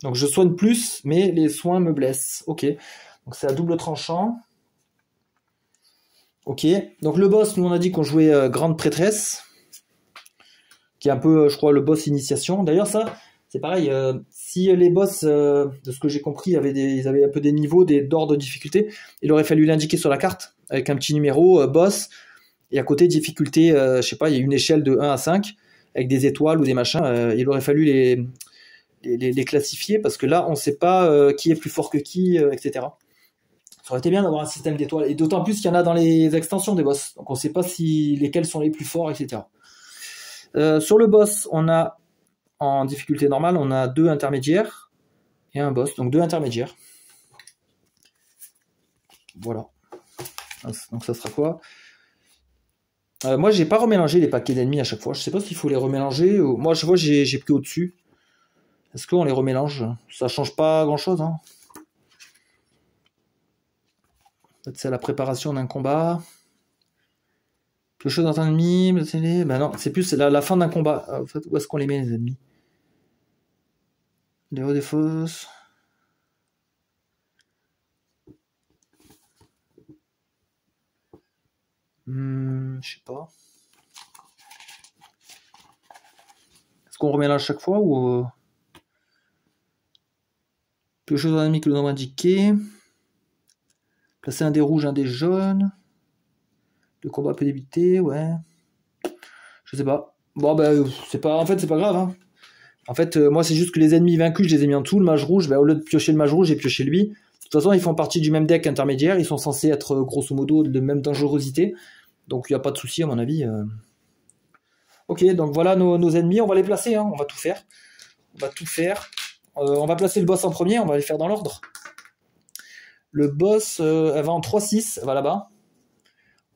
Donc je soigne plus, mais les soins me blessent. Ok. Donc c'est à double tranchant. Ok. Donc le boss, nous on a dit qu'on jouait Grande Prêtresse. Qui est un peu, je crois, le boss initiation. D'ailleurs ça, c'est pareil. Si les boss, de ce que j'ai compris, ils avaient un peu des niveaux, d'ordre de difficulté, il aurait fallu l'indiquer sur la carte, avec un petit numéro, boss. Et à côté, difficulté, je sais pas, il y a une échelle de 1 à 5, avec des étoiles ou des machins. Il aurait fallu les classifier, parce que là, on ne sait pas qui est plus fort que qui, etc. Ça aurait été bien d'avoir un système d'étoiles. Et d'autant plus qu'il y en a dans les extensions des boss. Donc on ne sait pas lesquels sont les plus forts, etc. Sur le boss, on a, en difficulté normale, on a 2 intermédiaires et un boss. Donc 2 intermédiaires. Voilà. Donc ça sera quoi ? Moi, j'ai pas remélangé les paquets d'ennemis à chaque fois. Je sais pas s'il faut les remélanger. Moi, je vois, j'ai pris au-dessus. Est-ce qu'on les remélange? Ça change pas grand-chose. Hein. Peut-être c'est la préparation d'un combat. Quelque chose dans un ennemi. Ben non, c'est plus la fin d'un combat. En fait, où est-ce qu'on les met, les ennemis? Les hauts des fosses. Je sais pas. Est-ce qu'on remélange chaque fois ou quelque chose dans l'ennemi que le nombre indiqué. Placer un des rouges, un des jaunes. Le combat peut débuter, ouais. Je sais pas. Bon, ben, c'est pas. En fait, c'est pas grave. Hein. En fait, moi, c'est juste que les ennemis vaincus, je les ai mis en dessous. Le mage rouge, ben, au lieu de piocher le mage rouge, j'ai pioché lui. De toute façon, ils font partie du même deck intermédiaire. Ils sont censés être, grosso modo, de même dangerosité. Donc, il n'y a pas de souci, à mon avis. Ok, donc voilà nos ennemis. On va les placer. Hein. On va tout faire. On va tout faire. On va placer le boss en premier. On va les faire dans l'ordre. Le boss, elle va en 3-6. Elle va là-bas.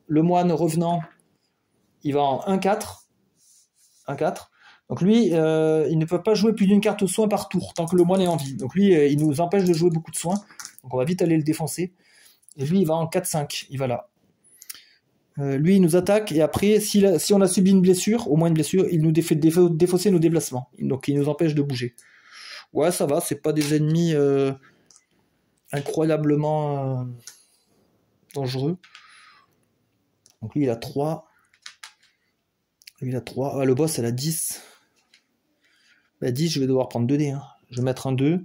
Le moine revenant, il va en 1-4. 1-4. Donc lui, il ne peut pas jouer plus d'une carte soin par tour, tant que le moine est en vie. Donc lui, il nous empêche de jouer beaucoup de soins. Donc on va vite aller le défoncer. Et lui, il va en 4-5. Il va là. Lui, il nous attaque. Et après, si on a subi une blessure, au moins une blessure, il nous fait défausser nos déplacements. Donc il nous empêche de bouger. Ouais, ça va. C'est pas des ennemis incroyablement dangereux. Donc lui, il a 3. Lui, il a 3. Ah, le boss, elle a 10. Bah, 10, je vais devoir prendre 2 dés. Hein. Je vais mettre un 2.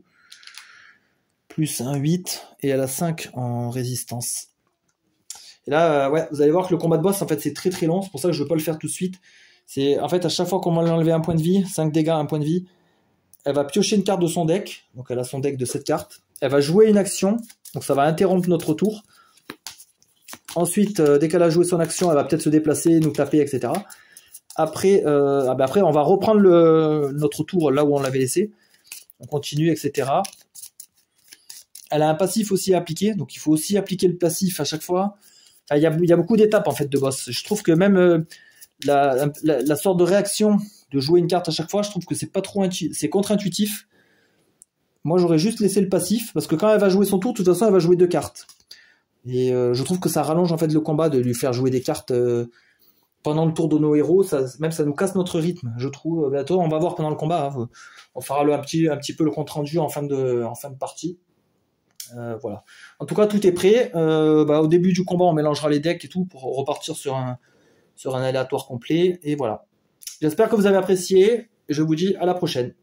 Plus un 8. Et elle a 5 en résistance. Et là, ouais, vous allez voir que le combat de boss, en fait, c'est très très long. C'est pour ça que je ne veux pas le faire tout de suite. C'est, en fait, à chaque fois qu'on va lui enlever un point de vie, 5 dégâts, un point de vie, elle va piocher une carte de son deck. Donc elle a son deck de 7 cartes. Elle va jouer une action. Donc ça va interrompre notre tour. Ensuite, dès qu'elle a joué son action, elle va peut-être se déplacer, nous taper, etc. Après, après on va reprendre notre tour là où on l'avait laissé. On continue, etc. Elle a un passif aussi à appliquer. Donc il faut aussi appliquer le passif à chaque fois. Enfin, il y a beaucoup d'étapes en fait de boss. Je trouve que même la sorte de réaction de jouer une carte à chaque fois, je trouve que c'est pas trop c'est contre-intuitif. Moi, j'aurais juste laissé le passif, parce que quand elle va jouer son tour, de toute façon, elle va jouer 2 cartes. Et je trouve que ça rallonge en fait le combat de lui faire jouer des cartes pendant le tour de nos héros. Ça nous casse notre rythme, je trouve. Bientôt, on va voir pendant le combat. Hein. On fera un petit peu le compte rendu en fin de partie. Voilà. En tout cas, tout est prêt. Au début du combat, on mélangera les decks et tout pour repartir sur un aléatoire complet. Et voilà. J'espère que vous avez apprécié. Je vous dis à la prochaine.